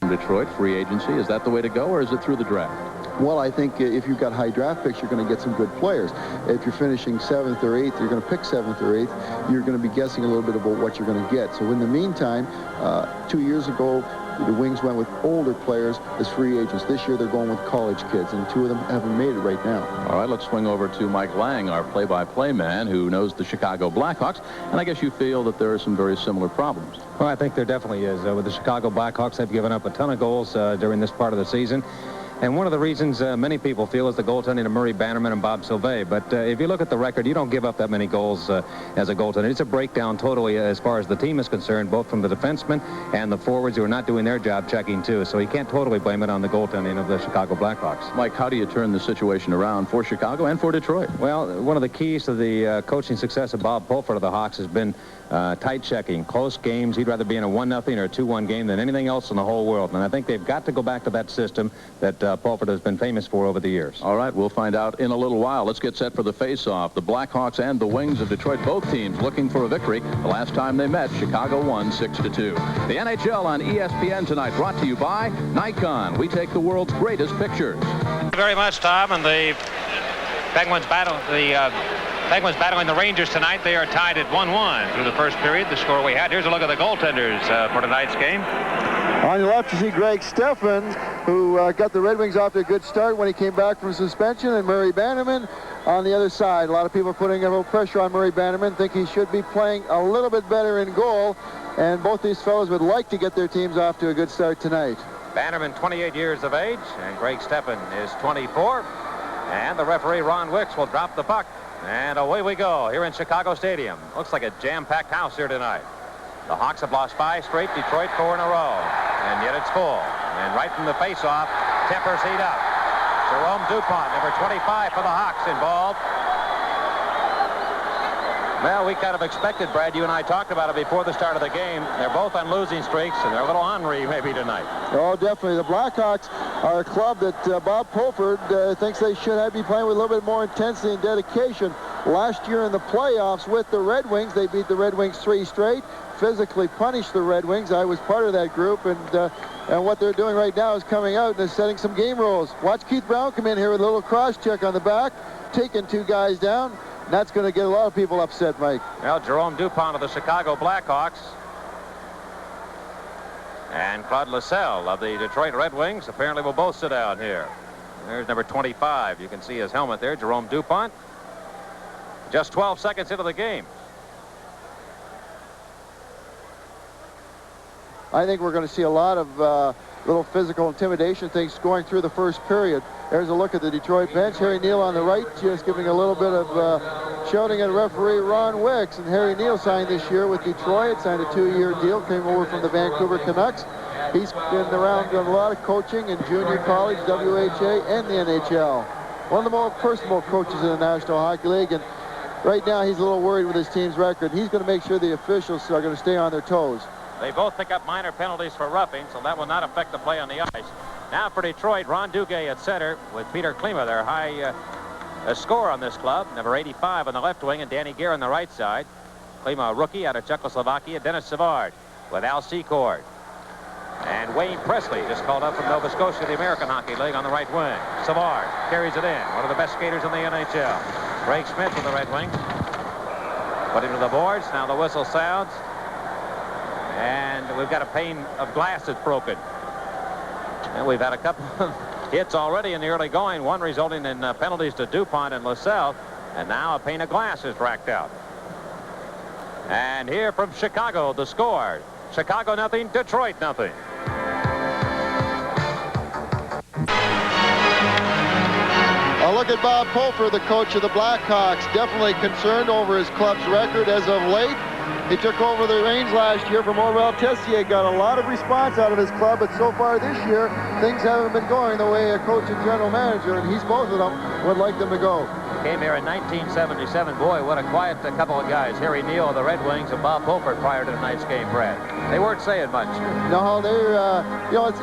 Detroit, free agency. Is that the way to go, or is it through the draft? Well, I think if you've got high draft picks, you're going to get some good players. If you're finishing 7th or 8th, you're going to pick 7th or 8th. You're going to be guessing a little bit about what you're going to get. So in the meantime, 2 years ago, the Wings went with older players as free agents. This year, they're going with college kids, and 2 of them haven't made it right now. All right, let's swing over to Mike Lang, our play-by-play man who knows the Chicago Blackhawks. And I guess you feel that there are some very similar problems. Well, I think there definitely is. With the Chicago Blackhawks, they've given up a ton of goals during this part of the season. And one of the reasons many people feel is the goaltending of Murray Bannerman and Bob Sylvain. But if you look at the record, you don't give up that many goals as a goaltender. It's a breakdown totally as far as the team is concerned, both from the defensemen and the forwards who are not doing their job checking too. So you can't totally blame it on the goaltending of the Chicago Blackhawks. Mike, how do you turn the situation around for Chicago and for Detroit? Well, one of the keys to the coaching success of Bob Pulford of the Hawks has been tight checking, close games. He'd rather be in a 1-0 or a 2-1 game than anything else in the whole world. And I think they've got to go back to that system that Pulford has been famous for over the years. All right, we'll find out in a little while. Let's get set for the face-off. The Blackhawks and the Wings of Detroit, both teams looking for a victory. The last time they met, Chicago won 6-2. The NHL on ESPN tonight, brought to you by Nikon. We take the world's greatest pictures. Thank you very much, Tom. And the Penguins battling the Rangers tonight. They are tied at 1-1 through the first period. The score we had. Here's a look at the goaltenders for tonight's game. On your left, you see Greg Steffens, who got the Red Wings off to a good start when he came back from suspension, and Murray Bannerman on the other side. A lot of people are putting a little pressure on Murray Bannerman, think he should be playing a little bit better in goal, and both these fellows would like to get their teams off to a good start tonight. Bannerman, 28 years of age, and Greg Steffen is 24. And the referee, Ron Wicks, will drop the puck. And away we go here in Chicago Stadium. Looks like a jam-packed house here tonight. The Hawks have lost 5 straight, Detroit 4 in a row. And yet it's full. And right from the face-off, tempers heat up. Jerome Dupont, number 25 for the Hawks, involved. Well, we kind of expected, Brad, you and I talked about it before the start of the game. They're both on losing streaks, and they're a little ornery maybe tonight. Oh, definitely. The Blackhawks are a club that Bob Pulford thinks they should be playing with a little bit more intensity and dedication. Last year in the playoffs with the Red Wings, they beat the Red Wings 3 straight, physically punished the Red Wings. I was part of that group, and what they're doing right now is coming out and they're setting some game rules. Watch Keith Brown come in here with a little cross check on the back, taking 2 guys down. That's going to get a lot of people upset, Mike. Well, Jerome Dupont of the Chicago Blackhawks and Claude Lasselle of the Detroit Red Wings apparently will both sit down here. There's number 25. You can see his helmet there, Jerome Dupont. Just 12 seconds into the game. I think we're going to see a lot of little physical intimidation things going through the first period. There's a look at the Detroit bench. Harry Neal on the right, just giving a little bit of shouting at referee Ron Wicks. And Harry Neal signed this year with Detroit, signed a 2-year deal, came over from the Vancouver Canucks. He's been around doing a lot of coaching in junior college, WHA, and the NHL. One of the more personable coaches in the National Hockey League. And right now, he's a little worried with his team's record. He's going to make sure the officials are going to stay on their toes. They both pick up minor penalties for roughing, so that will not affect the play on the ice. Now for Detroit, Ron Duguay at center with Peter Klima, their high scorer on this club. Number 85 on the left wing and Danny Gare on the right side. Klima, a rookie out of Czechoslovakia. Dennis Savard with Al Secord. And Wayne Presley, just called up from Nova Scotia, the American Hockey League, on the right wing. Savard carries it in. One of the best skaters in the NHL. Greg Smith with the right wing. Put him to the boards. Now the whistle sounds. And we've got a pane of glass that's broken. And we've had a couple of hits already in the early going, one resulting in penalties to Dupont and Lasselle. And now a pane of glass is racked out. And here from Chicago, the score. Chicago nothing, Detroit nothing. A look at Bob Pulford, the coach of the Blackhawks, definitely concerned over his club's record as of late. He took over the reins last year from Orwell Tessier, got a lot of response out of his club, but so far this year, things haven't been going the way a coach and general manager, and he's both of them would like them to go. Came here in 1977. Boy, what a quiet couple of guys. Harry Neal of the Red Wings and Bob Pulford prior to tonight's game, Brad. They weren't saying much. No, they're,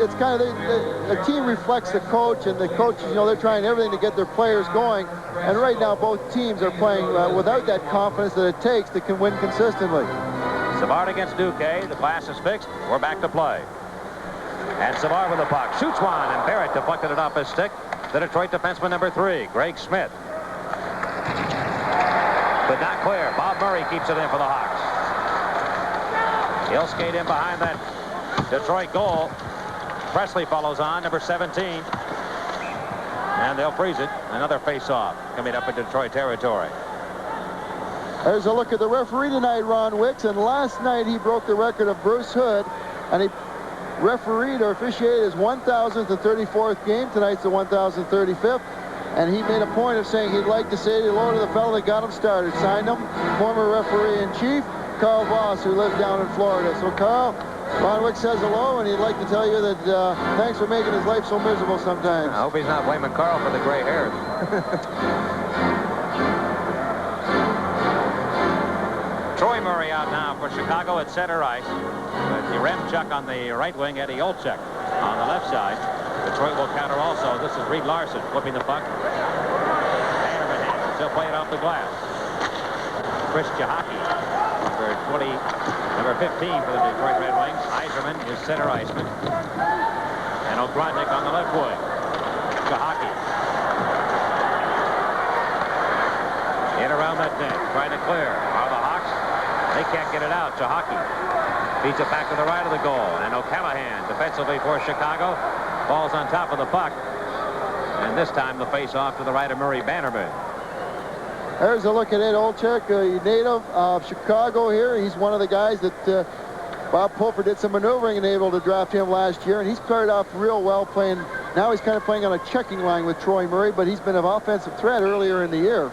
it's kind of, the team reflects the coach, and the coaches, they're trying everything to get their players going. And right now, both teams are playing without that confidence that it takes to win consistently. Savard against Duque. The glass is fixed. We're back to play. And Savard with the puck. Shoots one, and Barrett deflected it off his stick. The Detroit defenseman number 3, Greg Smith. But not clear. Bob Murray keeps it in for the Hawks. He'll skate in behind that Detroit goal. Presley follows on, number 17. And they'll freeze it. Another face-off coming up in Detroit territory. There's a look at the referee tonight, Ron Wicks, and last night he broke the record of Bruce Hood, and he refereed or officiated his 1,034th game. Tonight's the 1,035th, and he made a point of saying he'd like to say hello to the fellow that got him started. Signed him, former referee-in-chief, Carl Voss, who lives down in Florida. So, Carl, Ron Wicks says hello, and he'd like to tell you that thanks for making his life so miserable sometimes. I hope he's not blaming Carl for the gray hairs. Troy Murray out now for Chicago at center ice. With Yaremchuk on the right wing, Eddie Olczyk on the left side. Detroit will counter also. This is Reed Larson flipping the puck. Bannerman hands. He'll play it off the glass. Chris Jahaki, number 15 for the Detroit Red Wings. Yzerman is center iceman. And O'Grodnik on the left wing. Jahaki. In around that net, trying to clear. Are the Hawks? They can't get it out. Jahaki feeds it back to the right of the goal. And O'Callaghan, defensively for Chicago, falls on top of the puck. And this time the face-off to the right of Murray Bannerman. There's a look at Ed Olczyk, a native of Chicago here. He's one of the guys that Bob Pulford did some maneuvering and able to draft him last year. And he started off real well playing. Now he's kind of playing on a checking line with Troy Murray, but he's been an offensive threat earlier in the year.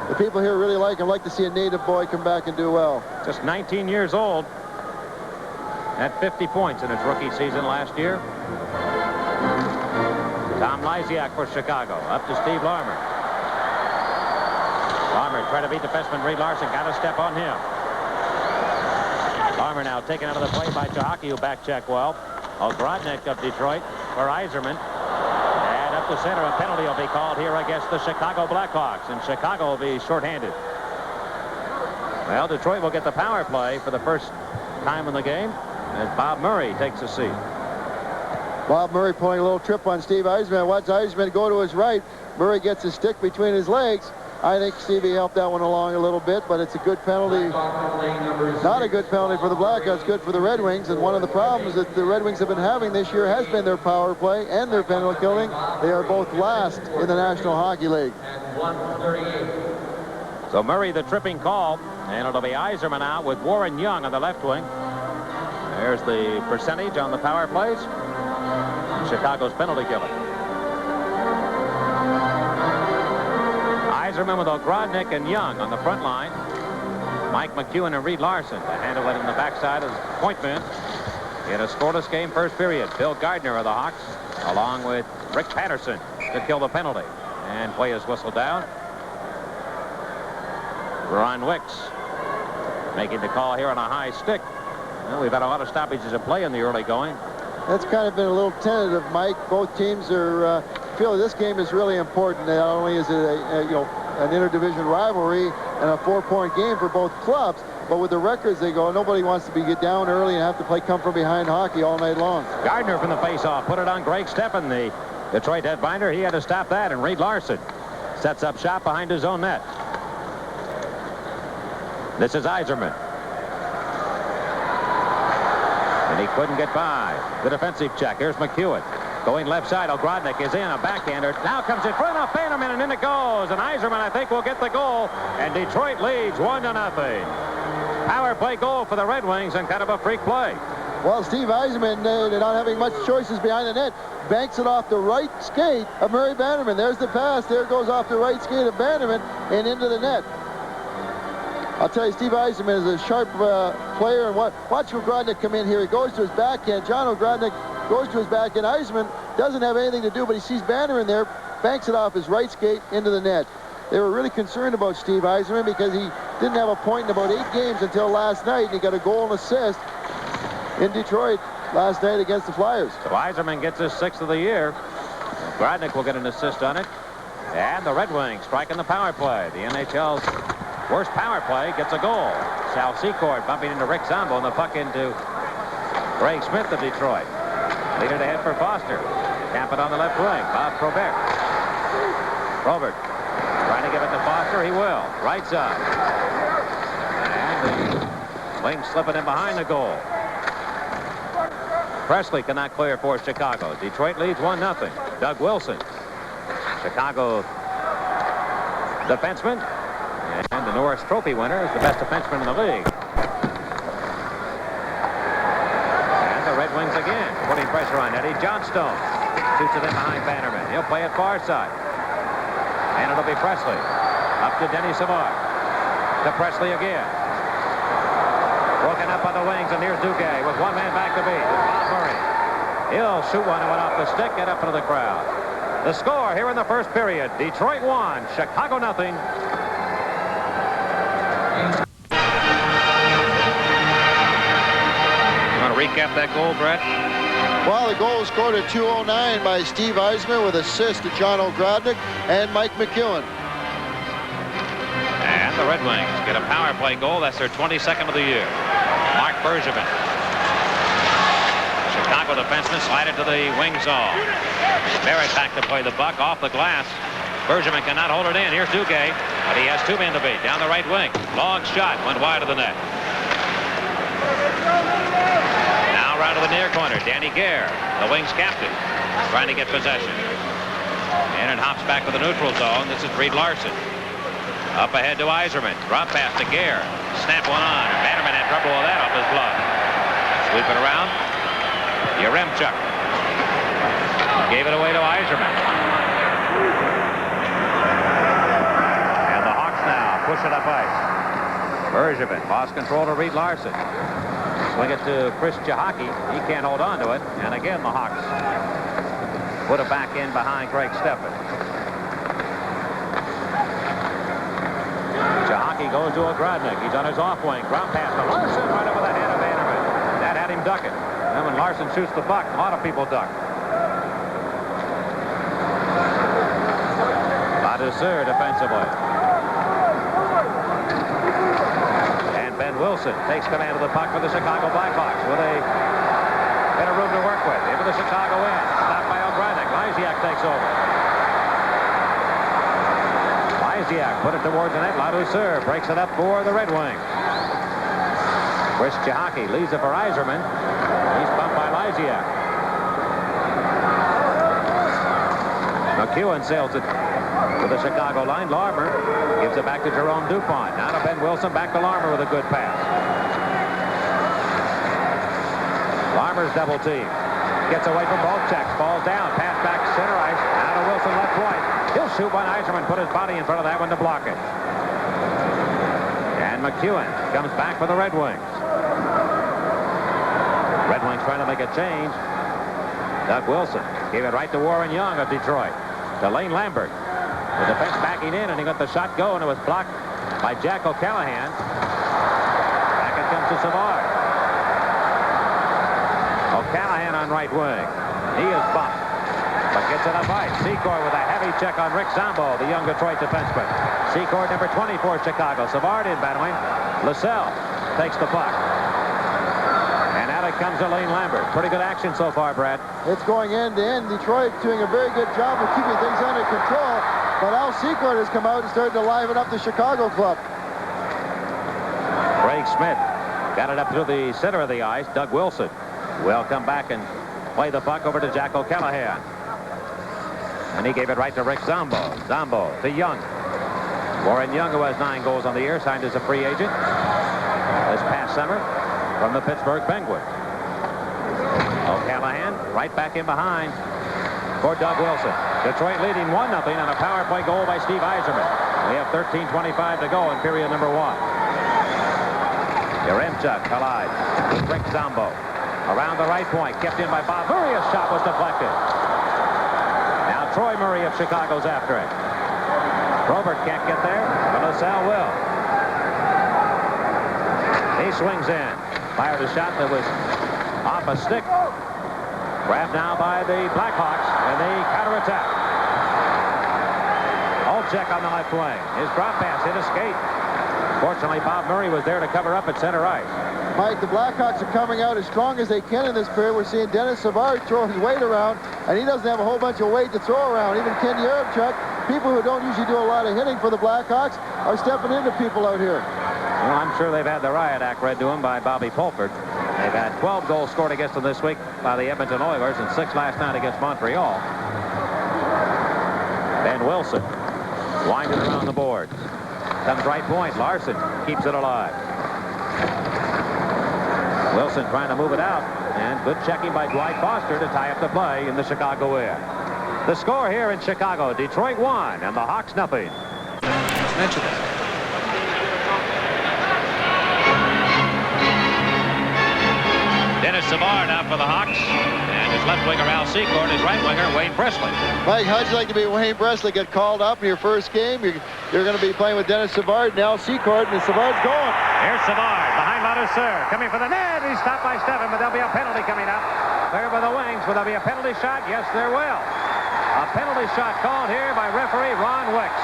The people here really like him, like to see a native boy come back and do well. Just 19 years old. Had 50 points in his rookie season last year. Tom Lysiak for Chicago. Up to Steve Larmer. Larmer trying to beat defenseman Reed Larson. Got a step on him. Larmer now taken out of the play by Jahaki, who back checked well. O'Grodnik of Detroit for Yzerman. And up the center, a penalty will be called here against the Chicago Blackhawks. And Chicago will be shorthanded. Well, Detroit will get the power play for the first time in the game as Bob Murray takes a seat. Bob Murray pulling a little trip on Steve Yzerman. Watch Yzerman go to his right. Murray gets his stick between his legs. I think Stevie helped that one along a little bit, but it's a good penalty. Not a good penalty for the Blackhawks, good for the Red Wings. And one of the problems that the Red Wings have been having this year has been their power play and their penalty killing. They are both last in the National Hockey League. So Murray, the tripping call, and it'll be Yzerman out with Warren Young on the left wing. There's the percentage on the power plays. Chicago's penalty killing. Yzerman with O'Grodnik and Young on the front line. Mike McEwen and Reed Larson to handle it in the backside as point men. In a scoreless game first period. Bill Gardner of the Hawks along with Rick Patterson to kill the penalty. And play is whistled down. Ron Wicks making the call here on a high stick. Well, we've had a lot of stoppages of play in the early going. That's kind of been a little tentative, Mike. Both teams are feel this game is really important. Not only is it an interdivision rivalry and a 4-point game for both clubs, but with the records they go, nobody wants to get down early and have to play come from behind hockey all night long. Gardner from the faceoff put it on Greg Steffen, the Detroit netminder. He had to stop that, and Reed Larson sets up shot behind his own net. This is Yzerman. And he couldn't get by. The defensive check. Here's McEwen. Going left side. O'Grodnik is in. A backhander. Now comes in front of Bannerman, and in it goes. And Yzerman, I think, will get the goal. And Detroit leads 1-0. Power play goal for the Red Wings and kind of a freak play. Well, Steve Yzerman, not having much choices behind the net, banks it off the right skate of Murray Bannerman. There's the pass. There goes off the right skate of Bannerman and into the net. I'll tell you, Steve Yzerman is a sharp player. And watch O'Grodnik come in here. He goes to his backhand. John O'Grodnik goes to his backhand. Yzerman doesn't have anything to do, but he sees Bannerman there, banks it off his right skate into the net. They were really concerned about Steve Yzerman because he didn't have a point in about 8 games until last night, and he got a goal and assist in Detroit last night against the Flyers. So Yzerman gets his 6th of the year. O'Grodnik will get an assist on it. And the Red Wings striking the power play. The NHL's worst power play gets a goal. Sal Secord bumping into Rick Zombo and the puck into Greg Smith of Detroit. Lead it ahead for Foster. Camp it on the left wing. Bob Probert. Probert trying to give it to Foster. He will. Right side. And the wing slipping in behind the goal. Presley cannot clear for Chicago. Detroit leads 1-0. Doug Wilson, Chicago defenseman, and the Norris Trophy winner, is the best defenseman in the league. And the Red Wings again, putting pressure on Eddie Johnstone. Shoots it in behind Bannerman. He'll play it far side. And it'll be Presley. Up to Denny Savard. To Presley again. Broken up on the wings, and here's Duguay with one man back to beat. Bob Murray. He'll shoot one and went off the stick, get up into the crowd. The score here in the first period. Detroit 1, Chicago 0. You want to recap that goal, Brett? Well, the goal was scored at 2:09 by Steve Eisner with assist to John O'Gradnick and Mike McEwen. And the Red Wings get a power play goal. That's their 22nd of the year. Mark Bergevin. Chicago defenseman slided to the wing zone. Barrett back to play the puck off the glass. Bergevin cannot hold it in. Here's Duguay, but he has two men to beat. Down the right wing. Long shot went wide of the net. Now around to the near corner. Danny Gare, the Wings captain, trying to get possession. And it hops back to the neutral zone. This is Reed Larson. Up ahead to Yzerman. Drop pass to Gare. Snap one on. Bannerman had trouble with that off his glove. Sweep it around. Yaremchuk gave it away to Yzerman. And the Hawks now push it up ice. Bergevin lost control to Reed Larson. Swing it to Chris Chahaki. He can't hold on to it. And again, the Hawks put it back in behind Greg Steffen. Chahaki goes to O'Gradnick. He's on his off wing. Ground pass to Larson right over the head of Bannerman. That had him ducking. And when Larson shoots the puck, a lot of people duck. Ladouceur defensively. And Ben Wilson takes command of the puck for the Chicago Blackhawks with a bit of room to work with. Into the Chicago end. Stopped by O'Gradnick. Lysiak takes over. Lysiak put it towards the net. Ladouceur breaks it up for the Red Wings. Chris Chahaki leaves it for Yzerman. He's bumped by Lysiak. McEwen sails it to the Chicago line. Larmer gives it back to Jerome Dupont. Now to Ben Wilson. Back to Larmer with a good pass. Larmer's double team. Gets away from both checks. Falls down. Pass back center ice. Now to Wilson left point. He'll shoot one. Yzerman put his body in front of that one to block it. And McEwen comes back for the Red Wings. Red Wings trying to make a change. Doug Wilson gave it right to Warren Young of Detroit. To Lane Lambert. The defense backing in, and he got the shot going. It was blocked by Jack O'Callahan. Back it comes to Savard. O'Callahan on right wing. He is bumped, but gets it up ice. Secor with a heavy check on Rick Zambo, the young Detroit defenseman. Secor number 24, Chicago. Savard in battling. Lascelles takes the puck. Comes to Lane Lambert. Pretty good action so far, Brad. It's going end to end. Detroit doing a very good job of keeping things under control. But Al Secord has come out and started to liven up the Chicago club. Craig Smith got it up through the center of the ice. Doug Wilson will come back and play the puck over to Jack O'Callahan. And he gave it right to Rick Zambo. Zambo to Young. Warren Young, who has 9 goals on the year, signed as a free agent this past summer from the Pittsburgh Penguins. O'Callahan right back in behind for Doug Wilson. Detroit leading 1-0 on a power play goal by Steve Yzerman. We have 13:25 to go in period number 1. Yaremchuk collides with Rick Zambo. Around the right point, kept in by Bob Murray. His shot was deflected. Now Troy Murray of Chicago's after it. Probert can't get there, but Lascelles will. He swings in. Fired a shot that was off a stick. Grabbed now by the Blackhawks, and they counterattack. Olczyk on the left wing. His drop pass hit a skate. Fortunately, Bob Murray was there to cover up at center ice. Mike, the Blackhawks are coming out as strong as they can in this period. We're seeing Dennis Savard throw his weight around, and he doesn't have a whole bunch of weight to throw around. Even Ken Yaremchuk, people who don't usually do a lot of hitting for the Blackhawks, are stepping into people out here. Well, I'm sure they've had the riot act read to them by Bobby Pulford. They've had 12 goals scored against them this week by the Edmonton Oilers and 6 last night against Montreal. Ben Wilson winding around the board. Comes right point. Larson keeps it alive. Wilson trying to move it out, and good checking by Dwight Foster to tie up the play in the Chicago end. The score here in Chicago, Detroit 1 and the Hawks nothing. Let's mention it. Dennis Savard out for the Hawks, and his left winger Al Secord, his right winger Wayne Bresley. Mike, how'd you like to be Wayne Bresley? Get called up in your first game. You're going to be playing with Dennis Savard and Al Secord, and Savard's going. Here's Savard behind Ladouceur, coming for the net. He's stopped by Steffen, but there'll be a penalty coming up. Clear by the wings. Will there be a penalty shot? Yes, there will. A penalty shot called here by referee Ron Wicks.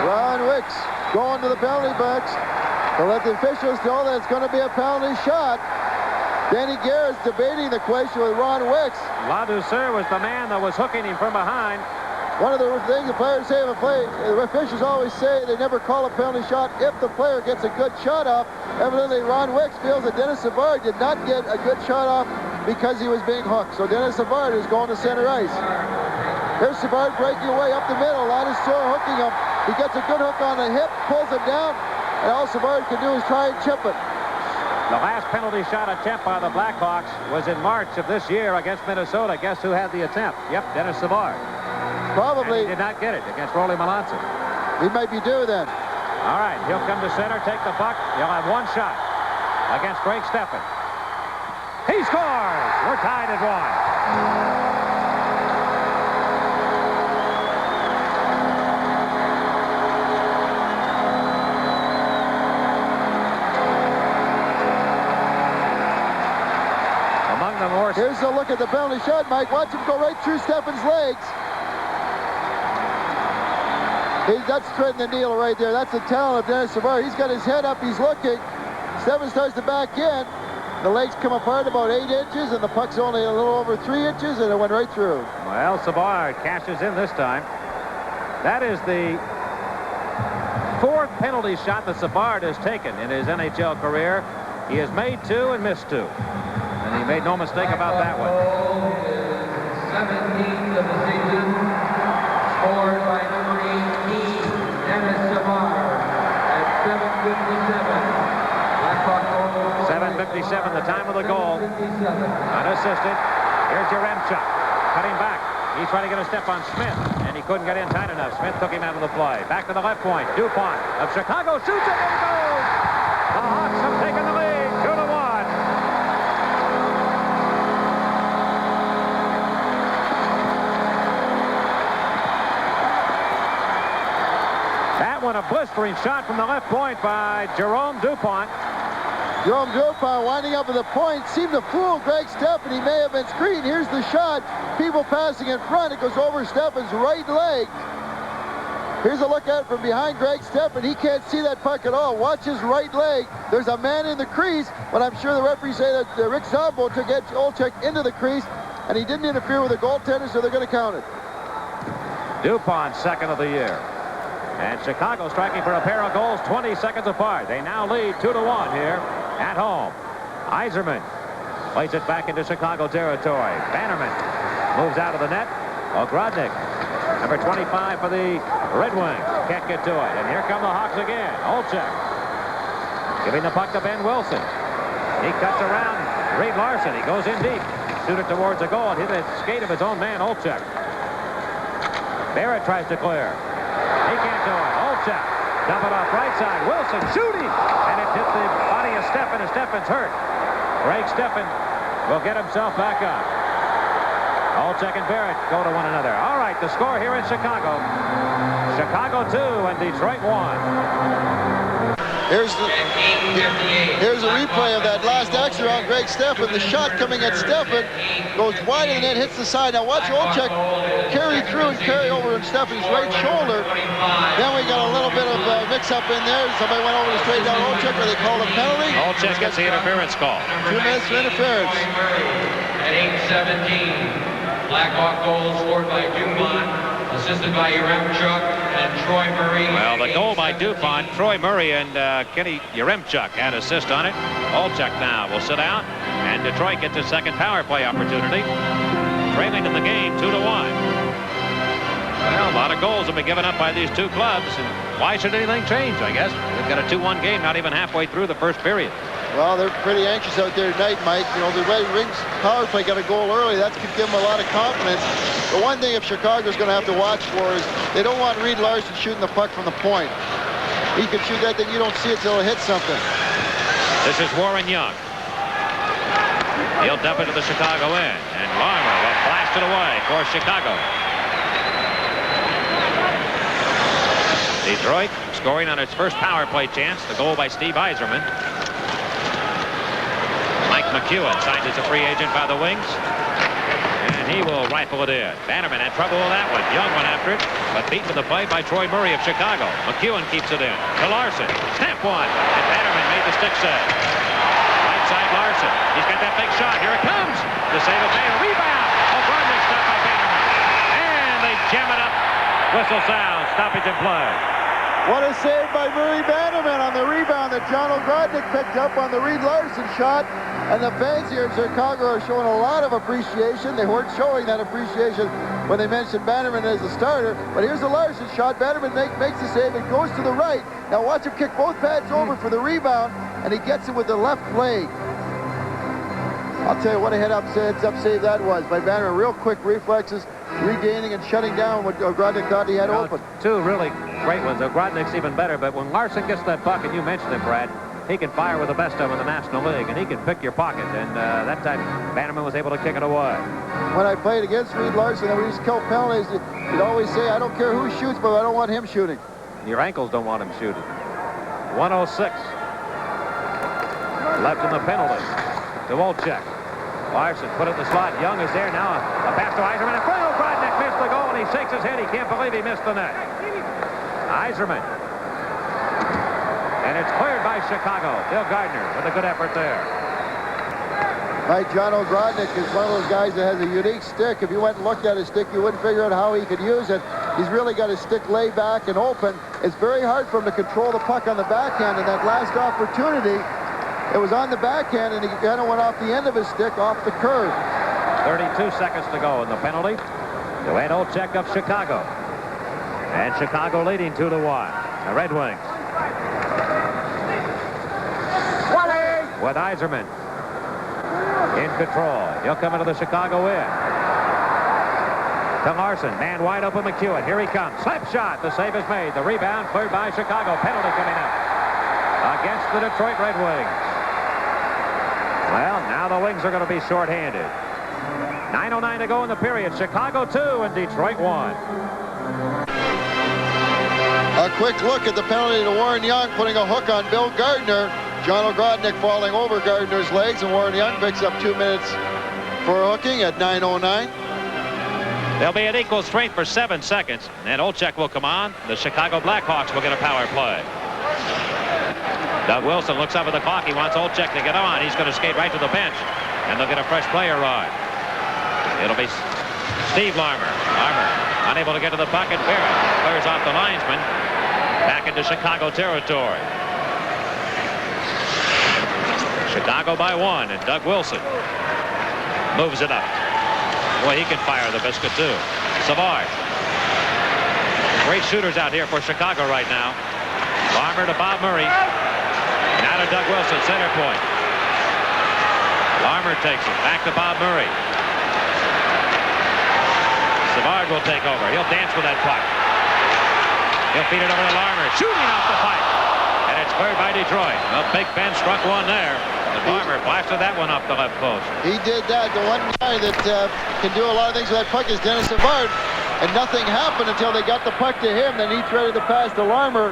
Ron Wicks going to the penalty box to let the officials know that it's going to be a penalty shot. Danny Garrett's debating the question with Ron Wicks. Ladouceur was the man that was hooking him from behind. One of the things the players say, the officials always say they never call a penalty shot if the player gets a good shot off. Evidently, Ron Wicks feels that Dennis Savard did not get a good shot off because he was being hooked. So Dennis Savard is going to center ice. Here's Savard breaking away up the middle. Ladouceur hooking him. He gets a good hook on the hip, pulls him down, and all Savard can do is try and chip it. The last penalty shot attempt by the Blackhawks was in March of this year against Minnesota. Guess who had the attempt? Yep, Dennis Savard. Probably. And he did not get it against Rolly Melanson. He might be due then. All right, he'll come to center, take the puck. He'll have one shot against Craig Steffen. He scores! We're tied at 1. Here's a look at the penalty shot, Mike. Watch him go right through Steffen's legs. That's threading the needle right there. That's the talent of Dennis Savard. He's got his head up. He's looking. Steffen starts to back in. The legs come apart about 8 inches, and the puck's only a little over 3 inches, and it went right through. Well, Savard cashes in this time. That is the 4th penalty shot that Savard has taken in his NHL career. He has made 2 and missed 2. And he made no mistake about that one. 17th of the season, scored by number 18, Dennis Savard, at 7:57. 7:57, the time of the goal. Unassisted. Here's Yaremchuk. Cutting back. He's trying to get a step on Smith, and he couldn't get in tight enough. Smith took him out of the play. Back to the left point. DuPont of Chicago shoots it, and he goes! The Hawks have taken the lead, 2-1. A blistering shot from the left point by Jerome DuPont. Jerome DuPont winding up at the point seemed to fool Greg Steffen. He may have been screened. Here's the shot. People passing in front. It goes over Steffen's right leg. Here's a look at it from behind Greg Steffen. He can't see that puck at all. Watch his right leg. There's a man in the crease, but I'm sure the referees say that Rick Zombo took Ed Olczyk into the crease, and he didn't interfere with the goaltender, so they're going to count it. DuPont, 2nd of the year. And Chicago striking for a pair of goals 20 seconds apart. They now lead 2-1 here at home. Yzerman plays it back into Chicago territory. Bannerman moves out of the net. Ogrodnik, number 25 for the Red Wings, can't get to it. And here come the Hawks again. Olczyk giving the puck to Ben Wilson. He cuts around Reed Larson. He goes in deep. Shoot it towards the goal and hit the skate of his own man, Olczyk. Barrett tries to clear. He can't do it. Olczyk, dump it off right side. Wilson shooting, and it hit the body of Steffen, and Steffen's hurt. Craig Steffen will get himself back up. Olczyk and Barrett go to one another. All right, the score here in Chicago. Chicago 2 and Detroit 1. Here's a replay of that last extra on Greg Steffen. The shot coming at Steffen goes wide and then hits the side. Now watch Olczyk carry through and carry over on Steffen's right shoulder. Then we got a little bit of mix-up in there. Somebody went over to straight down Olczyk, where they called a penalty. Olczyk gets the interference call. 2 minutes for interference. At 8:17. Blackhawk goal scored by Dumont, assisted by Yaremchuk and Troy Murray. Well, the goal by Dupont, Troy Murray and Kenny Yaremchuk had assist on it. Olczyk now will sit out, and Detroit gets a second power play opportunity. Trailing in the game 2-1. Well, a lot of goals have been given up by these two clubs, and why should anything change, I guess? We've got a 2-1 game not even halfway through the first period. Well, they're pretty anxious out there tonight, Mike. You know, the Red Wings power play got a goal early. That could give them a lot of confidence. The one thing if Chicago's going to have to watch for is they don't want Reed Larson shooting the puck from the point. He can shoot that thing, you don't see it till it hits something. This is Warren Young. He'll dump it to the Chicago end, and Larmer will blast it away for Chicago. Detroit scoring on its first power play chance, the goal by Steve Yzerman. Mike McEwen signed as a free agent by the Wings, and he will rifle it in. Bannerman had trouble with that one. Young went after it, but beaten to the plate by Troy Murray of Chicago. McEwen keeps it in to Larson. Snap one, and Bannerman made the stick save. Right side Larson. He's got that big shot. Here it comes. The save is made. A rebound. O'Gardner stopped by Bannerman, and they jam it up. Whistle sound. Stoppage in play. What a save by Murray Bannerman on the rebound that John O'Grodnik picked up on the Reed Larson shot. And the fans here in Chicago are showing a lot of appreciation. They weren't showing that appreciation when they mentioned Bannerman as a starter. But here's the Larson shot. Bannerman makes the save. It goes to the right. Now watch him kick both pads over for the rebound, and he gets it with the left leg. I'll tell you what a heads-up save that was by Bannerman. Real quick reflexes, regaining and shutting down what O'Grodnik thought he had open. Two really great ones. O'Grodnik's even better, but when Larson gets that puck, and you mentioned it, Brad, he can fire with the best of them in the National League, and he can pick your pocket. And that time, Bannerman was able to kick it away. When I played against Reed Larson and we used to kill penalties, you'd always say, I don't care who shoots, but I don't want him shooting. Your ankles don't want him shooting. 1:06 left in the penalty to Olczyk. Larson put it in the slot. Young is there now. A pass to Yzerman. And O'Grodnik missed the goal, and he shakes his head. He can't believe he missed the net. Yzerman. And it's cleared by Chicago. Bill Gardner with a good effort there. Right, John O'Grodnik is one of those guys that has a unique stick. If you went and looked at his stick, you wouldn't figure out how he could use it. He's really got his stick laid back and open. It's very hard for him to control the puck on the backhand. And that last opportunity, it was on the backhand, and he kind of went off the end of his stick off the curve. 32 seconds to go in the penalty. To Ed Olczyk of Chicago. And Chicago leading 2-1. The Red Wings. With Yzerman in control. He'll come into the Chicago end. To Larson. Man wide open, McEwen. Here he comes. Slap shot. The save is made. The rebound cleared by Chicago. Penalty coming up against the Detroit Red Wings. Well, now the Wings are going to be shorthanded. 9:09 to go in the period. Chicago 2 and Detroit 1. A quick look at the penalty to Warren Young, putting a hook on Bill Gardner. John O'Grodnik falling over Gardner's legs, and Warren Young picks up 2 minutes for hooking at 9:09. There'll be an equal strength for 7 seconds. And Olczyk will come on. The Chicago Blackhawks will get a power play. Doug Wilson looks up at the clock. He wants Olczyk to get on. He's going to skate right to the bench, and they'll get a fresh player on. It'll be Steve Larmer. Larmer unable to get to the puck, and Barrett clears off the linesman back into Chicago territory. Chicago by 1, and Doug Wilson moves it up. Boy, he can fire the biscuit too. Savard. Great shooters out here for Chicago right now. Larmer to Bob Murray. Now to Doug Wilson, center point. Larmer takes it back to Bob Murray. Savard will take over. He'll dance with that puck. He'll feed it over to Larmer, shooting off the pipe, and it's cleared by Detroit. Well, Big Ben struck one there. Larmer blasted that one off the left post. He did that. The one guy that can do a lot of things with that puck is Dennis Savard, and nothing happened until they got the puck to him. Then he traded the pass to Larmer,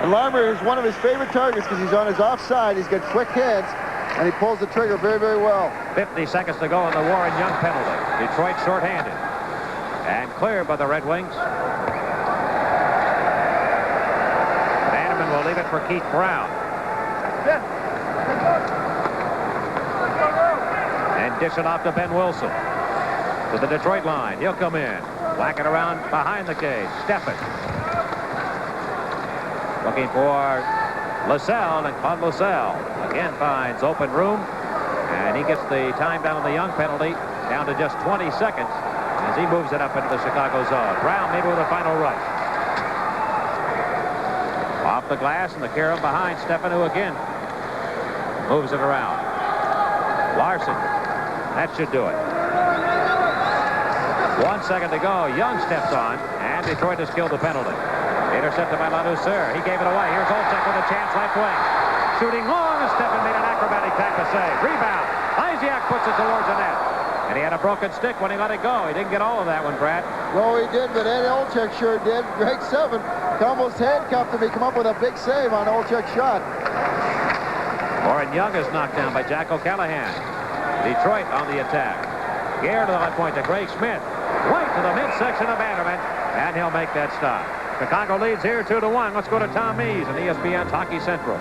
And Larmer is one of his favorite targets because he's on his offside. He's got quick hands, and he pulls the trigger very, very well. 50 seconds to go on the Warren Young penalty. Detroit shorthanded. And cleared by the Red Wings. Bannerman will leave it for Keith Brown. And dish it off to Ben Wilson. To the Detroit line. He'll come in. Whack it around behind the cage. Steffen. Looking for Lascelles, and Claude Lascelles again finds open room. And he gets the time down on the Young penalty down to just 20 seconds as he moves it up into the Chicago zone. Brown maybe with a final rush. Off the glass and the carom behind Steffen, who again moves it around. Larson. That should do it. 1 second to go. Young steps on, and Detroit has killed the penalty. Intercepted by Ladouceur. He gave it away. Here's Olczyk with a chance left wing. Shooting long, and Steffen made an acrobatic type of save. Rebound. Isiak puts it towards the net. And he had a broken stick when he let it go. He didn't get all of that one, Brad. No, he did, but Eddie Olczyk sure did. Greg Seven almost handcuffed him. He come up with a big save on Olczyk's shot. Warren Young is knocked down by Jack O'Callahan. Detroit on the attack. Gare to the left point to Greg Smith. Right to the midsection of Bannerman, and he'll make that stop. Chicago leads here 2-1. Let's go to Tom Mees and ESPN's Hockey Central.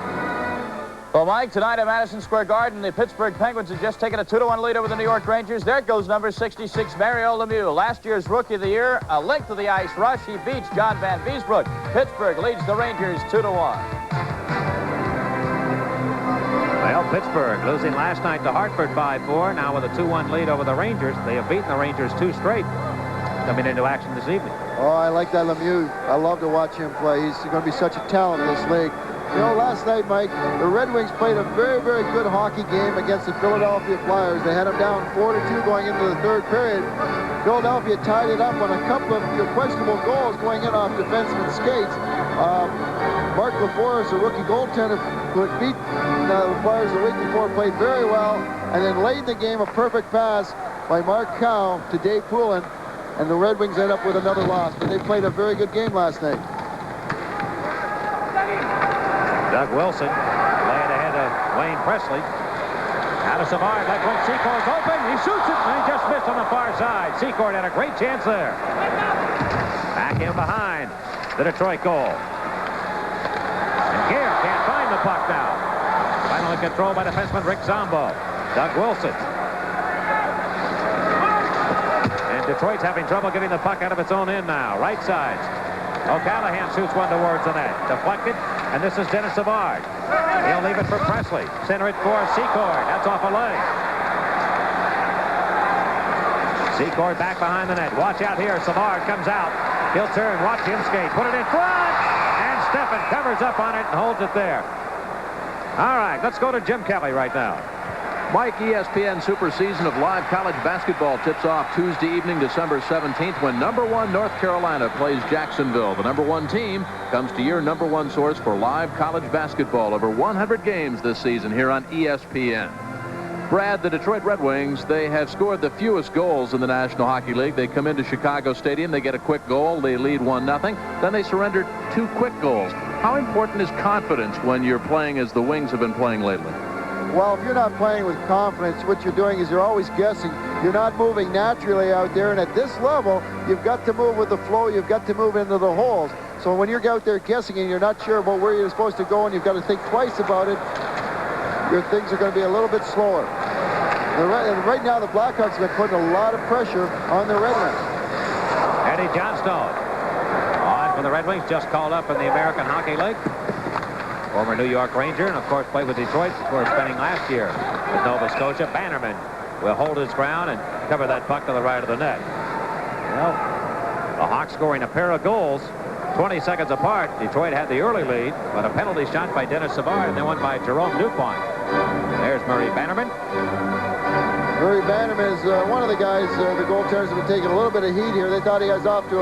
Well, Mike, tonight at Madison Square Garden, the Pittsburgh Penguins have just taken a 2-1 lead over the New York Rangers. There goes number 66, Mario Lemieux. Last year's Rookie of the Year, a length of the ice rush. He beats John Van Beesbrook. Pittsburgh leads the Rangers 2-1. Well, Pittsburgh losing last night to Hartford 5-4. Now with a 2-1 lead over the Rangers. They have beaten the Rangers 2 straight coming into action this evening. Oh, I like that Lemieux. I love to watch him play. He's going to be such a talent in this league. You know, last night, Mike, the Red Wings played a very, very good hockey game against the Philadelphia Flyers. They had them down 4-2 going into the third period. Philadelphia tied it up on a couple of questionable goals going in off defenseman skates. Mark LaForest, a rookie goaltender, who had beat the Flyers the week before, played very well. And then late in the game, a perfect pass by Mark Cow to Dave Poulin. And the Red Wings end up with another loss. But they played a very good game last night. Doug Wilson laying ahead of Wayne Presley. Out of Savard, left wing, Seacourt's open. He shoots it, and he just missed on the far side. Seacourt had a great chance there. Back in behind the Detroit goal. And Gare can't find the puck now. Finally controlled by defenseman Rick Zombo. Doug Wilson. And Detroit's having trouble getting the puck out of its own end now. Right side. O'Callahan shoots one towards the net. Deflected, and this is Dennis Savard. He'll leave it for Presley. Center it for Seacourt. That's off a leg. Seacourt back behind the net. Watch out here. Savard comes out. He'll turn. Watch him skate. Put it in front. And Steffen covers up on it and holds it there. All right, let's go to Jim Kelly right now. Mike, ESPN Super Season of Live College Basketball tips off Tuesday evening, December 17th, when #1 North Carolina plays Jacksonville. The #1 team comes to your #1 source for live college basketball. Over 100 games this season here on ESPN. Brad, the Detroit Red Wings, they have scored the fewest goals in the National Hockey League. They come into Chicago Stadium, they get a quick goal, they lead 1-0. Then they surrender 2 quick goals. How important is confidence when you're playing as the Wings have been playing lately? Well, if you're not playing with confidence, what you're doing is you're always guessing. You're not moving naturally out there, and at this level, you've got to move with the flow. You've got to move into the holes. So when you're out there guessing and you're not sure about where you're supposed to go and you've got to think twice about it, your things are going to be a little bit slower. Right now, the Blackhawks have been putting a lot of pressure on the Red Wings. Eddie Johnstone on for the Red Wings, just called up in the American Hockey League. Former New York Ranger, and of course played with Detroit before spending last year with Nova Scotia. Bannerman will hold his ground and cover that puck to the right of the net. Well, the Hawks scoring a pair of goals 20 seconds apart. Detroit had the early lead, but a penalty shot by Dennis Savard and then one by Jerome Dupont. There's Murray Bannerman. Murray Bannerman is one of the guys, the goaltenders have been taking a little bit of heat here. They thought he was off to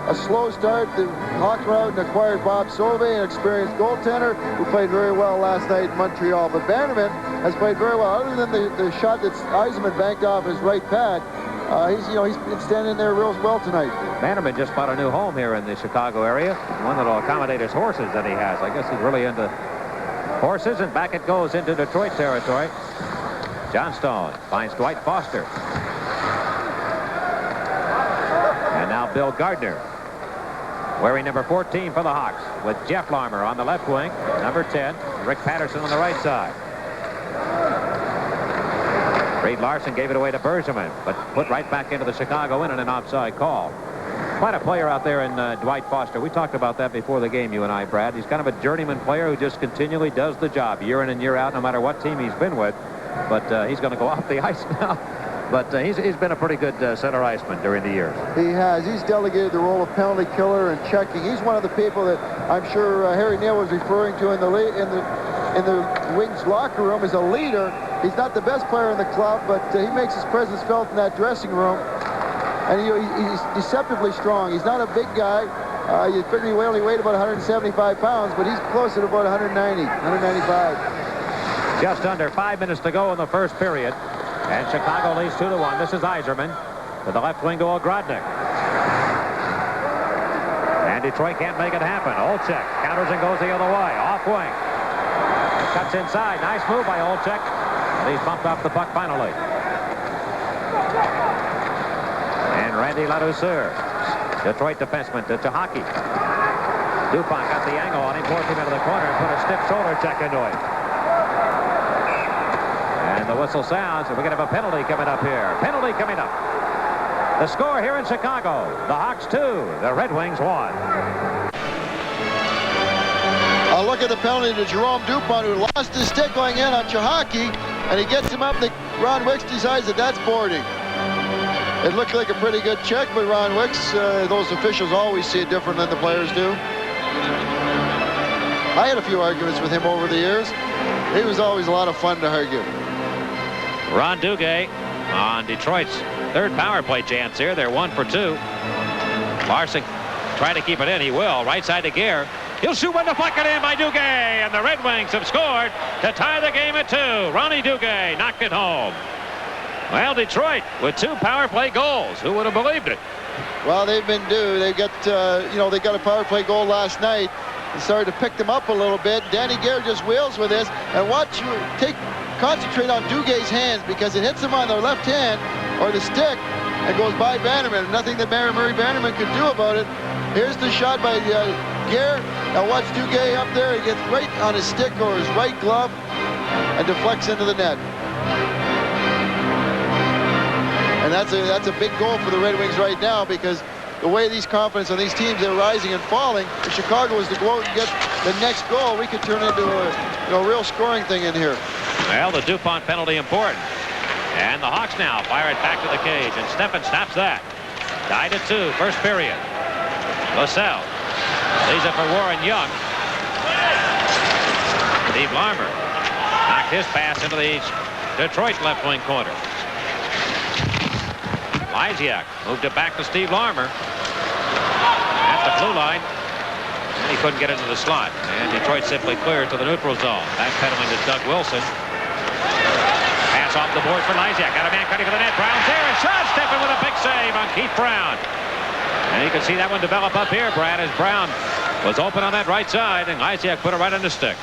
a slow start. The Hawks went out and acquired Bob Sauvé, an experienced goaltender who played very well last night in Montreal. But Bannerman has played very well. Other than the shot that Yzerman banked off his right pad, He's been standing there real well tonight. Bannerman just bought a new home here in the Chicago area, one that'll accommodate his horses that he has. I guess he's really into horses, and back it goes into Detroit territory. Johnstone finds Dwight Foster. And now Bill Gardner, wearing number 14 for the Hawks, with Jeff Larmer on the left wing, number 10, Rick Patterson on the right side. Reed Larson gave it away to Bergerman, but put right back into the Chicago end and an offside call. Quite a player out there in Dwight Foster. We talked about that before the game, you and I, Brad. He's kind of a journeyman player who just continually does the job year in and year out, no matter what team he's been with. But he's going to go off the ice now. But he's been a pretty good center iceman during the years. He has. He's delegated the role of penalty killer and checking. He's one of the people that I'm sure Harry Neal was referring to in the Wings locker room as a leader. He's not the best player in the club, but he makes his presence felt in that dressing room. And he's deceptively strong. He's not a big guy. You figure he only weighed about 175 pounds, but he's closer to about 190, 195. Just under 5 minutes to go in the first period. And Chicago leads 2-1. This is Yzerman to the left wing to Ogrodnik. And Detroit can't make it happen. Olczyk counters and goes the other way. Off wing. Cuts inside. Nice move by Olczyk. And he's bumped off the puck finally. And Randy Ladouceur, Detroit defenseman, to Hockey. Dupont got the angle on him, forced him into the corner and put a stiff shoulder check into it. And the whistle sounds, and we're going to have a penalty coming up here. Penalty coming up. The score here in Chicago, the Hawks 2, the Red Wings 1. A look at the penalty to Jerome Dupont, who lost his stick going in on Chahaki, and he gets him up. Ron Wicks decides that that's boarding. It looked like a pretty good check, but Ron Wicks, those officials always see it different than the players do. I had a few arguments with him over the years. He was always a lot of fun to argue. Ron Duguay on Detroit's third power play chance here. They're 1 for 2. Larson trying to keep it in. He will. Right side to Gare. He'll shoot one deflected in by Duguay, and the Red Wings have scored to tie the game at 2. Ronnie Duguay knocked it home. Well, Detroit with 2 power play goals. Who would have believed it? Well, they've been due. They got, they got a power play goal last night and started to pick them up a little bit. Danny Gare just wheels with this, and concentrate on Duguay's hands, because it hits him on the left hand or the stick and goes by Bannerman. Nothing that Murray Bannerman could do about it. Here's the shot by Gare. Now watch Duguay up there. He gets right on his stick or his right glove and deflects into the net. And that's a big goal for the Red Wings right now, because the way these confidence on these teams, they're rising and falling. If Chicago was to go out and get the next goal, we could turn into a real scoring thing in here. Well, the Dupont penalty important. And the Hawks now fire it back to the cage, and Steffen stops that. Tied at 2, first period. LaSalle leaves it for Warren Young. Steve Larmer knocked his pass into the Detroit left wing corner. Lysiak moved it back to Steve Larmer at the blue line. He couldn't get into the slot, and Detroit simply cleared to the neutral zone. Backpedaling to Doug Wilson. Pass off the board for Lysiak. Got a man cutting for the net. Brown's there, and shot. Steffen with a big save on Keith Brown. And you can see that one develop up here, Brad, as Brown was open on that right side, and Lysiak put it right on the stick.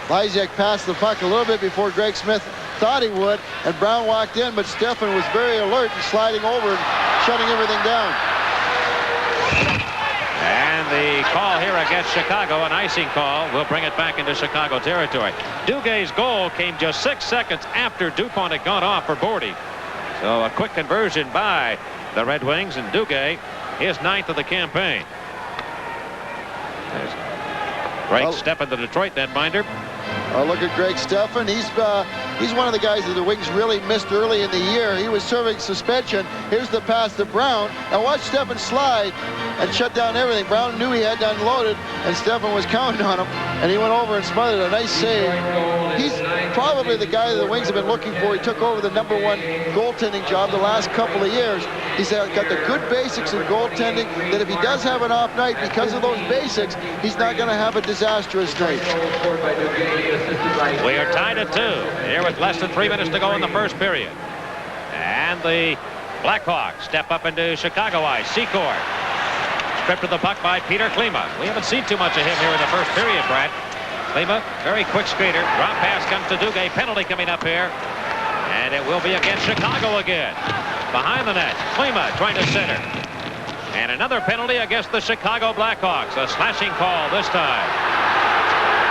Lysiak passed the puck a little bit before Greg Smith thought he would, and Brown walked in, but Steffen was very alert and sliding over and shutting everything down. And the call here against Chicago, an icing call, will bring it back into Chicago territory. Duguay's goal came just 6 seconds after Dupont had gone off for boarding. So a quick conversion by the Red Wings, and Duguay, his 9th of the campaign. There's Greg Steffen, the Detroit netminder. Look at Greg Steffen. He's one of the guys that the Wings really missed early in the year. He was serving suspension. Here's the pass to Brown. Now watch Steffen slide and shut down everything. Brown knew he had to unload it, and Steffen was counting on him, and he went over and smothered a nice save. He's probably the guy that the Wings have been looking for. He took over the #1 goaltending job the last couple of years. He's got the good basics in goaltending, that if he does have an off night because of those basics, he's not going to have a disastrous night. We are tied at 2 here with less than 3 minutes to go in the first period. And the Blackhawks step up into Chicago ice. Secor stripped of the puck by Peter Klima. We haven't seen too much of him here in the first period, Brad. Klima, very quick skater. Drop pass comes to Duguay. Penalty coming up here. And it will be against Chicago again. Behind the net, Klima trying to center. And another penalty against the Chicago Blackhawks. A slashing call this time.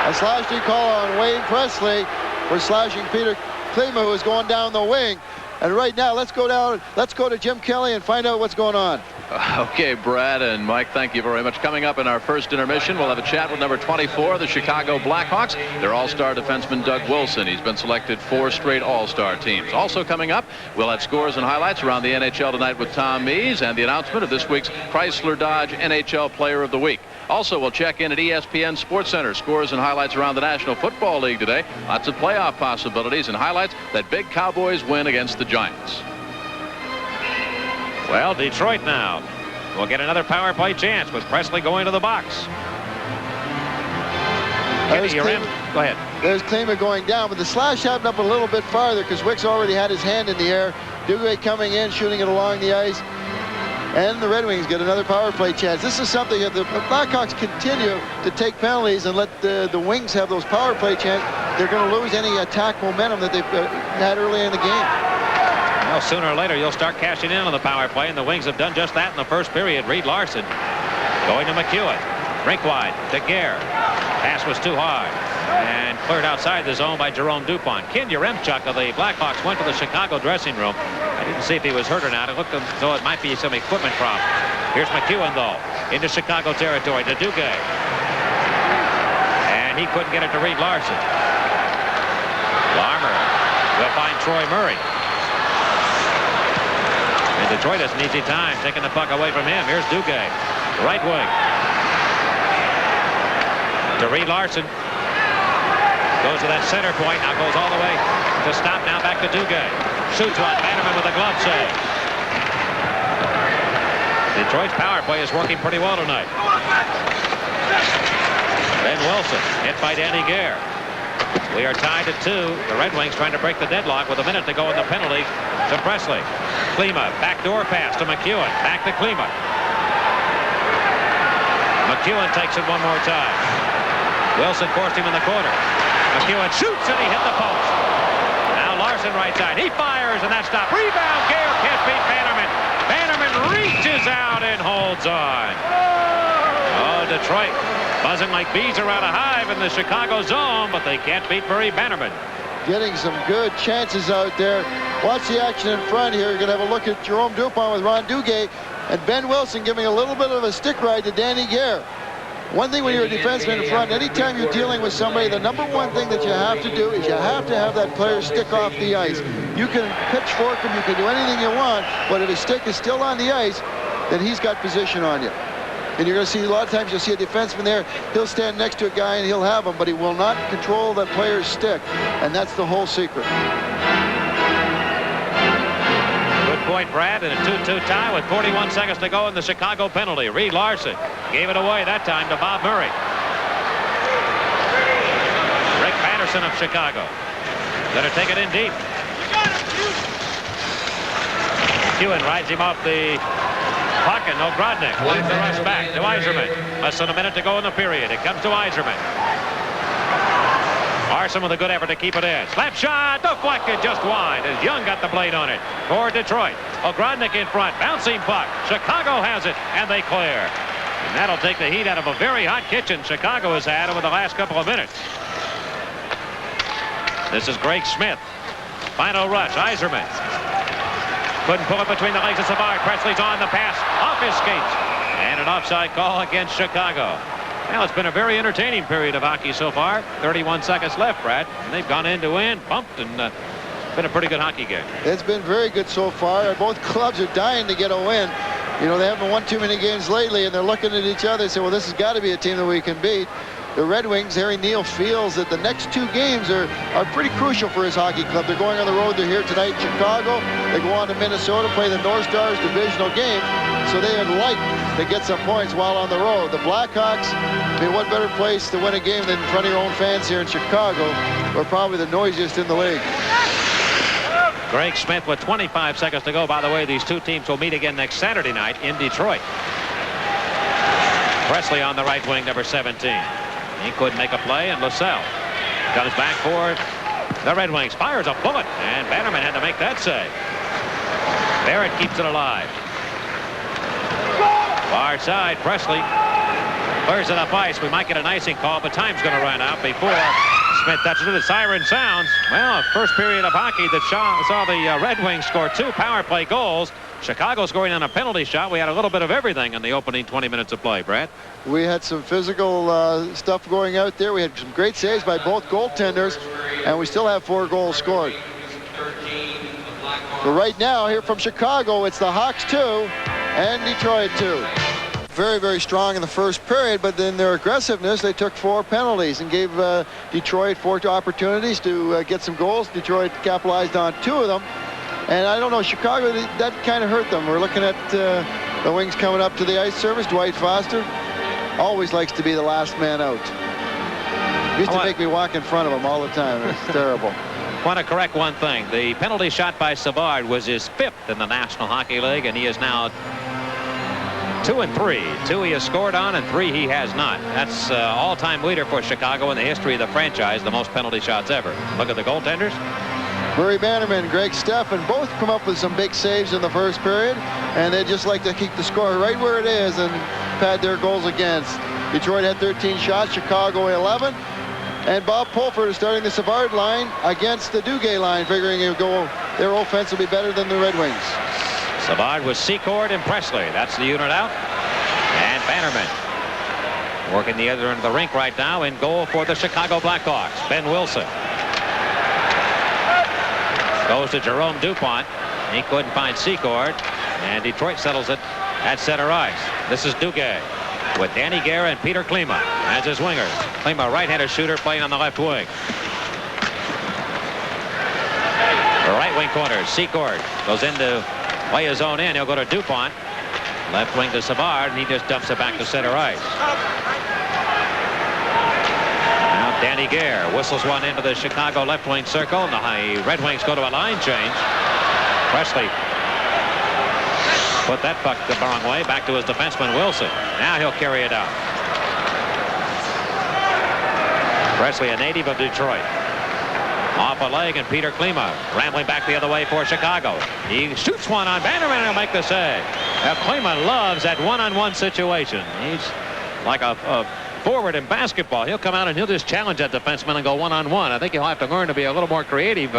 A slashing call on Wayne Presley for slashing Peter Klima, who is going down the wing. And right now, let's go to Jim Kelly and find out what's going on. Okay, Brad and Mike, thank you very much. Coming up in our first intermission, we'll have a chat with number 24, the Chicago Blackhawks. Their all-star defenseman, Doug Wilson. He's been selected 4 straight all-star teams. Also coming up, we'll have scores and highlights around the NHL tonight with Tom Mees and the announcement of this week's Chrysler Dodge NHL Player of the Week. Also, we'll check in at ESPN SportsCenter. Scores and highlights around the National Football League today. Lots of playoff possibilities and highlights that big Cowboys win against the Giants. Well, Detroit now will get another power play chance with Presley going to the box. Go ahead. There's Klima going down, but the slash happened up a little bit farther because Wicks already had his hand in the air. Duguay coming in, shooting it along the ice. And the Red Wings get another power play chance. This is something that the Blackhawks continue to take penalties and let the Wings have those power play chances. They're going to lose any attack momentum that they've had early in the game. Well, sooner or later, you'll start cashing in on the power play, and the Wings have done just that in the first period. Reed Larson going to McEwen. Rink wide to Gare. Pass was too hard and cleared outside the zone by Jerome Dupont. Ken Yaremchuk of the Blackhawks went to the Chicago dressing room. I didn't see if he was hurt or not. It looked as though it might be some equipment problem. Here's McEwen, though, into Chicago territory to Duguay. And he couldn't get it to Reed Larson. Larmer will find Troy Murray. And Detroit has an easy time taking the puck away from him. Here's Duguay, right wing. To Reed Larson. Goes to that center point. Now goes all the way to stop. Now back to Duguay. Shoots one. Bannerman with a glove save. Detroit's power play is working pretty well tonight. Ben Wilson hit by Danny Gare. We are tied at 2. The Red Wings trying to break the deadlock with a minute to go in the penalty to Presley. Klima, backdoor pass to McEwen. Back to Klima. McEwen takes it one more time. Wilson forced him in the corner. McEwen shoots and he hit the post. Now Larson right side. He fires and that stop. Rebound. Gale can't beat Bannerman. Bannerman reaches out and holds on. Oh, Detroit buzzing like bees around a hive in the Chicago zone, but they can't beat Murray Bannerman. Getting some good chances out there. Watch the action in front here. You're going to have a look at Jerome Dupont with Ron Duguay and Ben Wilson giving a little bit of a stick ride to Danny Gare. One thing when you're a defenseman in front, anytime you're dealing with somebody, the number one thing that you have to do is you have to have that player stick off the ice. You can pitchfork him, you can do anything you want, but if his stick is still on the ice, then he's got position on you. And you're going to see a lot of times you'll see a defenseman there, he'll stand next to a guy and he'll have him, but he will not control that player's stick. And that's the whole secret. Good point, Brad, and a 2-2 tie with 41 seconds to go in the Chicago penalty. Reed Larson gave it away that time to Bob Murray. Rick Patterson of Chicago. Going to take it in deep. McEwen rides him off the puck, and Ogrodnik leads the rush back to Yzerman. Less than a minute to go in the period. It comes to Yzerman. Larson with a good effort to keep it in. Slap shot, deflected just wide as Young got the blade on it for Detroit. Ogrodnik in front, bouncing puck. Chicago has it, and they clear. And that'll take the heat out of a very hot kitchen Chicago has had over the last couple of minutes. This is Greg Smith. Final rush, Yzerman. Couldn't pull it between the legs of Savard. Presley's on the pass, off his skates. And an offside call against Chicago. Well, it's been a very entertaining period of hockey so far. 31 seconds left, Brad. And they've gone end to end, bumped, and been a pretty good hockey game. It's been very good so far. Both clubs are dying to get a win. You know, they haven't won too many games lately, and they're looking at each other and say, well, this has got to be a team that we can beat. The Red Wings, Harry Neal feels that the next 2 games are pretty crucial for his hockey club. They're going on the road. They're here tonight in Chicago. They go on to Minnesota, play the North Stars divisional game. So they would like to get some points while on the road. The Blackhawks, I mean, what better place to win a game than in front of your own fans here in Chicago? We're probably the noisiest in the league. Greg Smith with 25 seconds to go. By the way, these two teams will meet again next Saturday night in Detroit. Presley on the right wing, number 17. He couldn't make a play, and LaSalle comes back for the Red Wings. Fires a bullet, and Bannerman had to make that save. Barrett keeps it alive. Far side, Presley clears it up ice. We might get an icing call, but time's going to run out before Smith touches it. The siren sounds. Well, first period of hockey that saw the Red Wings score 2 power play goals. Chicago scoring on a penalty shot. We had a little bit of everything in the opening 20 minutes of play, Brad. We had some physical stuff going out there. We had some great saves by both goaltenders, and we still have 4 goals scored. But right now, here from Chicago, it's the Hawks 2 and Detroit 2. Very, very strong in the first period, but then their aggressiveness, they took 4 penalties and gave Detroit 4 opportunities to get some goals. Detroit capitalized on 2 of them. And I don't know, Chicago, that kind of hurt them. We're looking at the Wings coming up to the ice service. Dwight Foster always likes to be the last man out. Used to make me walk in front of him all the time. It's terrible. I want to correct one thing. The penalty shot by Savard was his 5th in the National Hockey League, and he is now 2 and 3. 2 he has scored on, and 3 he has not. That's all-time leader for Chicago in the history of the franchise, the most penalty shots ever. Look at the goaltenders. Murray Bannerman, Greg Steffen both come up with some big saves in the first period, and they just like to keep the score right where it is and pad their goals against. Detroit had 13 shots, Chicago 11. And Bob Pulford is starting the Savard line against the Duguay line, figuring their offense will be better than the Red Wings. Savard with Secord and Presley. That's the unit out. And Bannerman working the other end of the rink right now in goal for the Chicago Blackhawks. Ben Wilson goes to Jerome Dupont. He couldn't find Secord, and Detroit settles it at center ice. This is Duguay with Danny Guerra and Peter Klima as his wingers. Klima, right-handed shooter, playing on the left wing. The right wing corner, Secord goes in to play his own in. He'll go to Dupont. Left wing to Savard, and he just dumps it back to center ice. Now Danny Guerra whistles one into the Chicago left wing circle, and the Red Wings go to a line change. Presley put that puck the wrong way, back to his defenseman Wilson. Now he'll carry it out. Presley, a native of Detroit. Off a leg, and Peter Klima rambling back the other way for Chicago. He shoots one on Bannerman, and he'll make the save. Now Klima loves that one-on-one situation. He's like a forward in basketball. He'll come out and he'll just challenge that defenseman and go one-on-one. I think he'll have to learn to be a little more creative.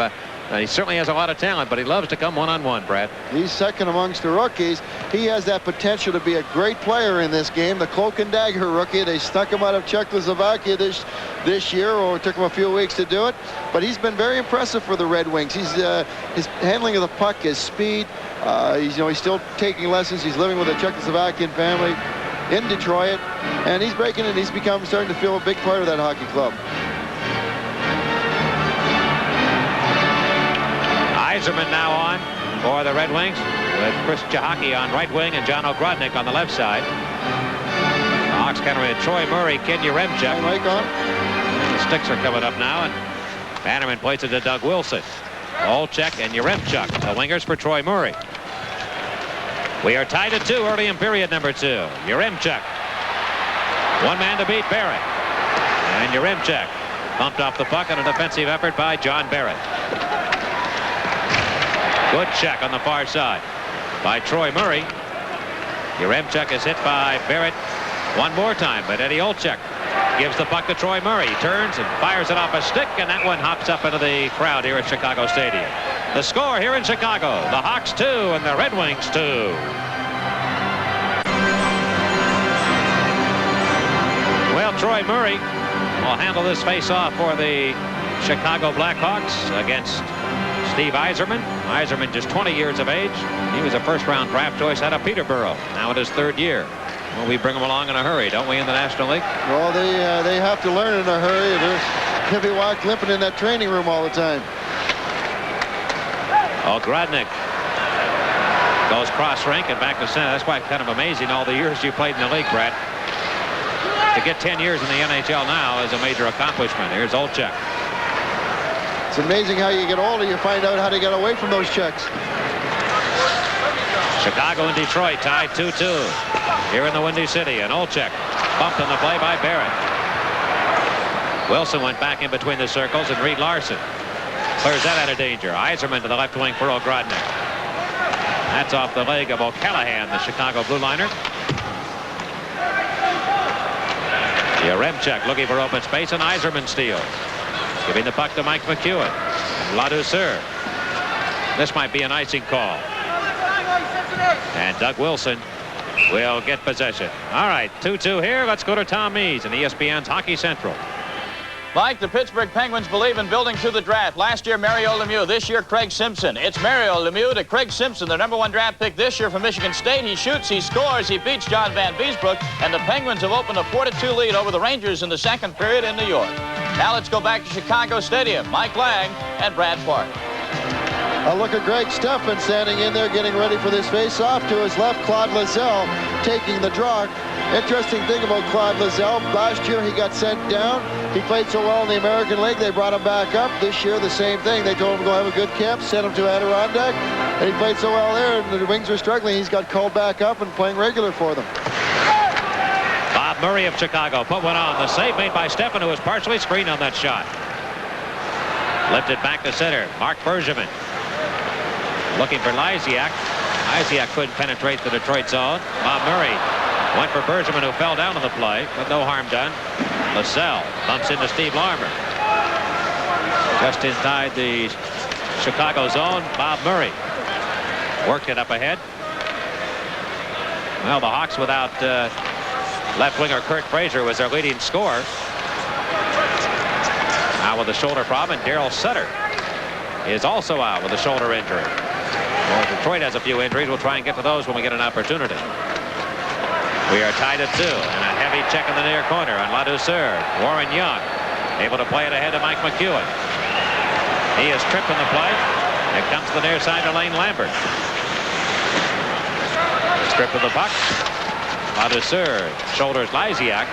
He certainly has a lot of talent, but he loves to come one-on-one, Brad. He's second amongst the rookies. He has that potential to be a great player in this game. The cloak and dagger rookie. They stuck him out of Czechoslovakia this year, or it took him a few weeks to do it. But he's been very impressive for the Red Wings. His handling of the puck, his speed. He's still taking lessons. He's living with a Czechoslovakian family in Detroit, and he's breaking it. He's starting to feel a big part of that hockey club. Yzerman now on for the Red Wings with Chris Chahaki on right wing and John Ogrodnik on the left side. The Hawks counter with Troy Murray, Ken Yaremchuk. The sticks are coming up now, and Bannerman plays it to Doug Wilson. Olczyk and Yaremchuk, the wingers for Troy Murray. We are tied at 2 early in period number 2. Yaremchuk. One man to beat Barrett. And Yaremchuk bumped off the puck on a defensive effort by John Barrett. Good check on the far side by Troy Murray. Yaremchuk is hit by Barrett one more time, but Eddie Olczyk gives the puck to Troy Murray. He turns and fires it off a stick, and that one hops up into the crowd here at Chicago Stadium. The score here in Chicago, the Hawks 2 and the Red Wings 2. Well, Troy Murray will handle this face-off for the Chicago Blackhawks against Steve Yzerman. Yzerman just 20 years of age. He was a first-round draft choice out of Peterborough. Now in his 3rd year. Well, we bring him along in a hurry, don't we, in the National League? Well, they have to learn in a hurry. There's heavy walk limping in that training room all the time. Ogrodnik goes cross-rink and back to center. That's why it's kind of amazing all the years you played in the league, Brad. To get 10 years in the NHL now is a major accomplishment. Here's Olczyk. It's amazing how you get older, you find out how to get away from those checks. Chicago and Detroit tied 2-2 here in the Windy City. And Olczyk bumped on the play by Barrett. Wilson went back in between the circles, and Reed Larson clears that out of danger. Yzerman to the left wing for O'Grodnik. That's off the leg of O'Callahan, the Chicago blue liner. Yaremchuk looking for open space, and Yzerman steals. Giving the puck to Mike McEwen. Ladouceur. This might be an icing call. And Doug Wilson will get possession. All right, 2-2 here. Let's go to Tom Mees and ESPN's Hockey Central. Mike, the Pittsburgh Penguins believe in building through the draft. Last year, Mario Lemieux. This year, Craig Simpson. It's Mario Lemieux to Craig Simpson, the #1 draft pick this year from Michigan State. He shoots, he scores, he beats John Van Beesbrook, and the Penguins have opened a 4-2 lead over the Rangers in the second period in New York. Now let's go back to Chicago Stadium. Mike Lang and Brad Park. A look at Greg Stephan standing in there getting ready for this face-off. To his left, Claude Lazelle taking the draw. Interesting thing about Claude Lazelle, last year he got sent down. He played so well in the American League, they brought him back up. This year, the same thing. They told him to go have a good camp, sent him to Adirondack, and he played so well there, and the Wings were struggling. He's got called back up and playing regular for them. Bob Murray of Chicago put one on. The save made by Stephan, who was partially screened on that shot. Lifted back to center. Mark Bergevin looking for Lysiak. Lysiak couldn't penetrate the Detroit zone. Bob Murray went for Bergevin, who fell down on the play, but no harm done. Lascelles bumps into Steve Larmer. Just inside the Chicago zone, Bob Murray worked it up ahead. Well, the Hawks without left winger Kurt Fraser was their leading scorer. Now with a shoulder problem, and Darryl Sutter is also out with a shoulder injury. Well, Detroit has a few injuries. We'll try and get to those when we get an opportunity. We are tied at 2, and a heavy check in the near corner on Ladouceur. Warren Young able to play it ahead to Mike McEwen. He is tripped in the play. It comes to the near side to Lane Lambert. Strip of the puck. Ladouceur shoulders Lysiak.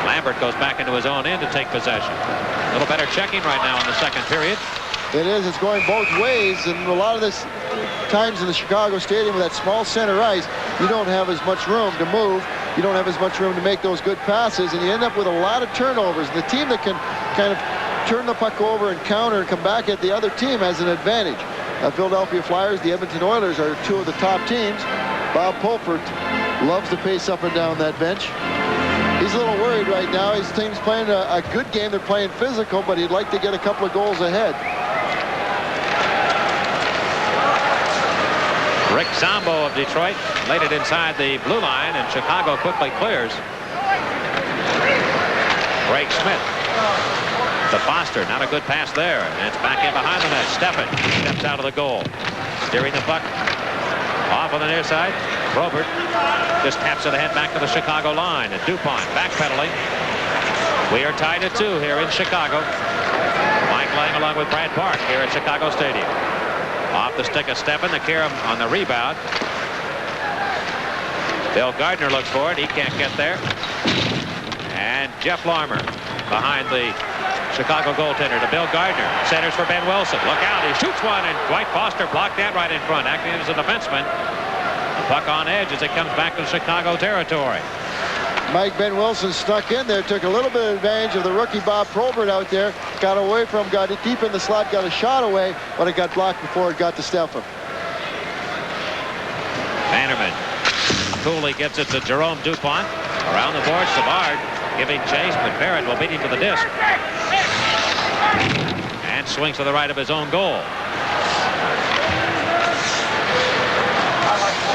Lambert goes back into his own end to take possession. A little better checking right now in the second period. It is. It's going both ways, and a lot of this times in the Chicago Stadium with that small center ice, you don't have as much room to move. You don't have as much room to make those good passes, and you end up with a lot of turnovers. The team that can kind of turn the puck over and counter and come back at the other team has an advantage. The Philadelphia Flyers, the Edmonton Oilers are two of the top teams. Bob Pulford loves to pace up and down that bench. He's a little worried right now. His team's playing a good game. They're playing physical, but he'd like to get a couple of goals ahead. Rick Zombo of Detroit laid it inside the blue line, and Chicago quickly clears. Craig Smith to Foster. Not a good pass there. And it's back in behind the net. Stephan steps out of the goal. Steering the puck off on the near side. Probert just taps it ahead back to the Chicago line. And DuPont backpedaling. We are tied at 2 here in Chicago. Mike Lang along with Brad Park here at Chicago Stadium. Off the stick of Stephan. The Karam on the rebound. Bill Gardner looks for it. He can't get there. And Jeff Larmer behind the Chicago goaltender to Bill Gardner. Centers for Ben Wilson. Look out. He shoots one, and Dwight Foster blocked that right in front, acting as a defenseman. The puck on edge as it comes back to Chicago territory. Mike Ben Wilson stuck in there, took a little bit of advantage of the rookie Bob Probert out there, got away from him, got it deep in the slot, got a shot away, but it got blocked before it got to Stephan. Bannerman coolly gets it to Jerome DuPont. Around the board, Savard giving chase, but Barrett will beat him to the disc. And swings to the right of his own goal.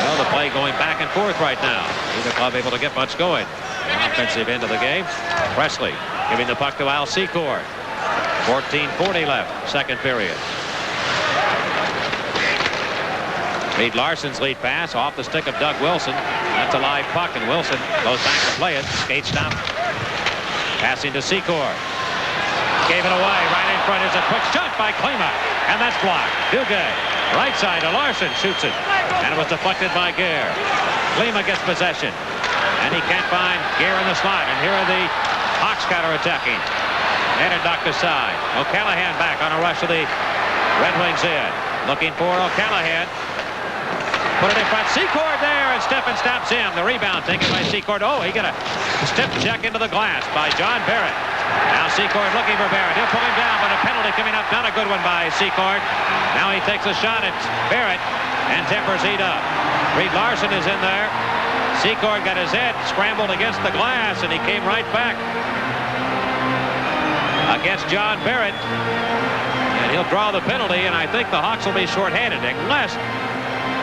Well, the play going back and forth right now. Neither club able to get much going. Offensive end of the game. Presley giving the puck to Al Secord. 14:40 left, second period. Reed Larson's lead pass off the stick of Doug Wilson. That's a live puck, and Wilson goes back to play it. Skate stop. Passing to Secord. Gave it away. Right in front is a quick shot by Klima. And that's blocked. Duguay. Right side to Larson. Shoots it. And it was deflected by Gare. Klima gets possession. And he can't find Gare in the slot. And here are the Hawks counterattacking. Headed knocked aside. O'Callahan back on a rush of the Red Wings in. Looking for O'Callahan. Put it in front. Secord there, and Steffen stops him. The rebound taken by Secord. Oh, he got a stiff check into the glass by John Barrett. Now Secord looking for Barrett. He'll pull him down, but a penalty coming up. Not a good one by Secord. Now he takes a shot at Barrett and tempers heat up. Reed Larson is in there. Secord got his head scrambled against the glass, and he came right back against John Barrett. And he'll draw the penalty, and I think the Hawks will be shorthanded unless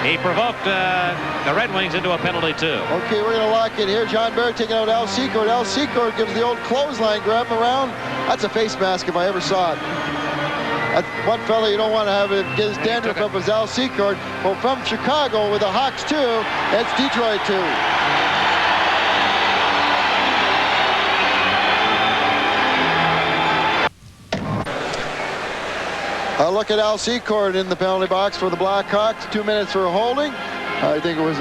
he provoked the Red Wings into a penalty, too. Okay, we're going to lock in here. John Barrett taking out Al Secord. Al Secord gives the old clothesline, grab him around. That's a face mask if I ever saw it. That's one fella you don't want to have it get his dandruff up as Al Secord. Well, from Chicago with the Hawks 2, it's Detroit 2. A look at Al Secord in the penalty box for the Blackhawks. 2 minutes for holding. I think it was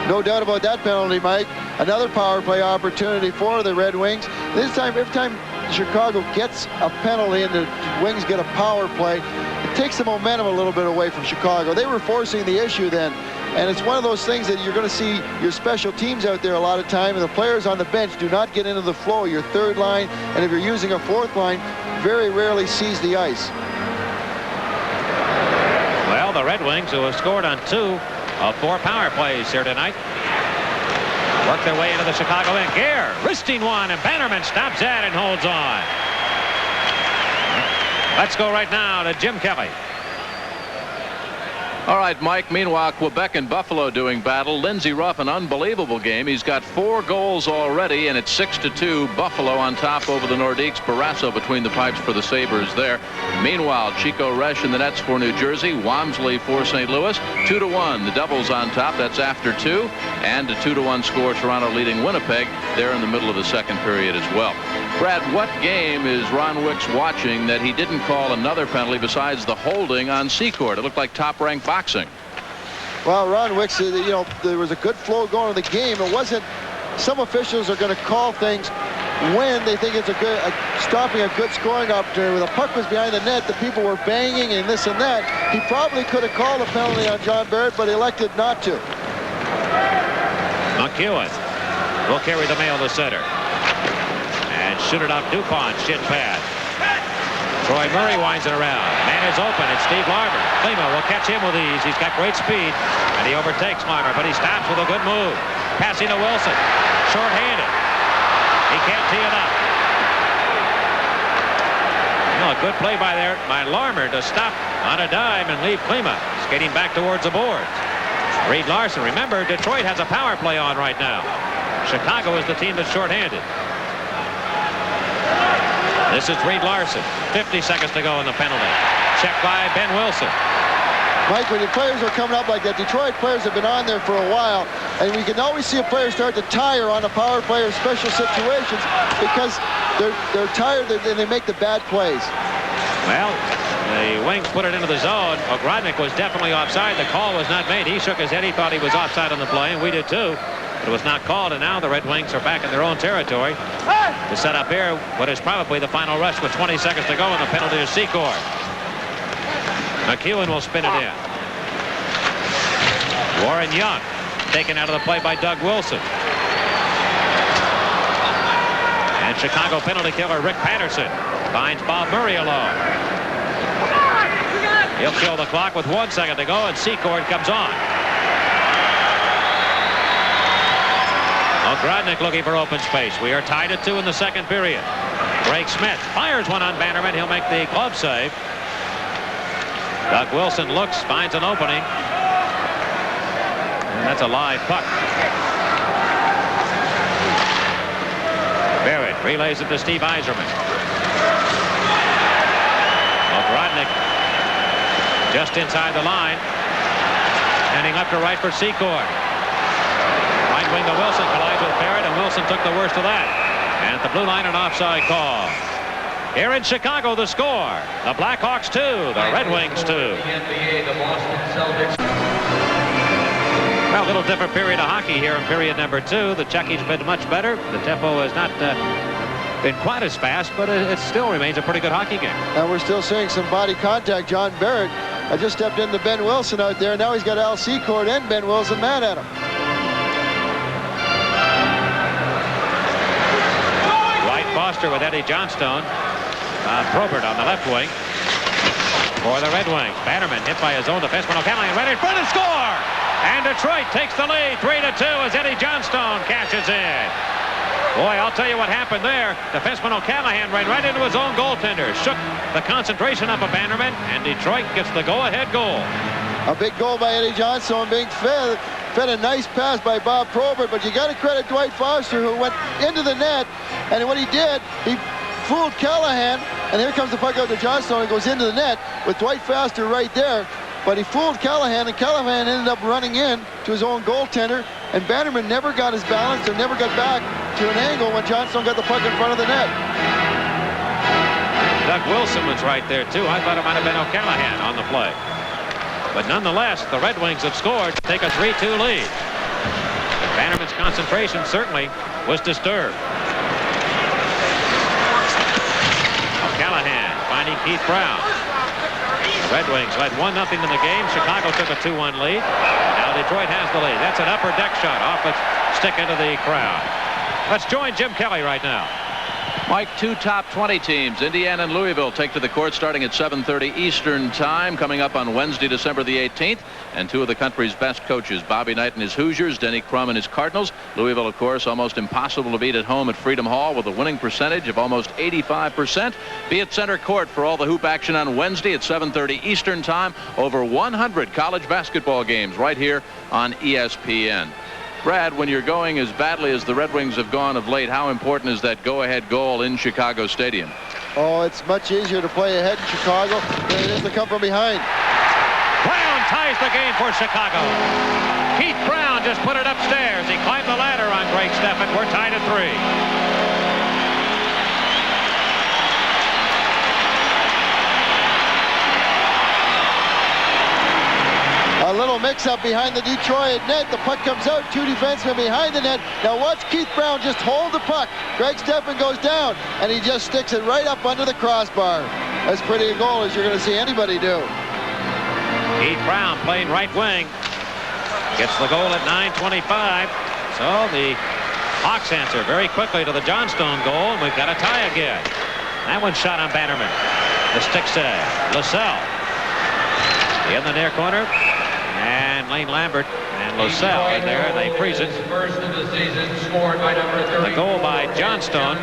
no doubt about that penalty, Mike. Another power play opportunity for the Red Wings. This time, every time Chicago gets a penalty and the Wings get a power play, it takes the momentum a little bit away from Chicago. They were forcing the issue then. And it's one of those things that you're going to see your special teams out there a lot of time, and the players on the bench do not get into the flow. Your third line, and if you're using a fourth line, very rarely sees the ice. Well, the Red Wings, who have scored on 2 of 4 power plays here tonight, work their way into the Chicago end. Gare wristing one, and Bannerman stops that and holds on. Let's go right now to Jim Kelly. All right, Mike. Meanwhile, Quebec and Buffalo doing battle. Lindsey Ruff, an unbelievable game. He's got 4 goals already, and it's 6-2. Buffalo on top over the Nordiques. Barrasso between the pipes for the Sabres there. Meanwhile, Chico Resch in the nets for New Jersey. Wamsley for St. Louis. 2-1. The Devils on top. That's after 2. And a 2-1 score. Toronto leading Winnipeg. They're in the middle of the second period as well. Brad, what game is Ron Wicks watching that he didn't call another penalty besides the holding on Secord? It looked like top-ranked boxing. Well, Ron Wicks, you know, there was a good flow going in the game. It wasn't, some officials are going to call things when they think it's stopping a good scoring opportunity. When the puck was behind the net, the people were banging and this and that. He probably could have called a penalty on John Barrett, but elected not to. McEwen will carry the mail to center. And shoot it off DuPont, shin pad. Troy Murray winds it around. Man is open. It's Steve Larmer. Klima will catch him with ease. He's got great speed. And he overtakes Larmer, but he stops with a good move. Passing to Wilson. Short-handed. He can't tee it up. No, a good play by Larmer to stop on a dime and leave Klima skating back towards the boards. Reed Larson. Remember, Detroit has a power play on right now. Chicago is the team that's short-handed. This is Reed Larson. 50 seconds to go in the penalty. Checked by Ben Wilson. Mike, when the players are coming up like that, Detroit players have been on there for a while, and we can always see a player start to tire on a power play or special situations because they're tired and they make the bad plays. Well, the Wings put it into the zone. Ogrodnik was definitely offside. The call was not made. He shook his head. He thought he was offside on the play, and we did too. It was not called, and now the Red Wings are back in their own territory to set up here what is probably the final rush with 20 seconds to go, and the penalty is Secord. McEwen will spin it in. Warren Young taken out of the play by Doug Wilson. And Chicago penalty killer Rick Patterson finds Bob Murray alone. He'll kill the clock with 1 second to go, and Secord comes on. Ogrodnik looking for open space. We are tied at 2 in the second period. Greg Smith fires one on Bannerman. He'll make the glove save. Doug Wilson looks, finds an opening. And that's a live puck. Barrett relays it to Steve Yzerman. Ogrodnik just inside the line. Handing left to right for Secord. Right wing to Wilson, collides with Barrett, and Wilson took the worst of that. And at the blue line, an offside call. Here in Chicago, the score. The Blackhawks 2, the Red Wings 2. Well, a little different period of hockey here in period number 2. The Chuckies been much better. The tempo has not been quite as fast, but it still remains a pretty good hockey game. And we're still seeing some body contact. John Barrett just stepped into Ben Wilson out there. Now he's got Al Secord and Ben Wilson mad at him. Dwight Foster with Eddie Johnstone. Probert on the left wing for the Red Wings. Bannerman hit by his own defenseman O'Callaghan, right in front and score! And Detroit takes the lead 3-2 as Eddie Johnstone cashes in. Boy, I'll tell you what happened there. Defenseman O'Callaghan ran right into his own goaltender, shook the concentration up of Bannerman, and Detroit gets the go-ahead goal. A big goal by Eddie Johnstone being fed a nice pass by Bob Probert, but you got to credit Dwight Foster, who went into the net, and what he did, he fooled Callahan, and here comes the puck out to Johnstone and goes into the net with Dwight Foster right there. But he fooled Callahan, and Callahan ended up running in to his own goaltender, and Bannerman never got his balance or never got back to an angle when Johnstone got the puck in front of the net. Doug Wilson was right there, too. I thought it might have been O'Callaghan on the play. But nonetheless, the Red Wings have scored to take a 3-2 lead. Bannerman's concentration certainly was disturbed. O'Callaghan finding Keith Brown. The Red Wings led 1-0 in the game. Chicago took a 2-1 lead. Now Detroit has the lead. That's an upper deck shot off its stick into the crowd. Let's join Jim Kelly right now. Mike, two top 20 teams, Indiana and Louisville, take to the court starting at 7:30 Eastern Time, coming up on Wednesday, December the 18th. And two of the country's best coaches, Bobby Knight and his Hoosiers, Denny Crum and his Cardinals. Louisville, of course, almost impossible to beat at home at Freedom Hall with a winning percentage of almost 85%. Be at center court for all the hoop action on Wednesday at 7:30 Eastern Time. Over 100 college basketball games right here on ESPN. Brad, when you're going as badly as the Red Wings have gone of late, how important is that go-ahead goal in Chicago Stadium? Oh, it's much easier to play ahead in Chicago than it is to come from behind. Brown ties the game for Chicago. Keith Brown just put it upstairs. He climbed the ladder on Greg Steffen. We're tied at 3. A little mix-up behind the Detroit net. The puck comes out. Two defensemen behind the net. Now watch Keith Brown just hold the puck. Greg Steffen goes down, and he just sticks it right up under the crossbar. As pretty a goal as you're going to see anybody do. Keith Brown playing right wing. Gets the goal at 9:25. So the Hawks answer very quickly to the Johnstone goal, and we've got a tie again. That one's shot on Bannerman. The stick save. LaSalle in the near corner. And Lane Lambert and LaSalle in there, and they freeze it. First of the season, scored by number 30. The goal by Johnstone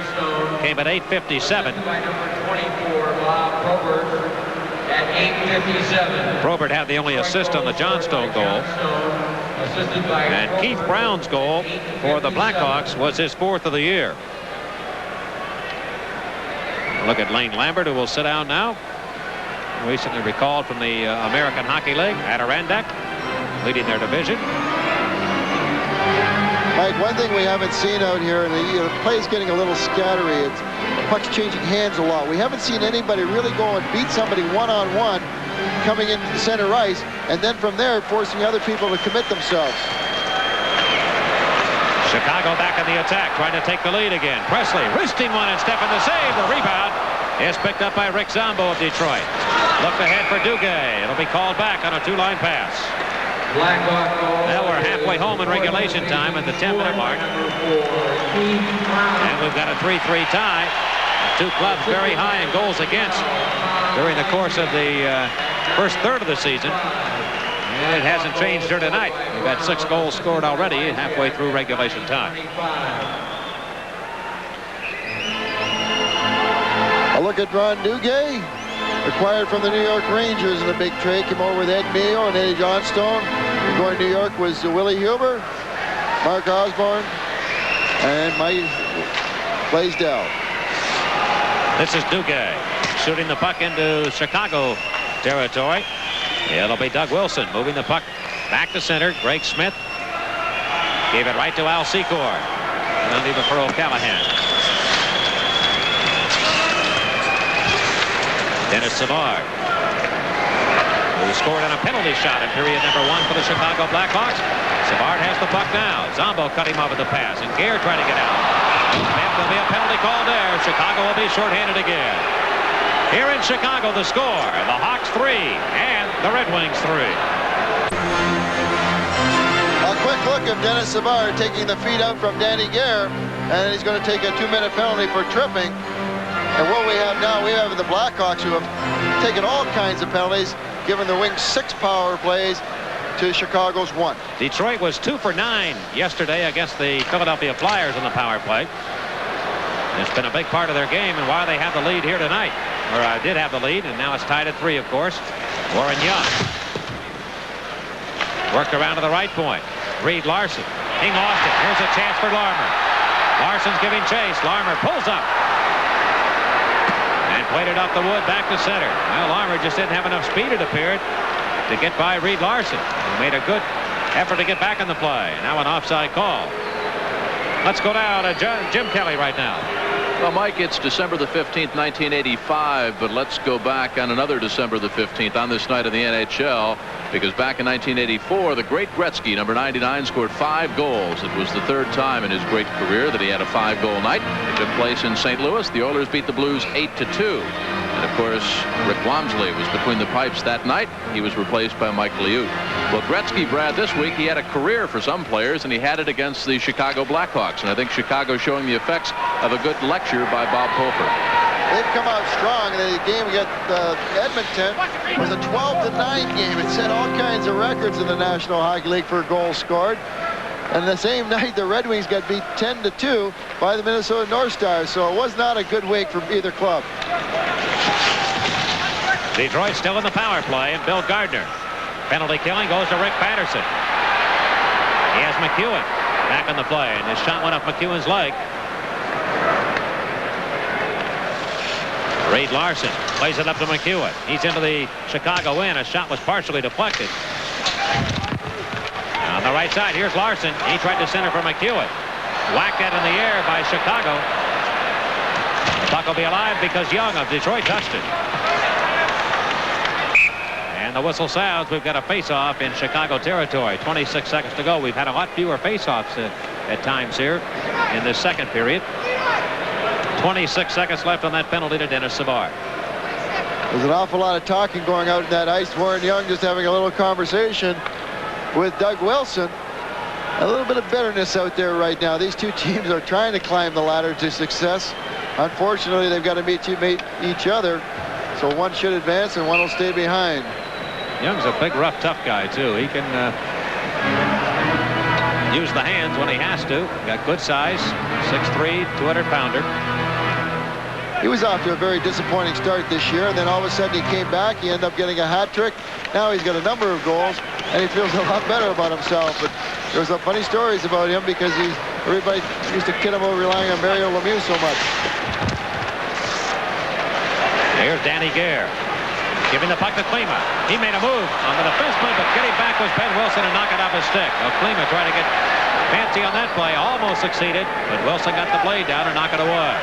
came at 8:57. By number 24, Bob Probert, at 8:57. Probert had the only assist on the Johnstone goal. Assisted by And Keith Brown's goal for the Blackhawks was his 4th of the year. Look at Lane Lambert, who will sit down now. Recently recalled from the American Hockey League, Adirondack, leading their division. Mike, one thing we haven't seen out here, and the play's getting a little scattery. The puck's changing hands a lot. We haven't seen anybody really go and beat somebody one-on-one coming into the center ice, and then from there forcing other people to commit themselves. Chicago back in the attack, trying to take the lead again. Presley wristing one and Steffen the save. The rebound is picked up by Rick Zombo of Detroit. Look ahead for Duguay. It'll be called back on a 2-line pass. Now we're halfway home in regulation time at the 10-minute mark. And we've got a 3-3 tie. The two clubs very high in goals against during the course of the first third of the season. And it hasn't changed here tonight. We've got 6 goals scored already halfway through regulation time. A look at Ron Duguay, acquired from the New York Rangers in a big trade. Came over with Ed Mayo and Eddie Johnstone. Going to New York was Willie Huber, Mark Osborne, and Mike Blaisdell. This is Duguay shooting the puck into Chicago territory. It'll be Doug Wilson moving the puck back to center. Greg Smith gave it right to Al Secord. And then leave it for O'Callaghan. Dennis Savard who scored on a penalty shot in period number 1 for the Chicago Blackhawks. Savard has the puck now. Zombo cut him off at the pass, and Gare trying to get out. There'll be a penalty call there. Chicago will be shorthanded again. Here in Chicago, the score, the Hawks 3 and the Red Wings 3. A quick look of Dennis Savard taking the feet out from Danny Gare, and he's going to take a 2-minute penalty for tripping. And what we have now, we have the Blackhawks who have taken all kinds of penalties, giving the Wings 6 power plays to Chicago's 1. Detroit was 2 for 9 yesterday against the Philadelphia Flyers on the power play. It's been a big part of their game and why they have the lead here tonight. Or did have the lead, and now it's tied at 3, of course. Warren Young worked around to the right point. Reed Larson. He lost it. Here's a chance for Larmer. Larson's giving chase. Larmer pulls up. And played it off the wood back to center. Well, Larmer just didn't have enough speed, it appeared, to get by Reed Larson. He made a good effort to get back in the play. Now an offside call. Let's go down to Jim Kelly right now. Well, Mike, it's December the 15th, 1985, but let's go back on another December the 15th on this night of the NHL, because back in 1984, the great Gretzky, number 99, scored 5 goals. It was the 3rd time in his great career that he had a 5-goal night. It took place in St. Louis. The Oilers beat the Blues 8-2. And, of course, Rick Wamsley was between the pipes that night. He was replaced by Mike Liut. Well, Gretzky, Brad, this week he had a career for some players, and he had it against the Chicago Blackhawks. And I think Chicago showing the effects of a good lecture by Bob Pulford. They've come out strong. The game against Edmonton was a 12-9 game. It set all kinds of records in the National Hockey League for goals scored. And the same night, the Red Wings got beat 10-2 by the Minnesota North Stars. So it was not a good week for either club. Detroit still in the power play, and Bill Gardner. Penalty killing goes to Rick Patterson. He has McEwen back on the play, and his shot went off McEwen's leg. Reed Larson plays it up to McEwen. He's into the Chicago end. A shot was partially deflected. On the right side, here's Larson. He tried to center for McEwen. Whacked that in the air by Chicago. The puck will be alive because Young of Detroit touched it. And the whistle sounds. We've got a face-off in Chicago territory. 26 seconds to go. We've had a lot fewer face-offs at times here in this second period. 26 seconds left on that penalty to Dennis Savard. There's an awful lot of talking going out in that ice. Warren Young just having a little conversation with Doug Wilson. A little bit of bitterness out there right now. These two teams are trying to climb the ladder to success. Unfortunately, they've got to meet each other. So one should advance and one will stay behind. Young's a big, rough, tough guy, too. He can use the hands when he has to. Got good size, 6'3", 200-pounder. He was off to a very disappointing start this year, and then all of a sudden he came back. He ended up getting a hat trick. Now he's got a number of goals, and he feels a lot better about himself. But there's some funny stories about him because everybody used to kid him over relying on Mario Lemieux so much. Here's Danny Gare giving the puck to Klima. He made a move on the defenseman, but getting back was Ben Wilson and knock it off his stick. Well, Klima tried to get fancy on that play, almost succeeded, but Wilson got the blade down and knocked it away.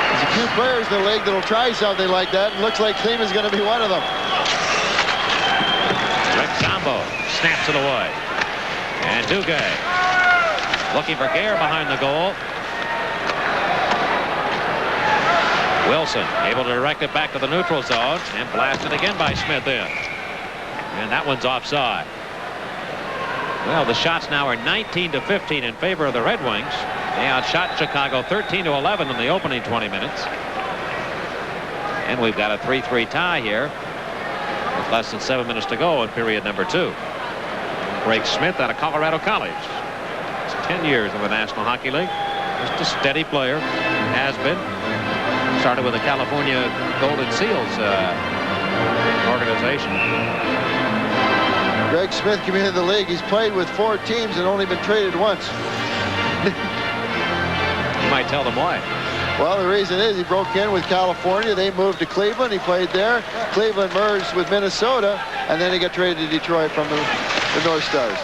There's a few players in the league that'll try something like that, and looks like Klima's going to be one of them. Rick Zombo snaps it away. And Duguay looking for Gare behind the goal. Wilson able to direct it back to the neutral zone and blasted again by Smith in. And that one's offside. Well, the shots now are 19-15 in favor of the Red Wings. They outshot Chicago 13-11 in the opening 20 minutes. And we've got a 3-3 tie here with less than 7 minutes to go in period number 2. Greg Smith out of Colorado College. It's 10 years in the National Hockey League. Just a steady player, has been. Started with the California Golden Seals organization. Greg Smith came into the league. He's played with 4 teams and only been traded once. You might tell them why. Well, the reason is he broke in with California. They moved to Cleveland. He played there. Cleveland merged with Minnesota, and then he got traded to Detroit from the North Stars.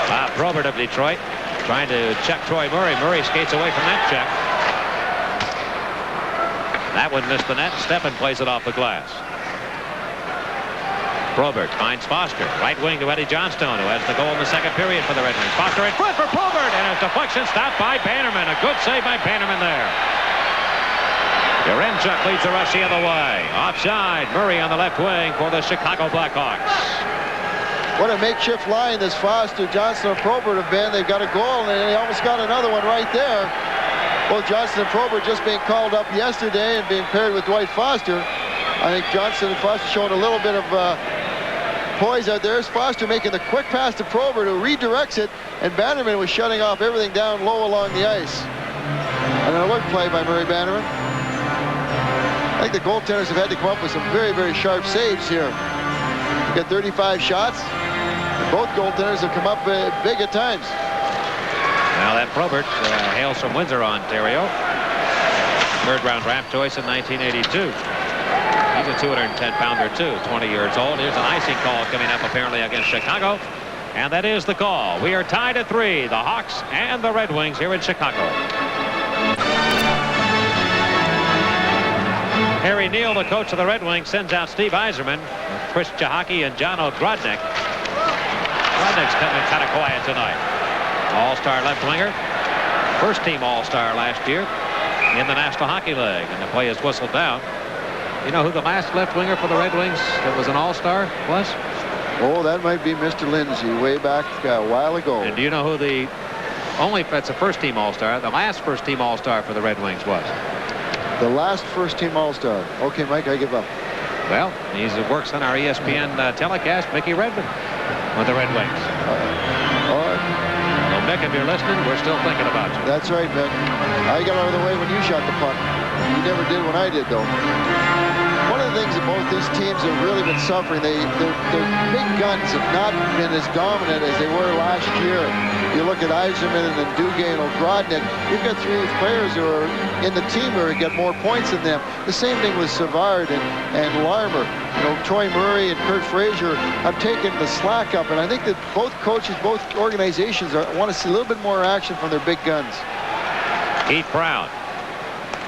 Bob Probert of Detroit trying to check Troy Murray. Murray skates away from that check. That one missed the net. Steffen plays it off the glass. Probert finds Foster. Right wing to Eddie Johnstone, who has the goal in the second period for the Red Wings. Foster in front for Probert, and a deflection stopped by Bannerman. A good save by Bannerman there. Yaremchuk leads the rush the other way. Offside. Murray on the left wing for the Chicago Blackhawks. What a makeshift line this Foster, Johnson, and Probert have been. They've got a goal, and they almost got another one right there. Both Johnson and Probert just being called up yesterday and being paired with Dwight Foster. I think Johnson and Foster showing a little bit of poise out there. There's Foster making the quick pass to Probert, who redirects it, and Bannerman was shutting off everything down low along the ice. And an alert play by Murray Bannerman. I think the goaltenders have had to come up with some very, very sharp saves here. We've got 35 shots. Both goaltenders have come up big at times. Now that Probert hails from Windsor, Ontario. Third-round draft choice in 1982. He's a 210-pounder, too, 20 years old. Here's an icing call coming up, apparently, against Chicago. And that is the call. We are tied at 3, the Hawks and the Red Wings here in Chicago. Harry Neal, the coach of the Red Wings, sends out Steve Yzerman, Chris Chahaki, and John O'Grodnick. Grodnick's coming kind of quiet tonight. All-star left winger. First-team All-star last year in the National Hockey League, and the play is whistled down. You know who the last left winger for the Red Wings that was an All-Star was? Oh, that might be Mr. Lindsay way back a while ago. And do you know who the only, that's a first-team All-Star, the last first-team All-Star for the Red Wings was? The last first-team All-Star. Okay, Mike, I give up. Well, he works on our ESPN telecast, Mickey Redmond, with the Red Wings. All right. Well, Mick, if you're listening, we're still thinking about you. That's right, Mick. I got out of the way when you shot the puck. You never did when I did, though. One of the things that both these teams have really been suffering, their big guns have not been as dominant as they were last year. You look at Yzerman and Duguay and O'Grodnick, you've got 3 players who are in the team who get more points than them. The same thing with Savard and Larmer. You know, Troy Murray and Kurt Fraser have taken the slack up, and I think that both coaches, both organizations want to see a little bit more action from their big guns. Keith Brown.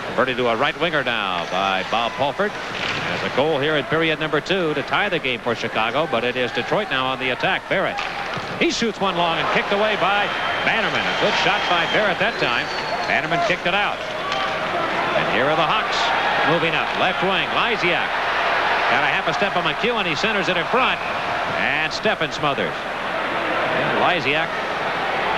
Converted to a right winger now by Bob Pulford. There's a goal here in period number 2 to tie the game for Chicago, but it is Detroit now on the attack. Barrett. He shoots one long and kicked away by Bannerman. A good shot by Barrett that time. Bannerman kicked it out. And here are the Hawks moving up. Left wing, Lysiak. Got a half a step on McEwen. He centers it in front. And Steffen smothers. And Lysiak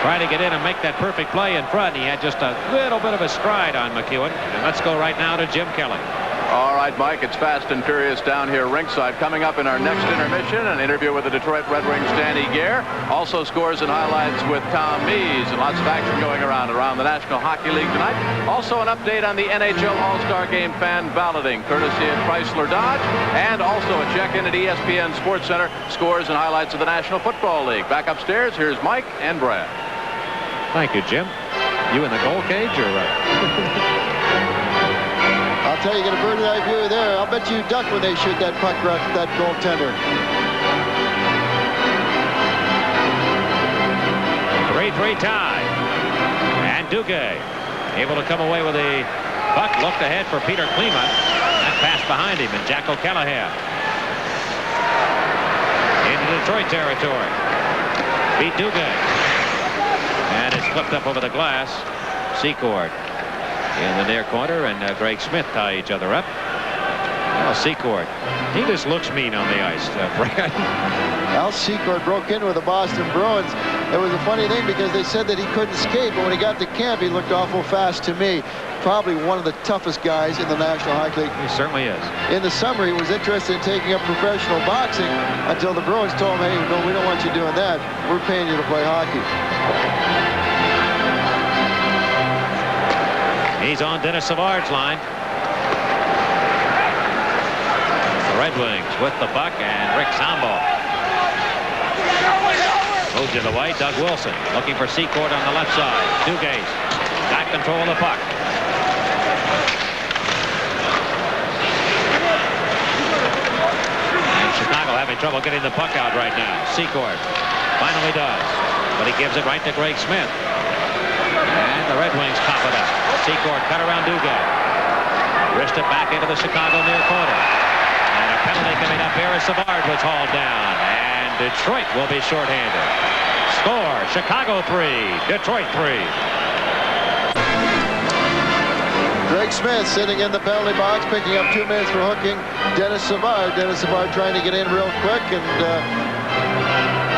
trying to get in and make that perfect play in front. He had just a little bit of a stride on McEwen. And let's go right now to Jim Kelly. All right, Mike, it's fast and furious down here ringside. Coming up in our next intermission, an interview with the Detroit Red Wings' Danny Gare. Also scores and highlights with Tom Mees, and lots of action going around the National Hockey League tonight. Also an update on the NHL All-Star Game fan balloting, courtesy of Chrysler Dodge, and also a check-in at ESPN Sports Center, scores and highlights of the National Football League. Back upstairs, here's Mike and Brad. Thank you, Jim. You in the goal cage or I'll tell you, get a bird's eye view there. I'll bet you duck when they shoot that puck right at that goaltender. 3-3 tie. And Duguay able to come away with a puck. Looked ahead for Peter Klima. That pass behind him, and Jack O'Callaghan into Detroit territory. Beat Duguay. And it's flipped up over the glass. Secord in the near corner, and Greg Smith tie each other up. Al Secord, he just looks mean on the ice, Brad. Al Secord broke in with the Boston Bruins. It was a funny thing because they said that he couldn't skate, but when he got to camp, he looked awful fast to me. Probably one of the toughest guys in the National Hockey League. He certainly is. In the summer, he was interested in taking up professional boxing until the Bruins told him, hey, no, we don't want you doing that. We're paying you to play hockey. He's on Dennis Savard's line. The Red Wings with the puck, and Rick Sambo moves to the right. Doug Wilson looking for Secord on the left side. Duguay got control of the puck. And Chicago having trouble getting the puck out right now. Secord finally does, but he gives it right to Greg Smith. And the Red Wings pop it up. Secord cut around Duguay. Wrist it back into the Chicago near corner. And a penalty coming up here as Savard was hauled down. And Detroit will be shorthanded. Score, Chicago 3, Detroit 3. Greg Smith sitting in the penalty box, picking up 2 minutes for hooking Dennis Savard. Dennis Savard trying to get in real quick, and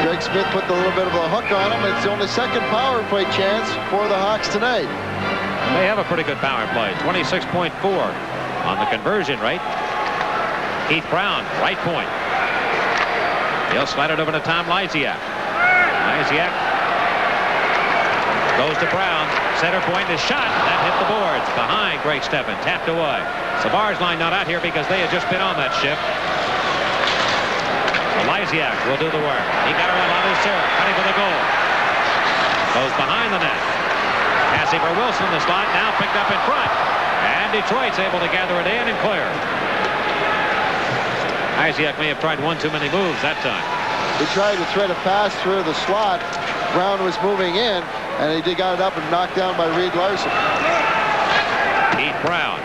Greg Smith put a little bit of a hook on him. It's the only second power play chance for the Hawks tonight. They have a pretty good power play, 26.4 on the conversion rate. Keith Brown, right point. He'll slide it over to Tom Lysiak. Lysiak goes to Brown. Center point is shot. That hit the boards. Behind Greg Steffen. Tapped away. Savard's line not out here because they had just been on that shift. So Lysiak will do the work. He got around Ladouceur. Cutting for the goal. Goes behind the net. Passing for Wilson in the slot. Now picked up in front. And Detroit's able to gather it in and clear. Lysiak may have tried one too many moves that time. He tried to thread a pass through the slot. Brown was moving in, and he got it up and knocked down by Reed Larson. Keith Brown.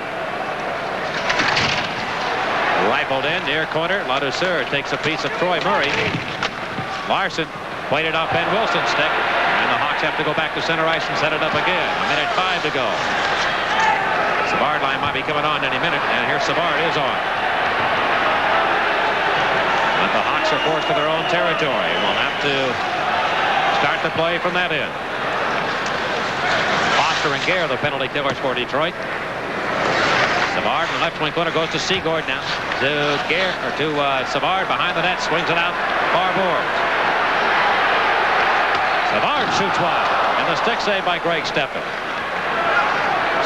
Rifled in, near corner. Ladouceur takes a piece of Troy Murray. Larson played it off Ben Wilson's stick, and the Hawks have to go back to center ice and set it up again. 1:05 to go. Savard line might be coming on any minute, and here Savard is on. But the Hawks are forced to their own territory. We'll have to start the play from that end. Foster and Gare, the penalty killers for Detroit. Savard in the left wing corner goes to Seagord now. To Gare, or to Savard behind the net, swings it out far board. Savard shoots wide, and the stick save by Greg Steffen.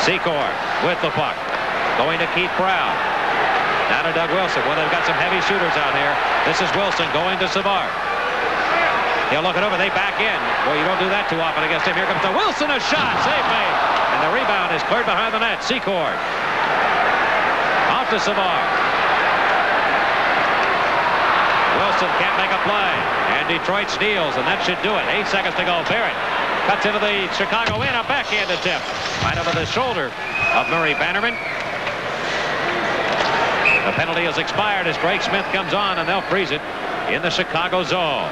Secord with the puck, going to Keith Brown. Now to Doug Wilson. Well, they've got some heavy shooters out here. This is Wilson going to Savard. He'll look it over. They back in. Well, you don't do that too often against him. Here comes the Wilson. A shot. Save made. And the rebound is cleared behind the net. Secord. Out to Savard. Wilson can't make a play. And Detroit steals, and that should do it. 8 seconds to go. Barrett cuts into the Chicago in. A backhand attempt. Right over the shoulder of Murray Bannerman. The penalty has expired as Greg Smith comes on, and they'll freeze it in the Chicago zone.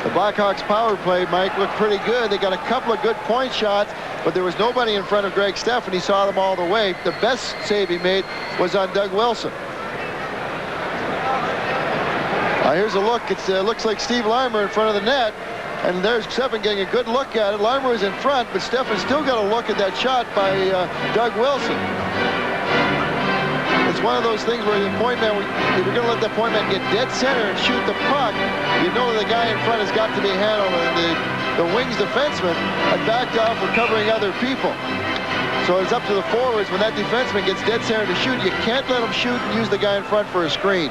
The Blackhawks power play, Mike, looked pretty good. They got a couple of good point shots, but there was nobody in front of Greg Steffen. He saw them all the way. The best save he made was on Doug Wilson. Here's a look. It looks like Steve Larmer in front of the net, and there's Steffen getting a good look at it. Larmer was in front, but Steffen still got a look at that shot by Doug Wilson. It's one of those things where the point man, if you're going to let the point man get dead center and shoot the puck, you know the guy in front has got to be handled, and the Wings defenseman had backed off for covering other people. So it's up to the forwards. When that defenseman gets dead center to shoot, you can't let him shoot and use the guy in front for a screen.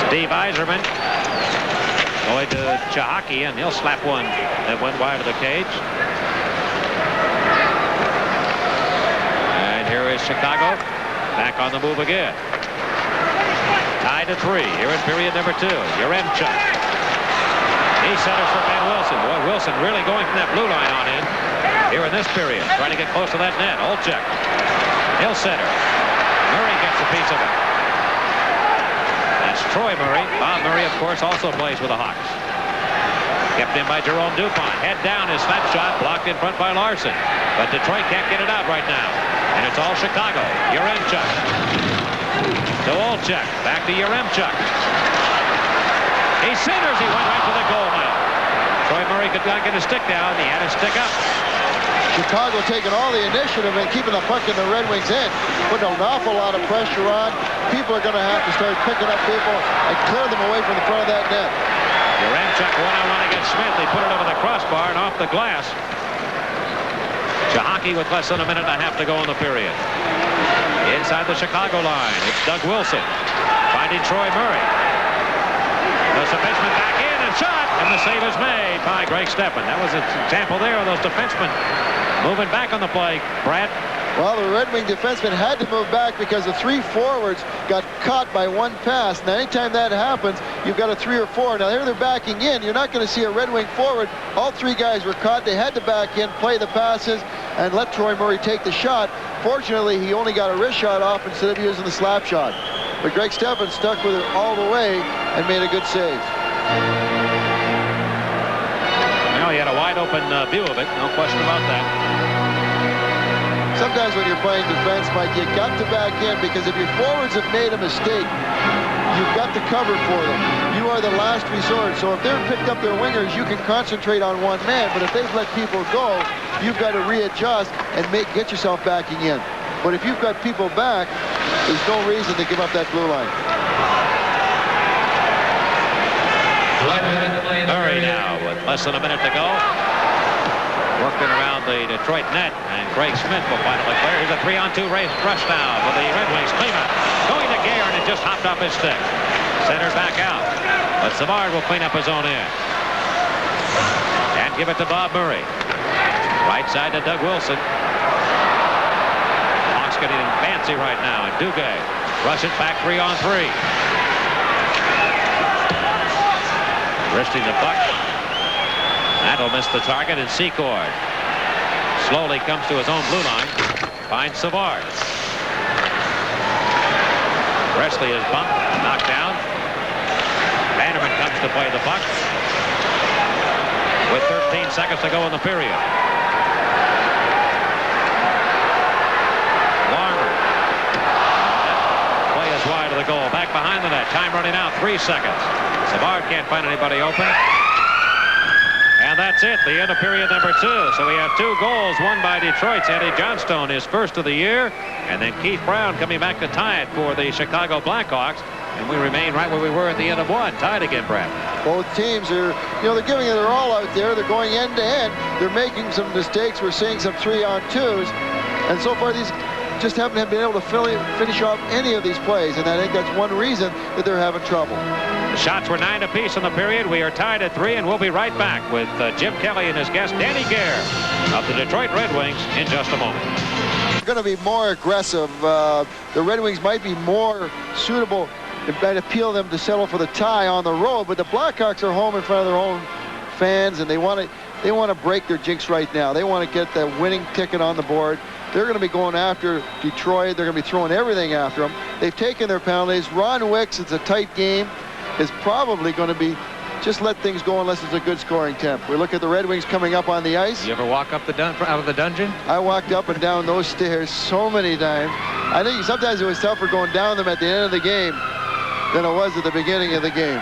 Steve Yzerman going to Chahaki, and he'll slap one that went wide of the cage. Here is Chicago, back on the move again. Tied at 3. Here in period number 2. Yaremchuk. He centers for Ben Wilson. Boy, Wilson really going from that blue line on in here in this period, trying to get close to that net. Olczyk. He'll center. Murray gets a piece of it. That's Troy Murray. Bob Murray, of course, also plays with the Hawks. Kept in by Jerome Dupont. Head down, his slap shot blocked in front by Larson. But Detroit can't get it out right now. And it's all Chicago. Yaremchuk. To Olczyk. Back to Yaremchuk. He centers. He went right for the goal now. Troy Murray could not get his stick down. He had his stick up. Chicago taking all the initiative and keeping the puck in the Red Wings in. Putting an awful lot of pressure on. People are going to have to start picking up people and clear them away from the front of that net. Yaremchuk one-on-one against Smith. They put it over the crossbar and off the glass. Chahaki with less than a minute and a half to go in the period. Inside the Chicago line, it's Doug Wilson finding Troy Murray. The defenseman back in and shot, and the save is made by Greg Steffen. That was an example there of those defensemen moving back on the play. Brad? Well, the Red Wing defenseman had to move back because the 3 forwards got caught by one pass. Now, anytime that happens, you've got a 3 or 4. Now, here they're backing in. You're not going to see a Red Wing forward. All 3 guys were caught. They had to back in, play the passes. and let Troy Murray take the shot. Fortunately, he only got a wrist shot off instead of using the slap shot. But Greg Steffen stuck with it all the way and made a good save. Well, he had a wide open view of it, no question about that. Sometimes when you're playing defense, Mike, you got to back in, because if your forwards have made a mistake, you've got to cover for them. You are the last resort. So if they've picked up their wingers, you can concentrate on one man. But if they've let people go, you've got to readjust and get yourself backing in. But if you've got people back, there's no reason to give up that blue line. Murray now with less than a minute to go. Working around the Detroit net, and Greg Smith will finally clear. Here's a 3-on-2 rush now for the Red Wings. Klima going to Gare, and it just hopped off his stick. Centered back out, but Savard will clean up his own end and give it to Bob Murray. Right side to Doug Wilson. Hawks getting fancy right now, and Duguay rushes back 3-on-3. Wristing the puck. That'll miss the target, and Secord slowly comes to his own blue line. Finds Savard. Presley is bumped, knocked down. Bannerman comes to play the puck with 13 seconds to go in the period. Larmer. Play is wide of the goal. Back behind the net. Time running out. 3 seconds. Savard can't find anybody open. And that's it, the end of period number 2. So we have 2 goals, one by Detroit's Eddie Johnstone, his first of the year, and then Keith Brown coming back to tie it for the Chicago Blackhawks. And we remain right where we were at the end of 1, tied again, Brad. Both teams are, they're giving it their all out there. They're going end to end. They're making some mistakes. We're seeing some 3-on-2s. And so far, these just haven't been able to finish off any of these plays. And I think that's one reason that they're having trouble. The shots were 9 apiece in the period. We are tied at 3, and we'll be right back with Jim Kelly and his guest, Danny Gare of the Detroit Red Wings, in just a moment. They're going to be more aggressive. The Red Wings might be more suitable. It might appeal them to settle for the tie on the road, but the Blackhawks are home in front of their own fans, and they want to break their jinx right now. They want to get the winning ticket on the board. They're going to be going after Detroit. They're going to be throwing everything after them. They've taken their penalties. Ron Wicks, it's a tight game, is probably going to be just let things go unless it's a good scoring temp. We look at the Red Wings coming up on the ice. You ever walk up out of the dungeon? I walked up and down those stairs so many times. I think sometimes it was tougher going down them at the end of the game than it was at the beginning of the game.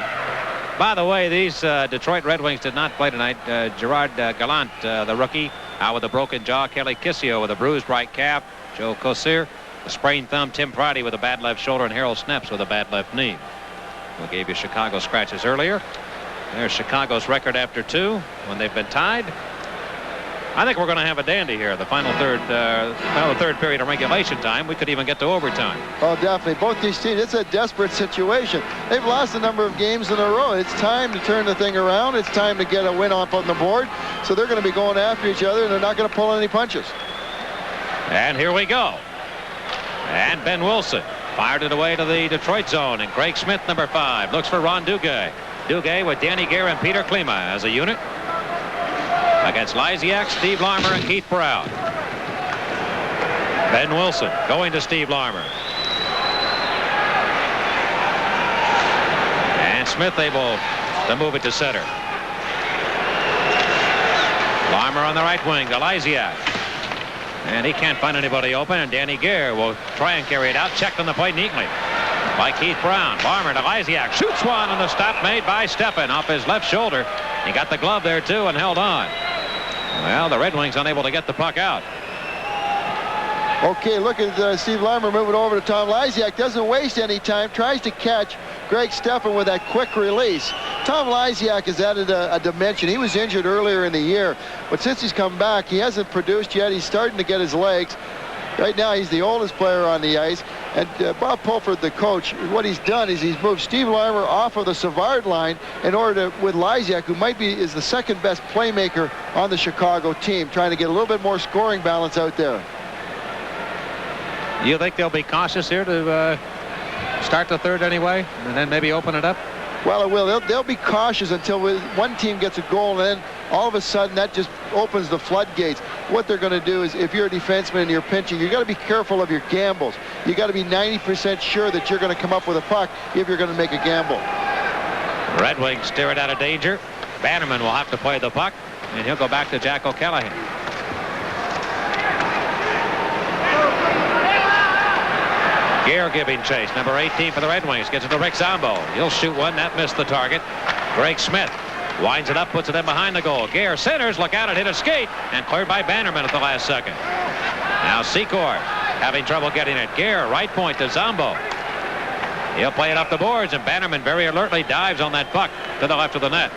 By the way, these Detroit Red Wings did not play tonight. Gerard Gallant, the rookie, out with a broken jaw. Kelly Kissio with a bruised right calf. Joe Kosir, a sprained thumb. Tim Pridey with a bad left shoulder, and Harold Sneps with a bad left knee. We gave you Chicago scratches earlier. There's Chicago's record after 2 when they've been tied. I think we're going to have a dandy here. The final third period of regulation time. We could even get to overtime. Oh, definitely. Both these teams, it's a desperate situation. They've lost a number of games in a row. It's time to turn the thing around. It's time to get a win off on the board. So they're going to be going after each other, and they're not going to pull any punches. And here we go. And Ben Wilson fired it away to the Detroit zone, and Greg Smith, number 5, looks for Ron Duguay. Duguay with Danny Gare and Peter Klima as a unit against Lysiak, Steve Larmer, and Keith Brown. Ben Wilson going to Steve Larmer. And Smith able to move it to center. Larmer on the right wing to Lysiak. And he can't find anybody open, and Danny Gare will try and carry it out. Checked on the play neatly by Keith Brown. Larmer to Lysiak. Shoots one on the stop made by Steffen off his left shoulder. He got the glove there, too, and held on. Well, the Red Wings unable to get the puck out. Okay, look at Steve Larmer moving over to Tom Lysiak. Doesn't waste any time. Tries to catch Greg Steffen with that quick release. Tom Lysiak has added a dimension. He was injured earlier in the year, but since he's come back, he hasn't produced yet. He's starting to get his legs. Right now, he's the oldest player on the ice. And Bob Pulford, the coach, what he's done is he's moved Steve Larmer off of the Savard line in order to, with Lysiak, who is the second best playmaker on the Chicago team, trying to get a little bit more scoring balance out there. You think they'll be cautious here to start the third anyway, and then maybe open it up? Well, it will. They'll be cautious until one team gets a goal, and then all of a sudden that just opens the floodgates. what they're going to do is, if you're a defenseman and you're pinching, you got to be careful of your gambles. You got to be 90% sure that you're going to come up with a puck if you're going to make a gamble. Red Wings steer it out of danger. Bannerman will have to play the puck, and he'll go back to Jack O'Callahan. Gare giving chase. Number 18 for the Red Wings. Gets it to Rick Zombo. He'll shoot one. That missed the target. Greg Smith winds it up, puts it in behind the goal. Gare centers. Look out, it hit a skate. And cleared by Bannerman at the last second. Now Secor having trouble getting it. Gare, right point to Zombo. He'll play it up the boards, and Bannerman very alertly dives on that puck to the left of the net.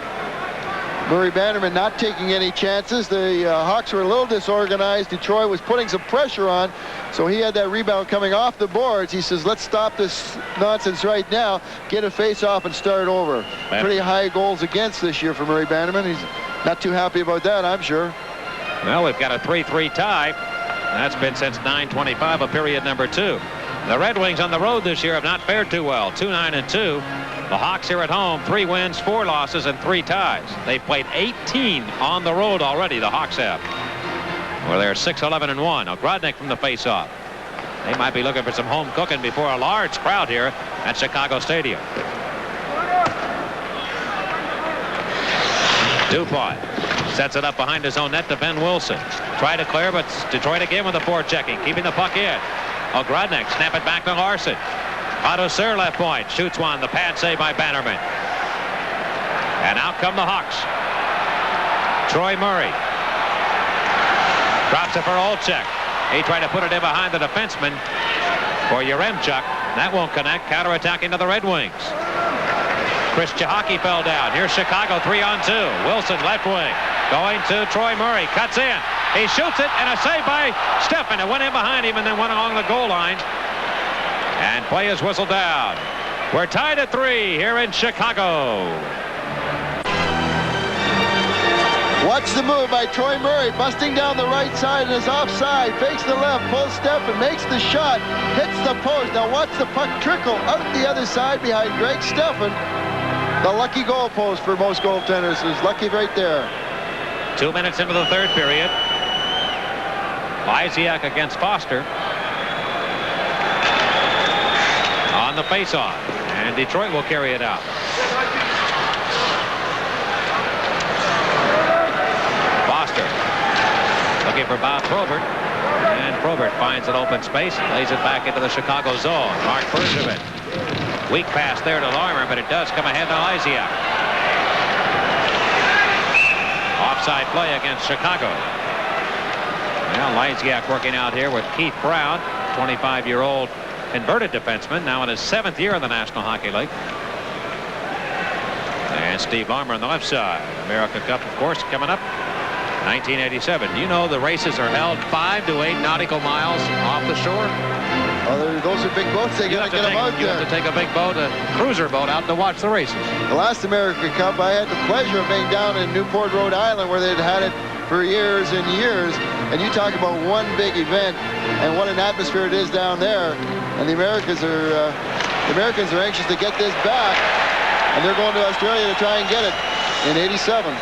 Murray Bannerman not taking any chances. The Hawks were a little disorganized. Detroit was putting some pressure on, so he had that rebound coming off the boards. He says, let's stop this nonsense right now, get a face-off and start over. Pretty high goals against this year for Murray Bannerman. He's not too happy about that, I'm sure. Well, we've got a 3-3 tie. That's been since 9:25 of period number 2. The Red Wings on the road this year have not fared too well. 2-9-2. The Hawks here at home, 3 wins, 4 losses, and 3 ties. They've played 18 on the road already, the Hawks have. Well, they're 6-11-1. Ogrodnik from the faceoff. They might be looking for some home cooking before a large crowd here at Chicago Stadium. DuPont sets it up behind his own net to Ben Wilson. Try to clear, but Detroit again with the forechecking, keeping the puck in. Ogrodnik snap it back to Larson. Otto Sur left point, shoots one. The pad save by Bannerman. And out come the Hawks. Troy Murray drops it for Olczyk. He tried to put it in behind the defenseman for Yaremchuk. That won't connect. Counterattacking to the Red Wings. Chris Chihaki fell down. Here's Chicago 3-on-2. Wilson left wing. Going to Troy Murray. Cuts in. He shoots it, and a save by Steffen. It went in behind him and then went along the goal line. And play is whistled down. We're tied at 3 here in Chicago. Watch the move by Troy Murray, busting down the right side and is offside. Fakes the left, pulls Steffen, makes the shot, hits the post. Now watch the puck trickle out the other side behind Greg Steffen. The lucky goal post for most goaltenders is lucky right there. 2 minutes into the third period. Lysiak against Foster on the faceoff, and Detroit will carry it out. Foster looking for Bob Probert, and Probert finds an open space, lays it back into the Chicago zone. Mark Bergevin, weak pass there to Larmer, but it does come ahead to Lysiak. Offside play against Chicago. Well, Lysiak working out here with Keith Brown, 25-year-old converted defenseman, now in his 7th year in the National Hockey League. And Steve Larmer on the left side. America Cup, of course, coming up. 1987. You know the races are held 5 to 8 nautical miles off the shore. Oh, those are big boats. They got to get them out there. You have to take a big boat, a cruiser boat, out to watch the races. The last America Cup, I had the pleasure of being down in Newport, Rhode Island, where they'd had it for years and years. And you talk about one big event and what an atmosphere it is down there. And the Americans are anxious to get this back, and they're going to Australia to try and get it in '87.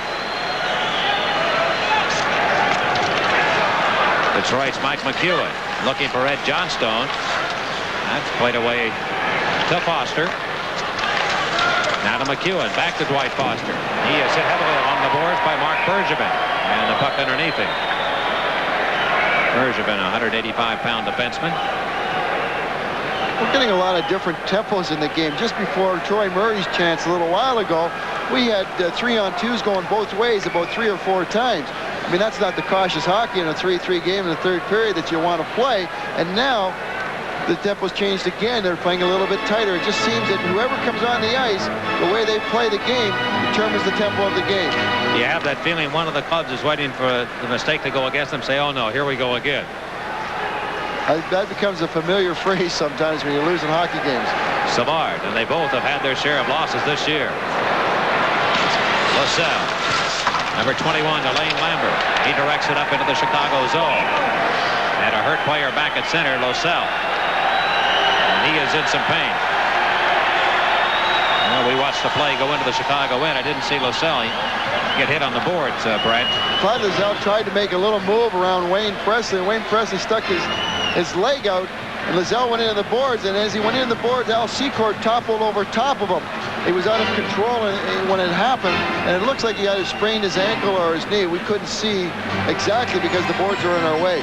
Detroit's Mike McEwen looking for Ed Johnstone. That's played away to Foster. Now to McEwen, back to Dwight Foster. He is hit heavily along the boards by Mark Bergevin, and the puck underneath him. Bergevin, a 185-pound defenseman. We're getting a lot of different tempos in the game. Just before Troy Murray's chance a little while ago, we had 3-on-2s going both ways about 3 or 4 times. I mean, that's not the cautious hockey in a 3-3 game in the third period that you want to play. And now the tempo's changed again. They're playing a little bit tighter. It just seems that whoever comes on the ice, the way they play the game determines the tempo of the game. You have that feeling one of the clubs is waiting for the mistake to go against them, say, oh no, here we go again. That becomes a familiar phrase sometimes when you lose in hockey games. Savard, and they both have had their share of losses this year. LaSalle, number 21 to Lane Lambert. He directs it up into the Chicago zone. And a hurt player back at center, LaSalle. And he is in some pain. Well, Well, we watched the play go into the Chicago end. I didn't see Lascelles get hit on the boards, Brad. Clyde Lascelles tried to make a little move around Wayne Presley. Wayne Presley stuck his leg out, and Lascelles went into the boards, and as he went into the boards, Al Secord toppled over top of him. He was out of control when it happened, and it looks like he either sprained his ankle or his knee. We couldn't see exactly because the boards were in our way.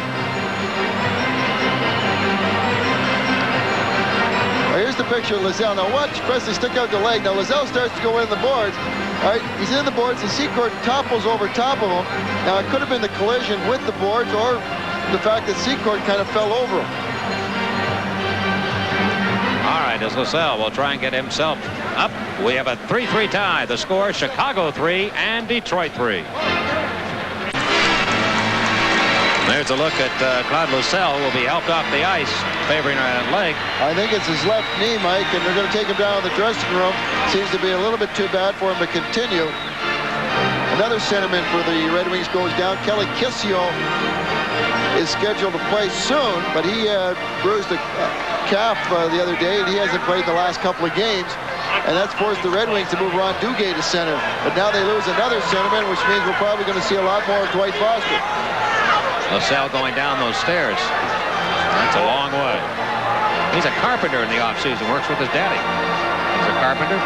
Here's the picture of Lascelles. Now watch Presley stick out the leg. Now Lascelles starts to go in the boards. All right, he's in the boards, and Secord topples over top of him. Now it could have been the collision with the boards or the fact that Secord kind of fell over him. All right, as Lascelles will try and get himself up. We have a 3-3 tie. The score, Chicago 3 and Detroit 3. There's a look at Claude Lascelles, who will be helped off the ice, favoring a leg. I think it's his left knee, Mike, and they're going to take him down to the dressing room. Seems to be a little bit too bad for him to continue. Another centerman for the Red Wings goes down. Kelly Kissio is scheduled to play soon, but he bruised a calf the other day, and he hasn't played the last couple of games. And that's forced the Red Wings to move Ron Duguay to center. But now they lose another centerman, which means we're probably going to see a lot more of Dwight Foster. Lascelles going down those stairs. That's a long way. He's a carpenter in the offseason, works with his daddy. He's a carpenter.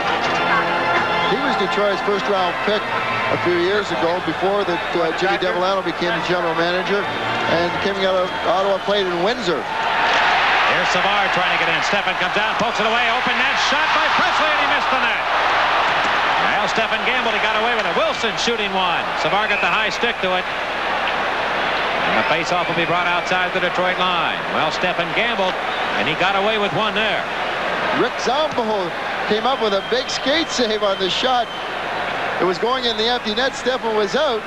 He was Detroit's first-round pick a few years ago before that Jimmy Devellano became the general manager, and coming out of Ottawa played in Windsor. Here's Savard trying to get in. Steffen comes down, pokes it away. Open net shot by Presley, and he missed the net. Well, Steffen gambled. He got away with it. Wilson shooting one. Savard got the high stick to it. And the faceoff will be brought outside the Detroit line. Well, Steffen gambled, and he got away with one there. Rick Zombo came up with a big skate save on the shot. It was going in the empty net. Steffen was out.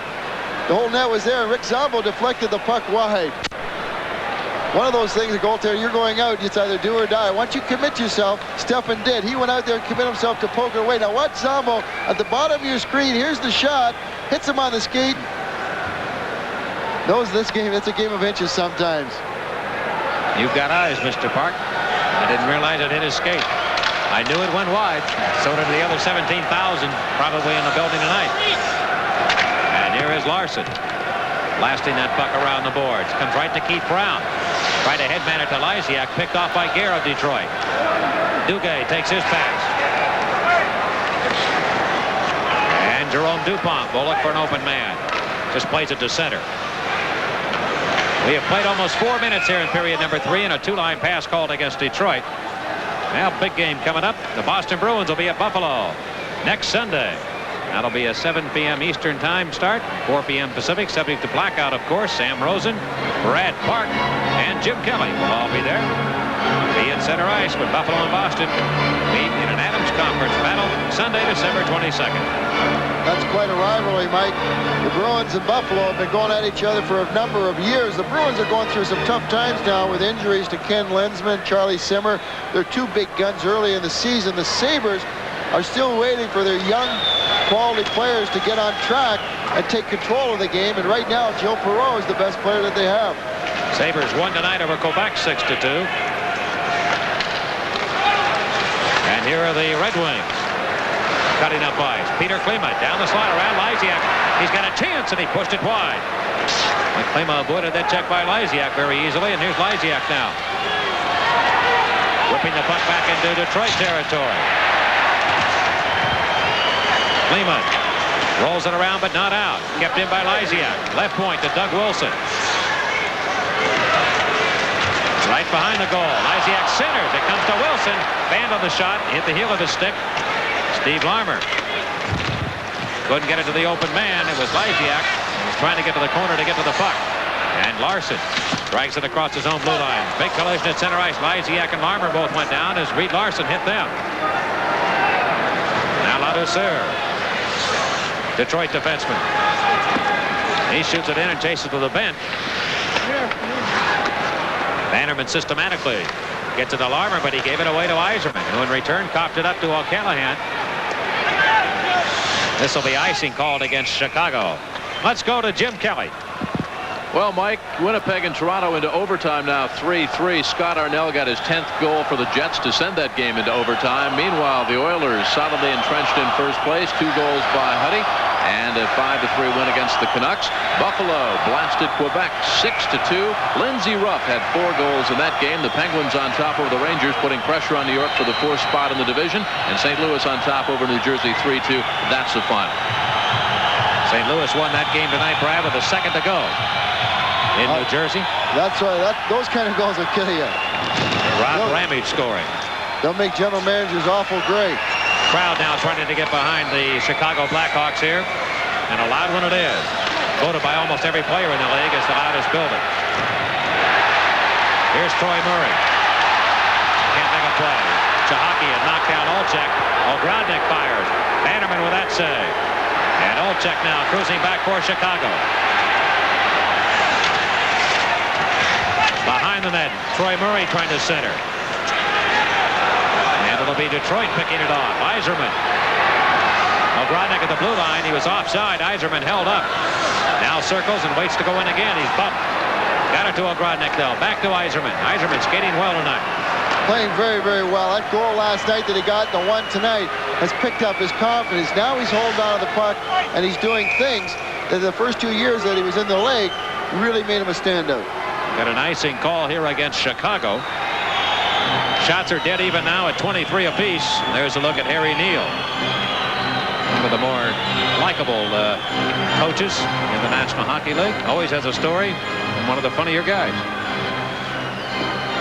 The whole net was there, and Rick Zombo deflected the puck wide. One of those things, a goaltender, you're going out, it's either do or die. Once you commit yourself, Steffen did. He went out there and committed himself to poke it away. Now watch Zombo at the bottom of your screen. Here's the shot. Hits him on the skate. Knows this game, it's a game of inches sometimes. You've got eyes, Mr. Park. I didn't realize it hit his skate. I knew it went wide. So did the other 17,000 probably in the building tonight. And here is Larson. Blasting that puck around the boards. Comes right to Keith Brown. Tried to headman it to Lysiak. Picked off by Gare of Detroit. Duguay takes his pass. And Jerome Dupont will look for an open man. Just plays it to center. We have played almost 4 minutes here in period number 3, and a two-line pass called against Detroit. Now, big game coming up. The Boston Bruins will be at Buffalo next Sunday. That'll be a 7 p.m. Eastern time start, 4 p.m. Pacific, subject to blackout, of course. Sam Rosen, Brad Park, and Jim Kelly will all be there. Be at center ice when Buffalo and Boston meet in an Adams Conference battle Sunday, December 22nd. That's quite a rivalry, Mike. The Bruins and Buffalo have been going at each other for a number of years. The Bruins are going through some tough times now with injuries to Ken Lensman, Charlie Simmer. They're two big guns early in the season. The Sabres are still waiting for their young, quality players to get on track and take control of the game. And right now, Joe Perreault is the best player that they have. Sabres won tonight over Quebec 6-2. And here are the Red Wings. Cutting up ice. Peter Klima down the slide around Lysiak. He's got a chance, and he pushed it wide. And Klima avoided that check by Lysiak very easily, and here's Lysiak now. Whipping the puck back into Detroit territory. Klima rolls it around, but not out. Kept in by Lysiak. Left point to Doug Wilson. Right behind the goal. Lysiak centers. It comes to Wilson. Banned on the shot. Hit the heel of his stick. Steve Larmer couldn't get it to the open man. It was Lysiak. He's trying to get to the corner to get to the puck. And Larson drags it across his own blue line. Big collision at center ice. Lysiak and Larmer both went down as Reed Larson hit them. Now Ladouceur, Detroit defenseman. He shoots it in and chases to the bench. Bannerman systematically gets it to Larmer, but he gave it away to Yzerman, who in return copped it up to O'Callaghan. This will be icing called against Chicago. Let's go to Jim Kelly. Well, Mike, Winnipeg and Toronto into overtime now, 3-3. Scott Arnell got his 10th goal for the Jets to send that game into overtime. Meanwhile, the Oilers solidly entrenched in first place. 2 goals by Huddy and a 5-3 win against the Canucks. Buffalo blasted Quebec 6-2. Lindsey Ruff had 4 goals in that game. The Penguins on top over the Rangers, putting pressure on New York for the 4th spot in the division. And St. Louis on top over New Jersey 3-2. That's the final. St. Louis won that game tonight, Brad, with a second to go in New Jersey. That's right. Those kind of goals will kill you. Rob Ramage scoring. They'll make general managers awful great. Crowd now trying to get behind the Chicago Blackhawks here. And a loud one it is. Voted by almost every player in the league as the loudest building. Here's Troy Murray. Can't make a play. Chahaki had knocked down Olczyk. Ogrodnik fires. Bannerman with that save. And Olczyk now cruising back for Chicago. Behind the net, Troy Murray trying to center. And it'll be Detroit picking it off. Yzerman. Ogrodnik at the blue line. He was offside. Yzerman held up. Now circles and waits to go in again. He's bumped. Got it to Ogrodnik though. Back to Yzerman. Yzerman skating well tonight. Playing very, very well. That goal last night that he got, the one tonight, has picked up his confidence. Now he's holding on to the puck, and he's doing things that the first 2 years that he was in the league really made him a standout. Got an icing call here against Chicago. Shots are dead even now at 23 apiece. There's a look at Harry Neal. One of the more likable coaches in the National Hockey League. Always has a story, and one of the funnier guys.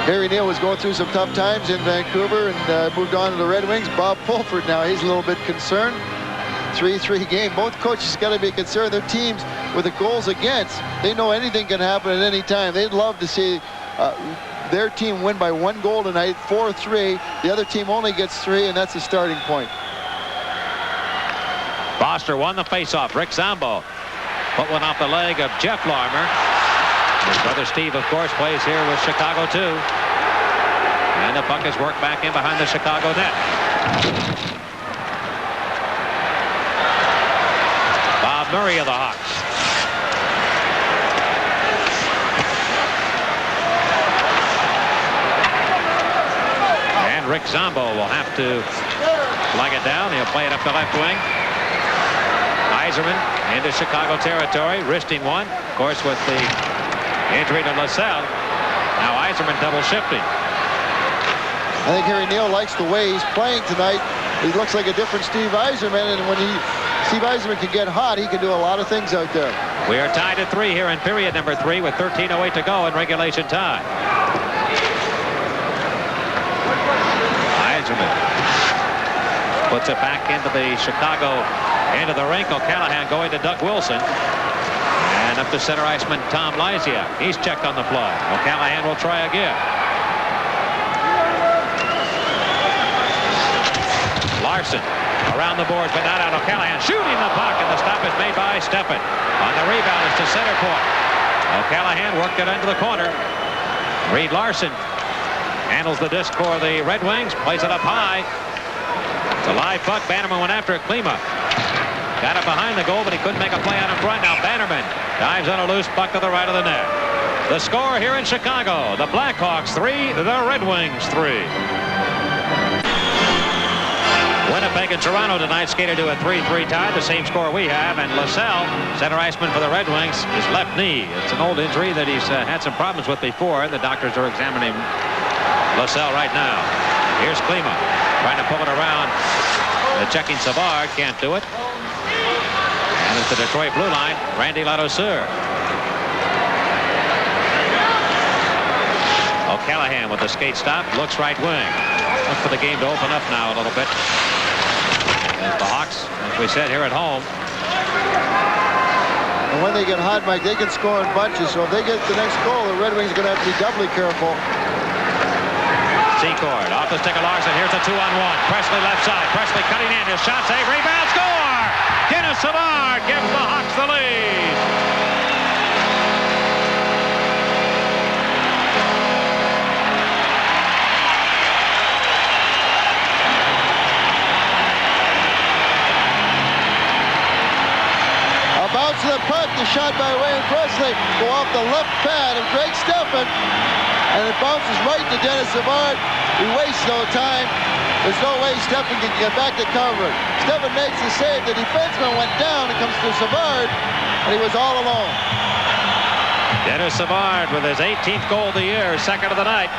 Harry Neal was going through some tough times in Vancouver and moved on to the Red Wings. Bob Pulford now, he's a little bit concerned. 3-3 game. Both coaches got to be concerned. Their teams with the goals against, they know anything can happen at any time. They'd love to see their team win by 1 goal tonight, 4-3. The other team only gets 3, and that's the starting point. Foster won the faceoff. Rick Zambo put one off the leg of Jeff Larmer. His brother Steve, of course, plays here with Chicago, too. And the puck is worked back in behind the Chicago net. Bob Murray of the Hawks. And Rick Zambo will have to flag it down. He'll play it up the left wing. Yzerman into Chicago territory, wristing one. Of course, with the injury to LaSalle. Now Yzerman double shifting. I think Harry Neal likes the way he's playing tonight. He looks like a different Steve Yzerman, and when Steve Yzerman can get hot, he can do a lot of things out there. We are tied at 3 here in period number 3 with 13:08 to go in regulation time. Yzerman puts it back into the Chicago end of the rink. O'Callaghan going to Doug Wilson. And up to center iceman Tom Lysiak. He's checked on the fly. O'Callaghan will try again. Larson around the boards, but not out. O'Callaghan shooting the puck, and the stop is made by Steppen. On the rebound is to center point. O'Callaghan worked it into the corner. Reed Larson handles the disc for the Red Wings, plays it up high. It's a live puck. Bannerman went after it. Klima got it behind the goal, but he couldn't make a play out in front. Now Bannerman dives on a loose puck to the right of the net. The score here in Chicago, the Blackhawks 3, the Red Wings 3. Winnipeg and Toronto tonight skated to a 3-3 tie, the same score we have, and LaSalle, center iceman for the Red Wings, his left knee. It's an old injury that he's had some problems with before, and the doctors are examining LaSalle right now. Here's Klima trying to pull it around. Checking Savard, can't do it. And it's the Detroit blue line, Randy Ladouceur. O'Callaghan with the skate stop, looks right wing. Look for the game to open up now a little bit. And the Hawks, as we said, here at home. And when they get hot, Mike, they can score in bunches. So if they get the next goal, the Red Wings are going to have to be doubly careful. Secord off the stick of Larson. Here's a 2-on-1. Presley left side. Presley cutting in. His shot save. Rebound. Score! Dennis Savard gives the Hawks the lead. A bounce to the puck. The shot by Wayne Presley go off the left pad of Greg Steffen, and it bounces right to Dennis Savard. He wastes no time. There's no way Steffen can get back to cover it. Steffen makes the save. The defenseman went down. It comes to Savard, and he was all alone. Dennis Savard with his 18th goal of the year, second of the night.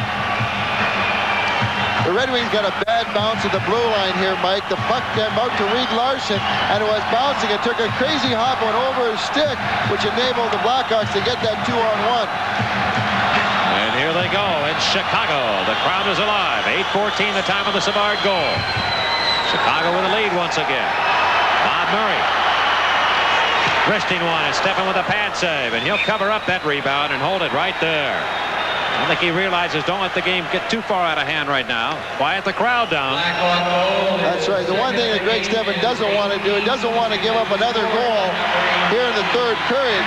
The Red Wings got a bad bounce at the blue line here, Mike. The puck came out to Reed Larson, and it was bouncing. It took a crazy hop on over his stick, which enabled the Blackhawks to get that 2-on-1. And here they go in Chicago. The crowd is alive. 8:14 the time of the Savard goal. Chicago with a lead once again. Bob Murray. Wristing one, and Steffen with a pad save, and he'll cover up that rebound and hold it right there. I think he realizes don't let the game get too far out of hand right now. Quiet the crowd down. That's right. The one thing that Greg Steffen doesn't want to do, he doesn't want to give up another goal here in the third period.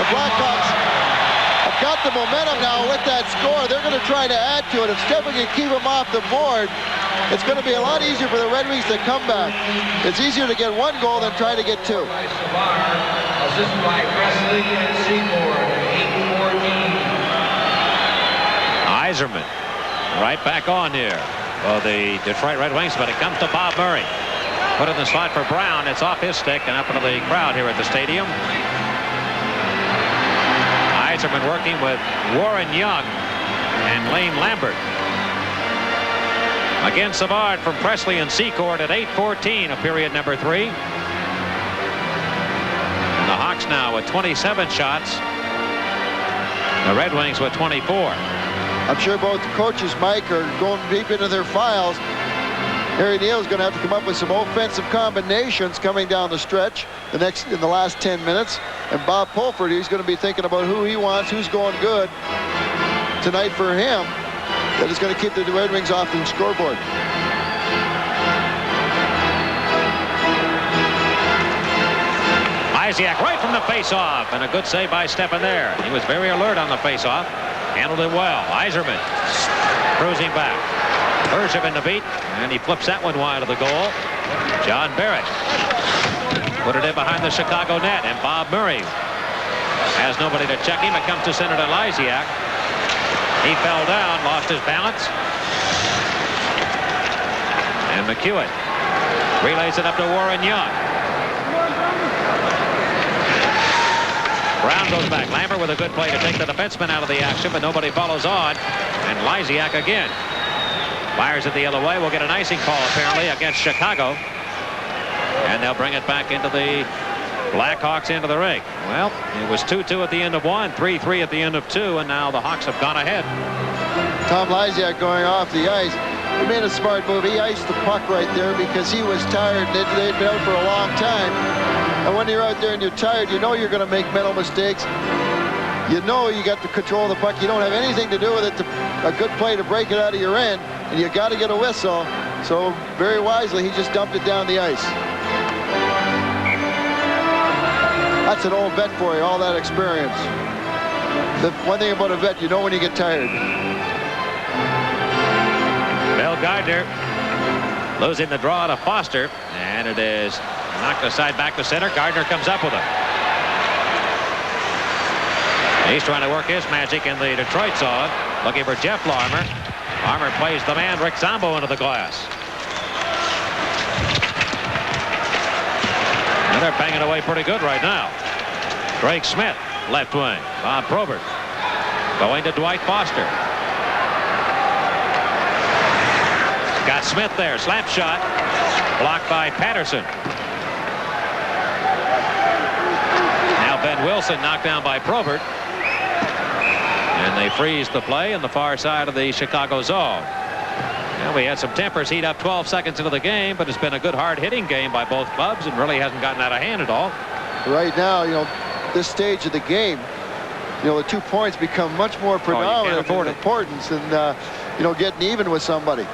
The Blackhawks have got the momentum now with that score. They're going to try to add to it. If Steffen can keep him off the board, it's going to be a lot easier for the Red Wings to come back. It's easier to get one goal than try to get two. Assisted by Presley and Secord, 8-14. Yzerman right back on here for the Detroit Red Wings, but it comes to Bob Murray. Put in the slot for Brown. It's off his stick and up into the crowd here at the stadium. Yzerman working with Warren Young and Lane Lambert. Again, Savard from Presley and Secord at 8:14 of period number 3. And the Hawks now with 27 shots. The Red Wings with 24. I'm sure both coaches, Mike, are going deep into their files. Harry Neal's going to have to come up with some offensive combinations coming down the stretch in the last 10 minutes. And Bob Pulford, he's going to be thinking about who he wants, who's going good tonight for him, that is going to keep the Red Wings off the scoreboard. Isiak right from the face-off, and a good save by Steffen there. He was very alert on the face-off. Handled it well. Yzerman cruising back. Bergevin the beat, and he flips that one wide of the goal. John Barrett put it in behind the Chicago net, and Bob Murray has nobody to check him. It comes to Senator Lysiak. He fell down, lost his balance. And McEwen relays it up to Warren Young. Brown goes back. Lambert with a good play to take the defenseman out of the action, but nobody follows on. And Lysiak again fires it the other way. We'll get an icing call apparently against Chicago, and they'll bring it back into the Blackhawks into the ring. Well, it was 2-2 at the end of one, 3-3 at the end of two, and now the Hawks have gone ahead. Tom Lysiak going off the ice. He made a smart move. He iced the puck right there because he was tired. They'd been out for a long time. And when you're out there and you're tired, you know you're going to make mental mistakes. You know you got to control the puck. You don't have anything to do with it. A good play to break it out of your end, and you got to get a whistle. So very wisely, he just dumped it down the ice. That's an old vet for you, all that experience. The one thing about a vet, you know when you get tired. Bill Gardner losing the draw to Foster, and it is knocked aside back to center. Gardner comes up with it. He's trying to work his magic in the Detroit zone, looking for Jeff Larmer. Larmer plays the man Rick Zombo into the glass. And they're banging away pretty good right now. Greg Smith, left wing. Bob Probert going to Dwight Foster. Got Smith there. Slap shot. Blocked by Patterson. Now Ben Wilson knocked down by Probert. And they freeze the play on the far side of the Chicago zone. Now we had some tempers heat up 12 seconds into the game, but it's been a good hard-hitting game by both clubs and really hasn't gotten out of hand at all. Right now, you know, this stage of the game, you know, the 2 points become much more predominant in importance than, you know, getting even with somebody.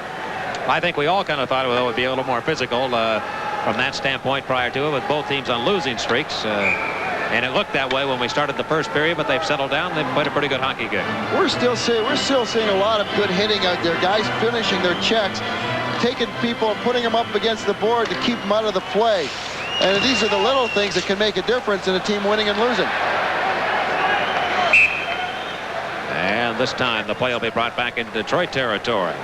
I think we all kind of thought it would be a little more physical from that standpoint prior to it, with both teams on losing streaks. And it looked that way when we started the first period, but they've settled down. They've played a pretty good hockey game. We're still seeing a lot of good hitting out there. Guys finishing their checks, taking people and putting them up against the board to keep them out of the play. And these are the little things that can make a difference in a team winning and losing. And this time the play will be brought back into Detroit territory.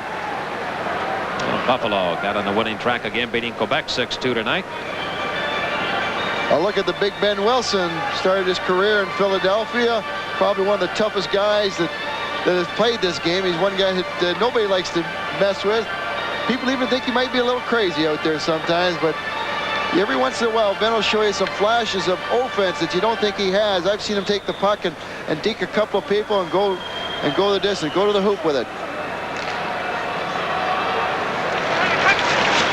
Buffalo got on the winning track again, beating Quebec 6-2 tonight. A look at the big Ben Wilson. Started his career in Philadelphia. Probably one of the toughest guys that has played this game. He's one guy that nobody likes to mess with. People even think he might be a little crazy out there sometimes, but every once in a while, Ben will show you some flashes of offense that you don't think he has. I've seen him take the puck and deke a couple of people and go the distance, go to the hoop with it.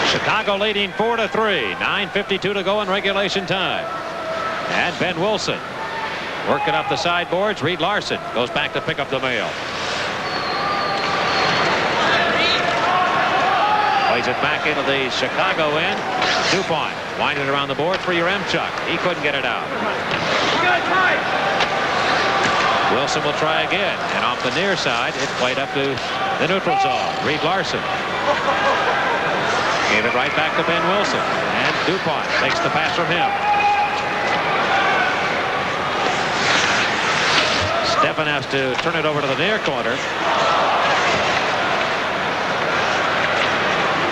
Chicago leading 4-3. 9:52 to go in regulation time. And Ben Wilson working up the sideboards. Reed Larson goes back to pick up the mail. Plays it back into the Chicago end. DuPont winding it around the board for Yaremchuk. He couldn't get it out. Wilson will try again. And off the near side, it played up to the neutral zone. Reed Larson gave it right back to Ben Wilson. And DuPont takes the pass from him. Steffen has to turn it over to the near corner.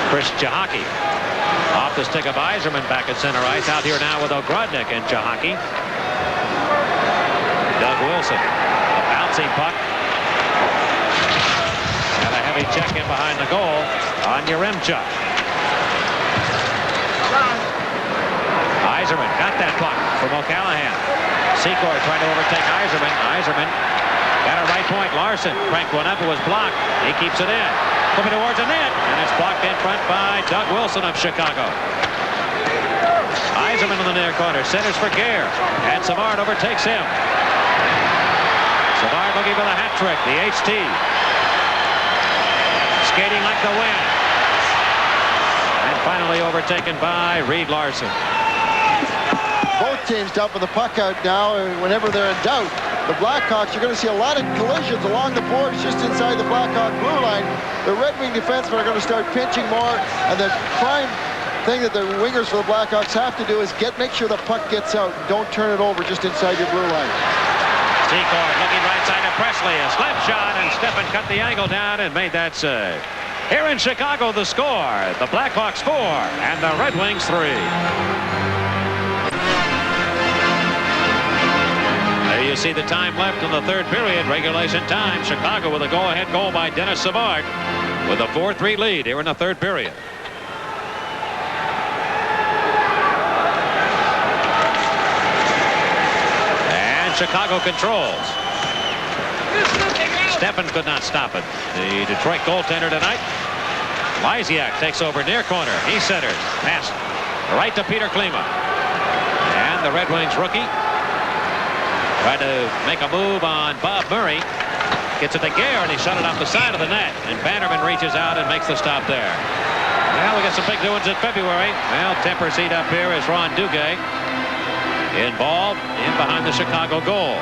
Chris Chahaki off the stick of Yzerman back at center ice. Out here now with Ogrodnik and Chahaki. Doug Wilson, a bouncing puck. And a heavy check in behind the goal on Yaremchuk. Yzerman got that puck from O'Callahan. Secord trying to overtake Yzerman. Yzerman got a right point. Larson cranked one up. It was blocked. He keeps it in. Flipping towards the net. And it's blocked in front by Doug Wilson of Chicago. Yzerman in the near corner. Centers for Gare. And Savard overtakes him. Savard looking for the hat trick. The HT. Skating like the wind. And finally overtaken by Reed Larson. Both teams dumping the puck out now whenever they're in doubt. The Blackhawks, you're going to see a lot of collisions along the boards just inside the Blackhawk blue line. The Red Wing defensemen are going to start pinching more, and the prime thing that the wingers for the Blackhawks have to do is make sure the puck gets out. Don't turn it over just inside your blue line. Secord looking right side of Presley. A slap shot, and Steffen cut the angle down and made that save. Here in Chicago, the score. The Blackhawks 4 and the Red Wings 3. There you see the time left in the third period, regulation time. Chicago with a go-ahead goal by Dennis Savard with a 4-3 lead here in the third period. And Chicago controls. Steffen could not stop it. The Detroit goaltender tonight. Lysiak takes over near corner. He centers. Pass right to Peter Klima. And the Red Wings rookie tried to make a move on Bob Murray. Gets it to Gare, and he shot it off the side of the net. And Bannerman reaches out and makes the stop there. Well, we got some big doings in February. Well, temper seat up here is Ron Duguay involved in behind the Chicago goal.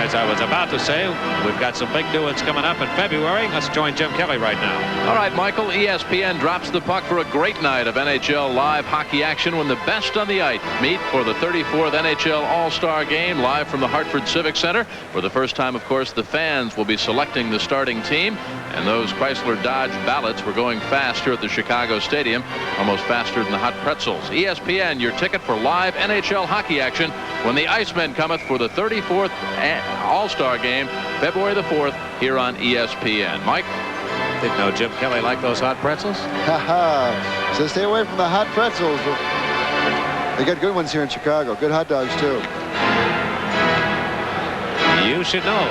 As I was about to say, we've got some big doings coming up in February. Let's join Jim Kelly right now. All right, Michael, ESPN drops the puck for a great night of NHL live hockey action when the best on the ice meet for the 34th NHL All-Star Game live from the Hartford Civic Center. For the first time, of course, the fans will be selecting the starting team, and those Chrysler Dodge ballots were going fast here at the Chicago Stadium, almost faster than the hot pretzels. ESPN, your ticket for live NHL hockey action when the Icemen cometh for the 34th All-Star Game, February the 4th, here on ESPN. Mike? Didn't know Jim Kelly liked those hot pretzels. Haha. So stay away from the hot pretzels. They got good ones here in Chicago. Good hot dogs, too. You should know.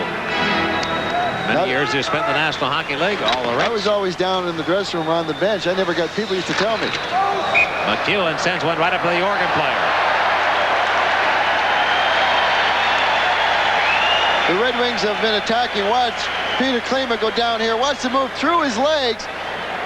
Many years you spent in the National Hockey League, all the rest. I was always down in the dressing room on the bench. I never got, people used to tell me. McEwen sends one right up to the Oregon player. The Red Wings have been attacking. Watch Peter Klima go down here. Watch the move through his legs.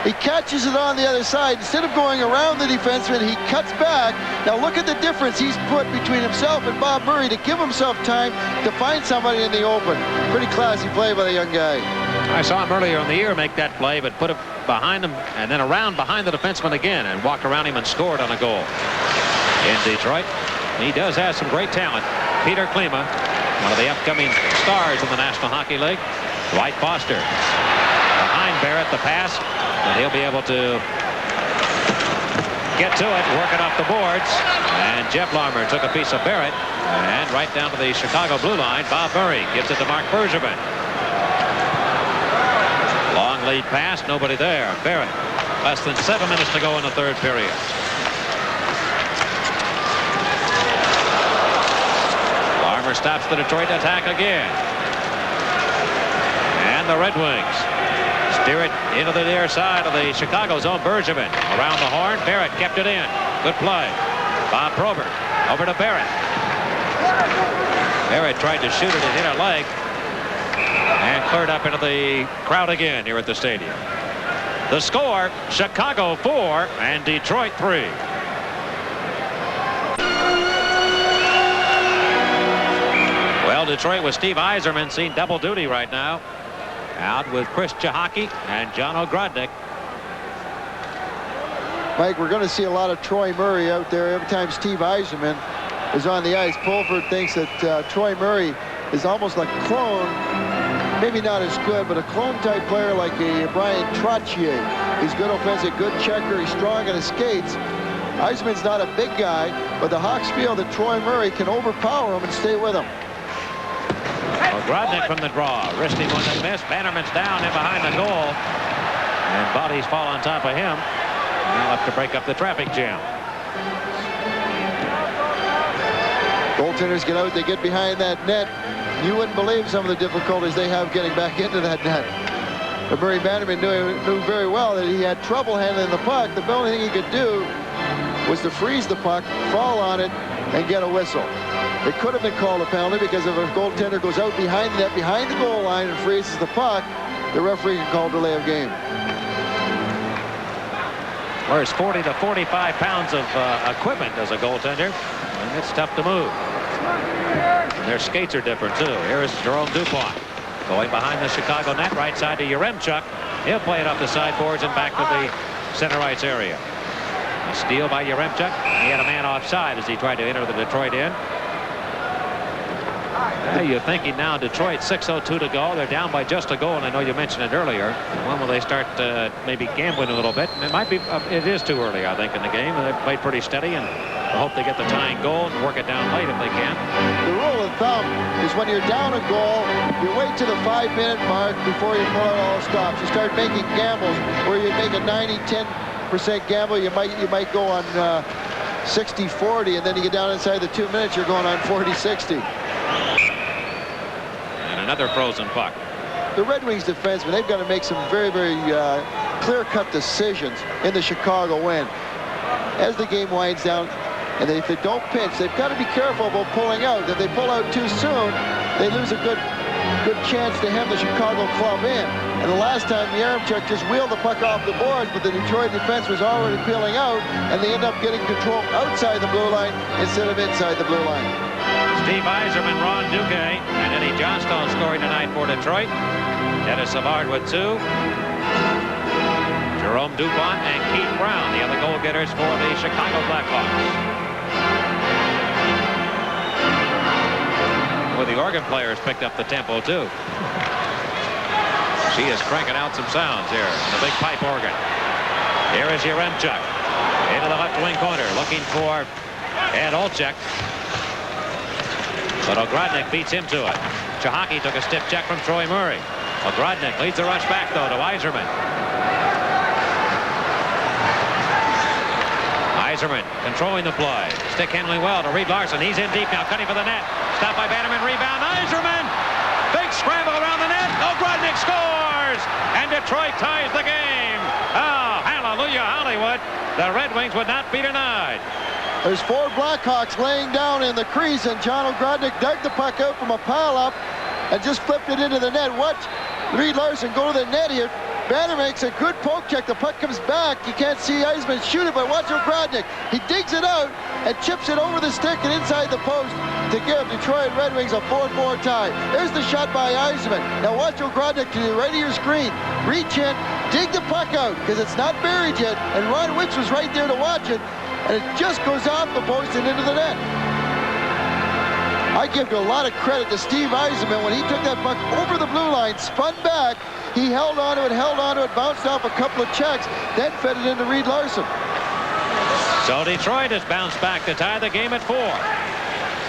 He catches it on the other side. Instead of going around the defenseman, he cuts back. Now look at the difference he's put between himself and Bob Murray to give himself time to find somebody in the open. Pretty classy play by the young guy. I saw him earlier in the year make that play, but put it behind him and then around behind the defenseman again and walked around him and scored on a goal. In Detroit, he does have some great talent. Peter Klima, one of the upcoming stars in the National Hockey League. Dwight Foster behind Barrett, the pass, and he'll be able to get to it, work it off the boards, and Jeff Larmer took a piece of Barrett and right down to the Chicago blue line. Bob Murray gives it to Mark Bergevin. Long lead pass, nobody there. Barrett, less than 7 minutes to go in the third period. Larmer stops the Detroit attack again. And the Red Wings steer it into the near side of the Chicago zone. Bergevin around the horn. Barrett kept it in. Good play. Bob Probert over to Barrett. Barrett tried to shoot it and hit a leg and cleared up into the crowd again here at the stadium. The score, Chicago 4 and Detroit 3. Well, Detroit with Steve Yzerman seeing double duty right now. Out with Chris Chahaki and John Ogrodnik. Mike, we're going to see a lot of Troy Murray out there every time Steve Yzerman is on the ice. Pulford thinks that Troy Murray is almost like a clone, maybe not as good, but a clone type player like a Brian Trottier. He's good offensive, good checker, he's strong on his skates. Yzerman's not a big guy, but the Hawks feel that Troy Murray can overpower him and stay with him. Ogrodnik from the draw. Risty one that missed. Bannerman's down in behind the goal. And bodies fall on top of him. Now have to break up the traffic jam. Goaltenders get out, they get behind that net. You wouldn't believe some of the difficulties they have getting back into that net. But Murray Bannerman knew very well that he had trouble handling the puck. The only thing he could do was to freeze the puck, fall on it, and get a whistle. It could have been called a penalty because if a goaltender goes out behind the net, behind the goal line, and freezes the puck, the referee can call delay of game. Wears 40 to 45 pounds of equipment as a goaltender, and it's tough to move. And their skates are different, too. Here is Jerome Dupont going behind the Chicago net, right side to Yaremchuk. He'll play it up the sideboards and back to the center ice area. A steal by Yaremchuk. He had a man offside as he tried to enter the Detroit end. You're thinking now Detroit 6:02 to go. They're down by just a goal, and I know you mentioned it earlier. When will they start maybe gambling a little bit? It might be. It is too early, I think, in the game. They played pretty steady, and I hope they get the tying goal and work it down late if they can. The rule of thumb is when you're down a goal, you wait to the 5-minute mark before you pull out all stops. You start making gambles where you make a 90-10% gamble. You might go on 60-40, and then you get down inside the 2 minutes. You're going on 40-60. Another frozen puck. The Red Wings defensemen, they've got to make some very, very clear-cut decisions in the Chicago win. As the game winds down, and if they don't pinch, they've got to be careful about pulling out. If they pull out too soon, they lose a good chance to hem the Chicago club in. And the last time, Yaremchuk just wheeled the puck off the boards, but the Detroit defense was already peeling out, and they end up getting control outside the blue line instead of inside the blue line. Steve Yzerman, Ron Duque, and Eddie Johnstone scoring tonight for Detroit. Dennis Savard with 2. Jerome Dupont and Keith Brown, the other goal getters for the Chicago Blackhawks. Well, the organ players picked up the tempo, too. She is cranking out some sounds here. The big pipe organ. Here is Yaremchuk. Into the left wing corner, looking for Ed Olczyk. But Ogrodnik beats him to it. Chahaki took a stiff check from Troy Murray. Ogrodnik leads the rush back, though, to Yzerman. Yzerman controlling the play. Stick handling well to Reed Larson. He's in deep now, cutting for the net. Stopped by Bannerman, rebound. Yzerman! Big scramble around the net. Ogrodnik scores! And Detroit ties the game. Oh, hallelujah, Hollywood. The Red Wings would not be denied. There's 4 Blackhawks laying down in the crease, and John Ogrodnik dug the puck out from a pile-up and just flipped it into the net. Watch Reed Larson go to the net here. Banner makes a good poke check. The puck comes back. You can't see Yzerman shoot it, but watch Ogrodnik. He digs it out and chips it over the stick and inside the post. to give Detroit Red Wings a 4-4 tie. There's the shot by Yzerman. Now watch Ogrodnik to the right of your screen. Reach in, dig the puck out, because it's not buried yet, and Ron Wicks was right there to watch it, and it just goes off the post and into the net. I give a lot of credit to Steve Yzerman when he took that puck over the blue line, spun back, he held onto it, bounced off a couple of checks, then fed it into Reed Larson. So Detroit has bounced back to tie the game at 4.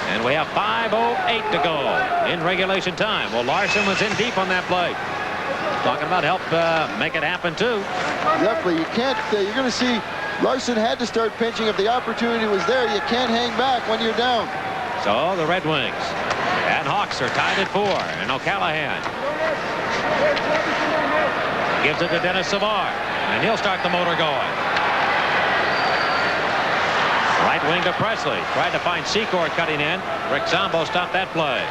And we have 5:08 to go in regulation time. Well, Larson was in deep on that play. Talking about help make it happen, too. Definitely. You can't, you're going to see Larson had to start pinching. If the opportunity was there, you can't hang back when you're down. So the Red Wings and Hawks are tied at 4. And O'Callahan gives it to Dennis Savard. And he'll start the motor going. Right wing to Presley. Tried to find Secor cutting in. Rick Zombo stopped that play.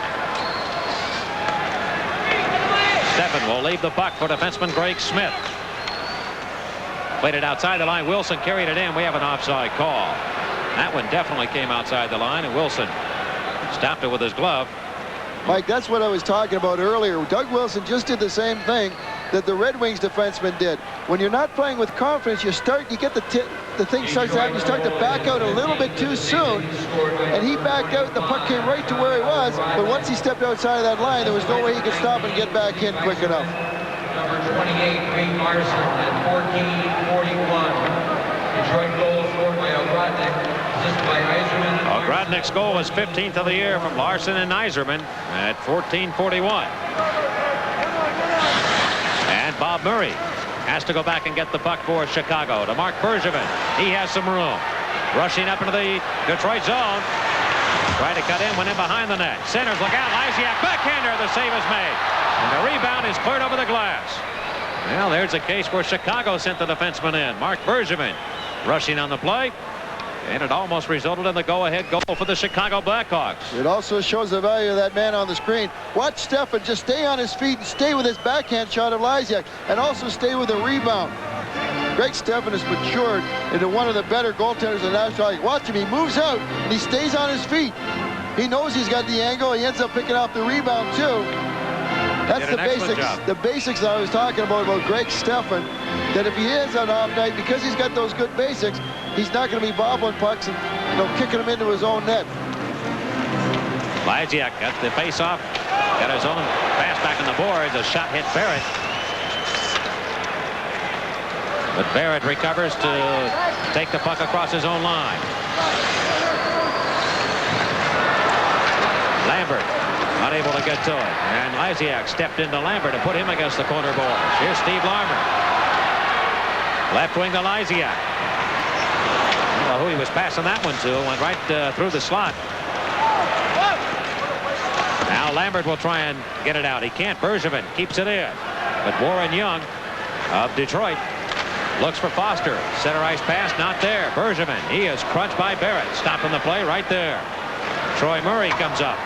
Steffen will leave the puck for defenseman Greg Smith. Played it outside the line. Wilson carried it in. We have an offside call. That one definitely came outside the line, and Wilson stopped it with his glove. Mike, that's what I was talking about earlier. Doug Wilson just did the same thing that the Red Wings defenseman did. When you're not playing with confidence, you get the thing starts to happen. You start to back out a little bit too soon, and he backed out. The puck came right to where he was, but once he stepped outside of that line, there was no way he could stop and get back in quick enough. Number 28, Reed Larson at 14:41. Detroit goal scored by Ogrodnik, assisted by Yzerman. Ogrodnik's goal was 15th of the year from Larson and Yzerman at 14:41. And Bob Murray has to go back and get the puck for Chicago to Mark Bergevin. He has some room. Rushing up into the Detroit zone. Tried to cut in, went in behind the net. Centers, look out. Lysiak, backhander. The save is made. And the rebound is cleared over the glass. Well, there's a case where Chicago sent the defenseman in. Mark Bergevin rushing on the play. And it almost resulted in the go-ahead goal for the Chicago Blackhawks. It also shows the value of that man on the screen. Watch Steffen just stay on his feet and stay with his backhand shot of Lysiak, and also stay with the rebound. Greg Steffen has matured into one of the better goaltenders in the National League. Watch him. He moves out, and he stays on his feet. He knows he's got the angle. He ends up picking off the rebound, too. That's the basics. The basics I was talking about Greg Steffen, that if he is on off night, because he's got those good basics, he's not going to be bobbling pucks and kicking them into his own net. Lysiak got the face-off, got his own pass back on the boards. A shot hit Barrett. But Barrett recovers to take the puck across his own line. Lambert unable to get to it. And Lysiak stepped into Lambert to put him against the corner boards. Here's Steve Larmer. Left wing to Lysiak. Well, who he was passing that one to went right through the slot. Now Lambert will try and get it out. He can't. Bergevin keeps it in. But Warren Young of Detroit looks for Foster. Center ice pass, not there. Bergevin, he is crunched by Barrett. Stopping the play right there. Troy Murray comes up.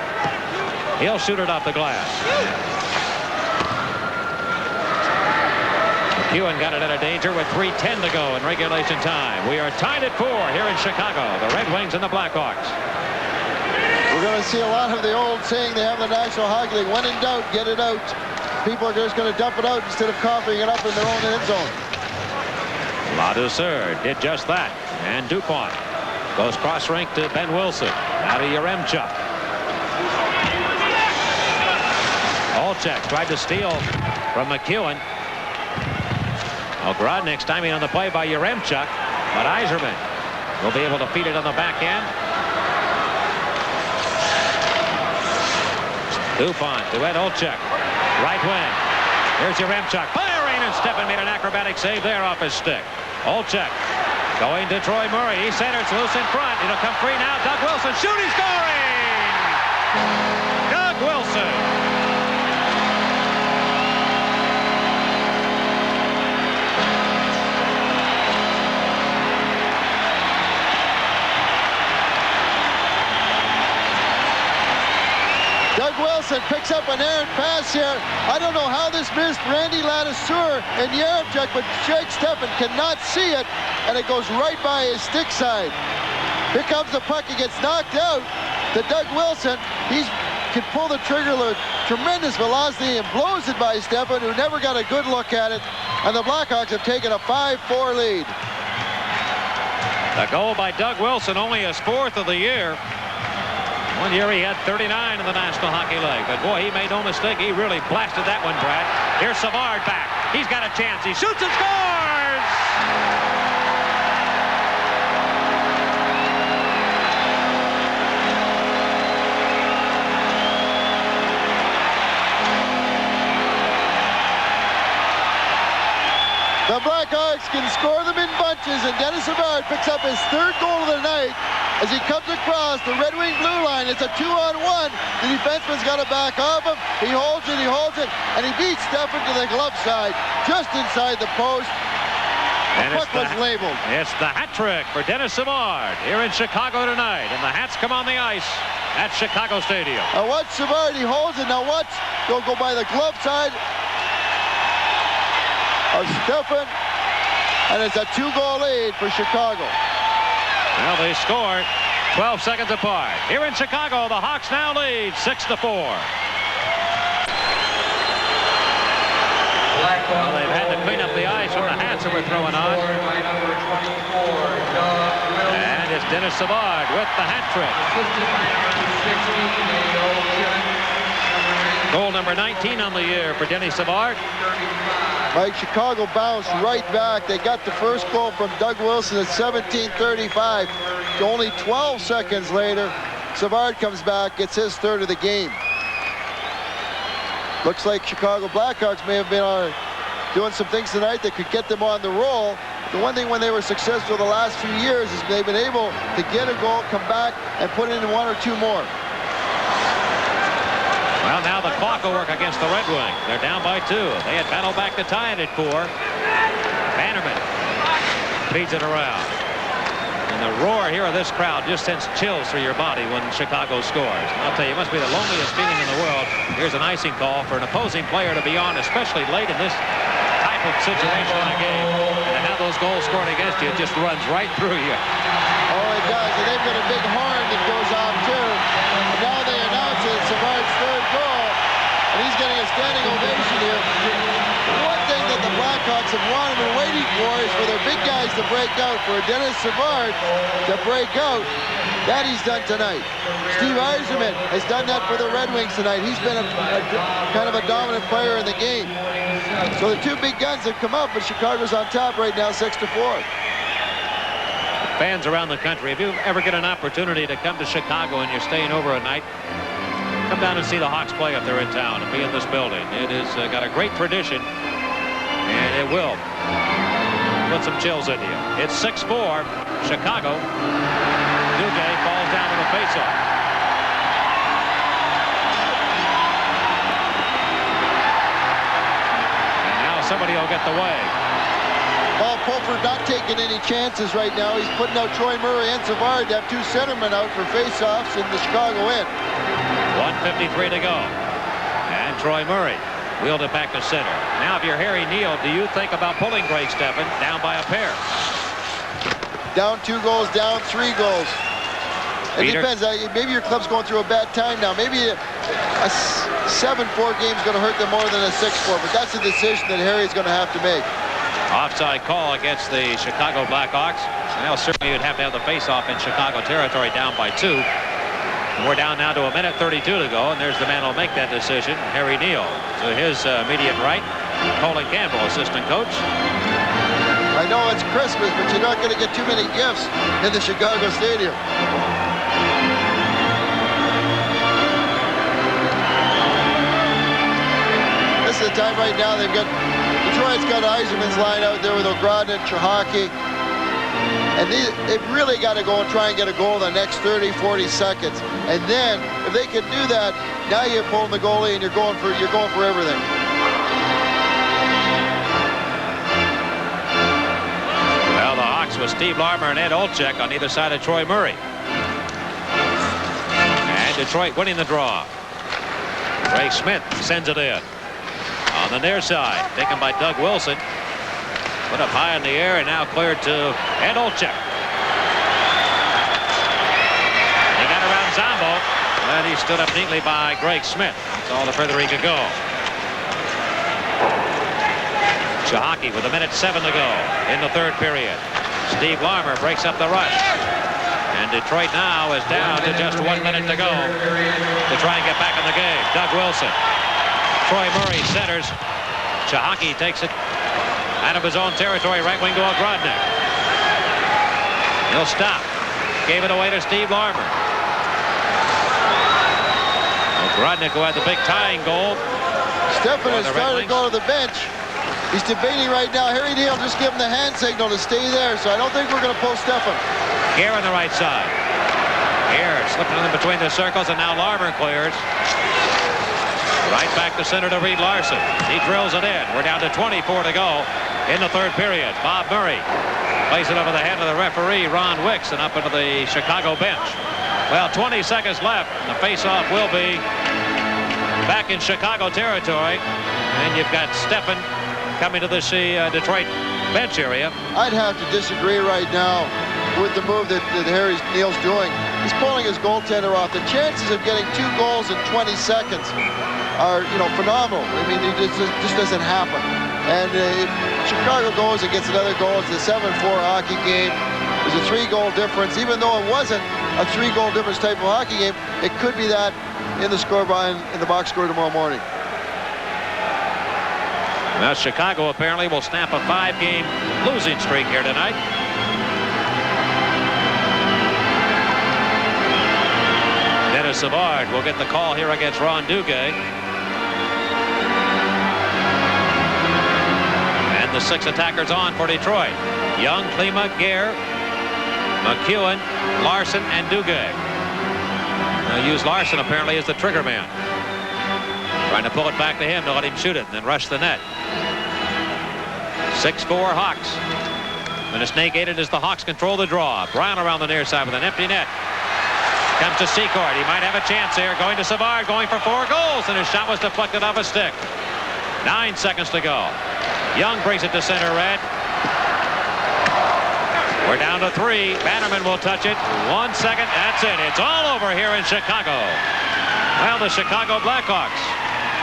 He'll shoot it off the glass. McEwen got it out of danger with 3:10 to go in regulation time. We are tied at 4 here in Chicago. The Red Wings and the Blackhawks. We're going to see a lot of the old saying they have in the National Hockey League. When in doubt, get it out. People are just going to dump it out instead of coughing it up in their own end zone. Ladouceur did just that. And DuPont goes cross-rink to Ben Wilson. Now to Yaremchuk. Olchek tried to steal from McEwen. Ogrodnik's timing on the play by Yaremchuk, but Yzerman will be able to feed it on the back end. DuPont to Ed Olchek. Right wing. Here's Yaremchuk. Firing, and Steffen made an acrobatic save there off his stick. Olchek going to Troy Murray. He centers loose in front. It'll come free now. Doug Wilson shooting, scoring! Doug Wilson. Doug Wilson picks up an errant pass here. I don't know how this missed Randy Ladouceur and Yaremchuk, but Jake Steffen cannot see it, and it goes right by his stick side. Here comes the puck. He gets knocked out, to Doug Wilson. He can pull the trigger with tremendous velocity and blows it by Stefan, who never got a good look at it. And the Blackhawks have taken a 5-4 lead. The goal by Doug Wilson, only his 4th of the year. One year he had 39 in the National Hockey League. But boy, he made no mistake. He really blasted that one, Brad. Here's Savard back. He's got a chance. He shoots and scores! The Blackhawks can score them in bunches, and Dennis Savard picks up his 3rd goal of the night as he comes across the Red Wing blue line. It's a 2-on-1. The defenseman's got to back off him. He holds it, and he beats Stefan to the glove side, just inside the post. The puck was labeled. It's the hat trick for Dennis Savard here in Chicago tonight, and the hats come on the ice at Chicago Stadium. Now watch Savard, he holds it. Now watch, go by the glove side of Stefan, and it's a 2-goal lead for Chicago. Well, they scored 12 seconds apart. Here in Chicago, the Hawks now lead 6-4. Well, they've had to clean up the ice from the hats that were throwing on. And it's Dennis Savard with the hat trick. Goal number 19 on the year for Dennis Savard. Mike, Chicago bounced right back. They got the first goal from Doug Wilson at 17:35. Only 12 seconds later, Savard comes back, gets his 3rd of the game. Looks like Chicago Blackhawks may have been doing some things tonight that could get them on the roll. The one thing when they were successful the last few years is they've been able to get a goal, come back, and put in 1 or 2 more. Well, now the clock will work against the Red Wing. They're down by 2. They had battled back to tie it at 4. Bannerman feeds it around. And the roar here of this crowd just sends chills through your body when Chicago scores. I'll tell you, it must be the loneliest feeling in the world. Here's an icing call for an opposing player to be on, especially late in this type of situation in a game. And to have those goals scored against you, it just runs right through you. Oh, it does. And they've got a big horn that goes off, too. And now they announce it. Savard's 3rd goal. And he's getting a standing ovation here. One thing that the Blackhawks have wanted and waiting for is for their big guys to break out, for Dennis Savard to break out. That he's done tonight. Steve Yzerman has done that for the Red Wings tonight. He's been a kind of a dominant player in the game. So the 2 big guns have come up, but Chicago's on top right now, 6-4. Fans around the country, if you ever get an opportunity to come to Chicago and you're staying over a night, come down and see the Hawks play if they're in town and be in this building. It has got a great tradition, and it will put some chills into you. It's 6-4, Chicago. Duguay falls down to the faceoff. And now somebody will get the way. Paul Pulford not taking any chances right now. He's putting out Troy Murray and Savard to have 2 centermen out for faceoffs in the Chicago end. 1:53 to go. And Troy Murray wheeled it back to center. Now, if you're Harry Neal, do you think about pulling Greg Stefan down by a pair? Down 2 goals, down 3 goals. It Peter? depends. Maybe your club's going through a bad time now. Maybe a 7-4 game is going to hurt them more than a 6-4. But that's a decision that Harry's going to have to make. Offside call against the Chicago Blackhawks. Well, certainly you'd have to have the face-off in Chicago territory down by 2. And we're down now to 1:32 to go, and there's the man who'll make that decision, Harry Neal. To his immediate right, Colin Campbell, assistant coach. I know it's Christmas, but you're not going to get too many gifts in the Chicago Stadium. This is the time right now they've got, Detroit's got Yzerman's line out there with O'Grodin and Chahaki. And they've really got to go and try and get a goal in the next 30, 40 seconds. And then, if they can do that, now you're pulling the goalie and you're going for everything. Well, the Hawks with Steve Larmer and Ed Olczyk on either side of Troy Murray. And Detroit winning the draw. Ray Smith sends it in. On the near side, taken by Doug Wilson. Put up high in the air and now cleared to Ed Olczyk. They got around Zombo. And he stood up neatly by Greg Smith. That's all the further he could go. Shahaki with 1:07 to go in the third period. Steve Larmer breaks up the rush. And Detroit now is down to just 1 minute to go to try and get back in the game. Doug Wilson. Troy Murray centers. Shahaki takes it out of his own territory, right wing to Ogrodnik. He'll stop. Gave it away to Steve Larmer. Ogrodnik, who had the big tying goal. Stefan is trying to go to the bench. He's debating right now. Harry Neal just gave him the hand signal to stay there, so I don't think we're going to post Stefan. Gare on the right side. Gare slipping in between the circles, and now Larmer clears. Right back to center to Reed Larson. He drills it in. We're down to 24 to go in the third period. Bob Murray plays it over the head of the referee, Ron Wicks, and up into the Chicago bench. Well, 20 seconds left. The faceoff will be back in Chicago territory. And you've got Stefan coming to the Detroit bench area. I'd have to disagree right now with the move that Harry Neal's doing. He's pulling his goaltender off. The chances of getting 2 goals in 20 seconds are, phenomenal. I mean, it just doesn't happen. And if Chicago goes and gets another goal, it's a 7-4 hockey game. There's a 3-goal difference. Even though it wasn't a 3-goal difference type of hockey game, it could be that in the scoreboard, in the box score tomorrow morning. Now, Chicago apparently will snap a 5-game losing streak here tonight. Dennis Savard will get the call here against Ron Duguay. And the 6 attackers on for Detroit. Young, Klima, Gare, McEwen, Larson, and Duguay. They'll use Larson apparently as the trigger man. Trying to pull it back to him to let him shoot it and then rush the net. 6-4 Hawks. And it's negated as the Hawks control the draw. Brown around the near side with an empty net. Comes to Secord. He might have a chance here. Going to Savard, going for 4 goals, and his shot was deflected off a stick. 9 seconds to go. Young brings it to center red. We're down to 3. Bannerman will touch it. 1 second. That's it. It's all over here in Chicago. Well, the Chicago Blackhawks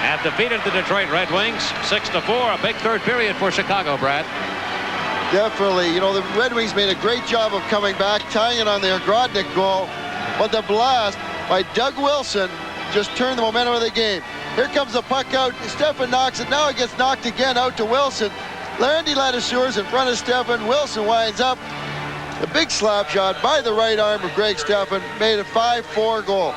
have defeated the Detroit Red Wings 6-4. A big third period for Chicago, Brad. Definitely. The Red Wings made a great job of coming back, tying it on their Ogrodnik goal. But the blast by Doug Wilson just turned the momentum of the game. Here comes the puck out. Stefan knocks it. Now it gets knocked again out to Wilson. Landy Ladouceur's in front of Stefan. Wilson winds up. A big slap shot by the right arm of Greg Stefan made a 5-4 goal.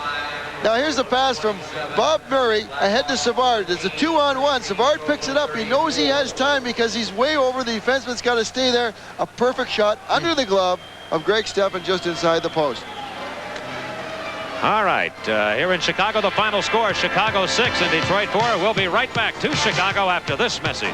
Now here's the pass from Bob Murray ahead to Savard. It's a 2-on-1. Savard picks it up. He knows he has time because he's way over. The defenseman's got to stay there. A perfect shot under the glove of Greg Stefan just inside the post. All right, here in Chicago, the final score, Chicago 6 and Detroit 4. We'll be right back to Chicago after this message.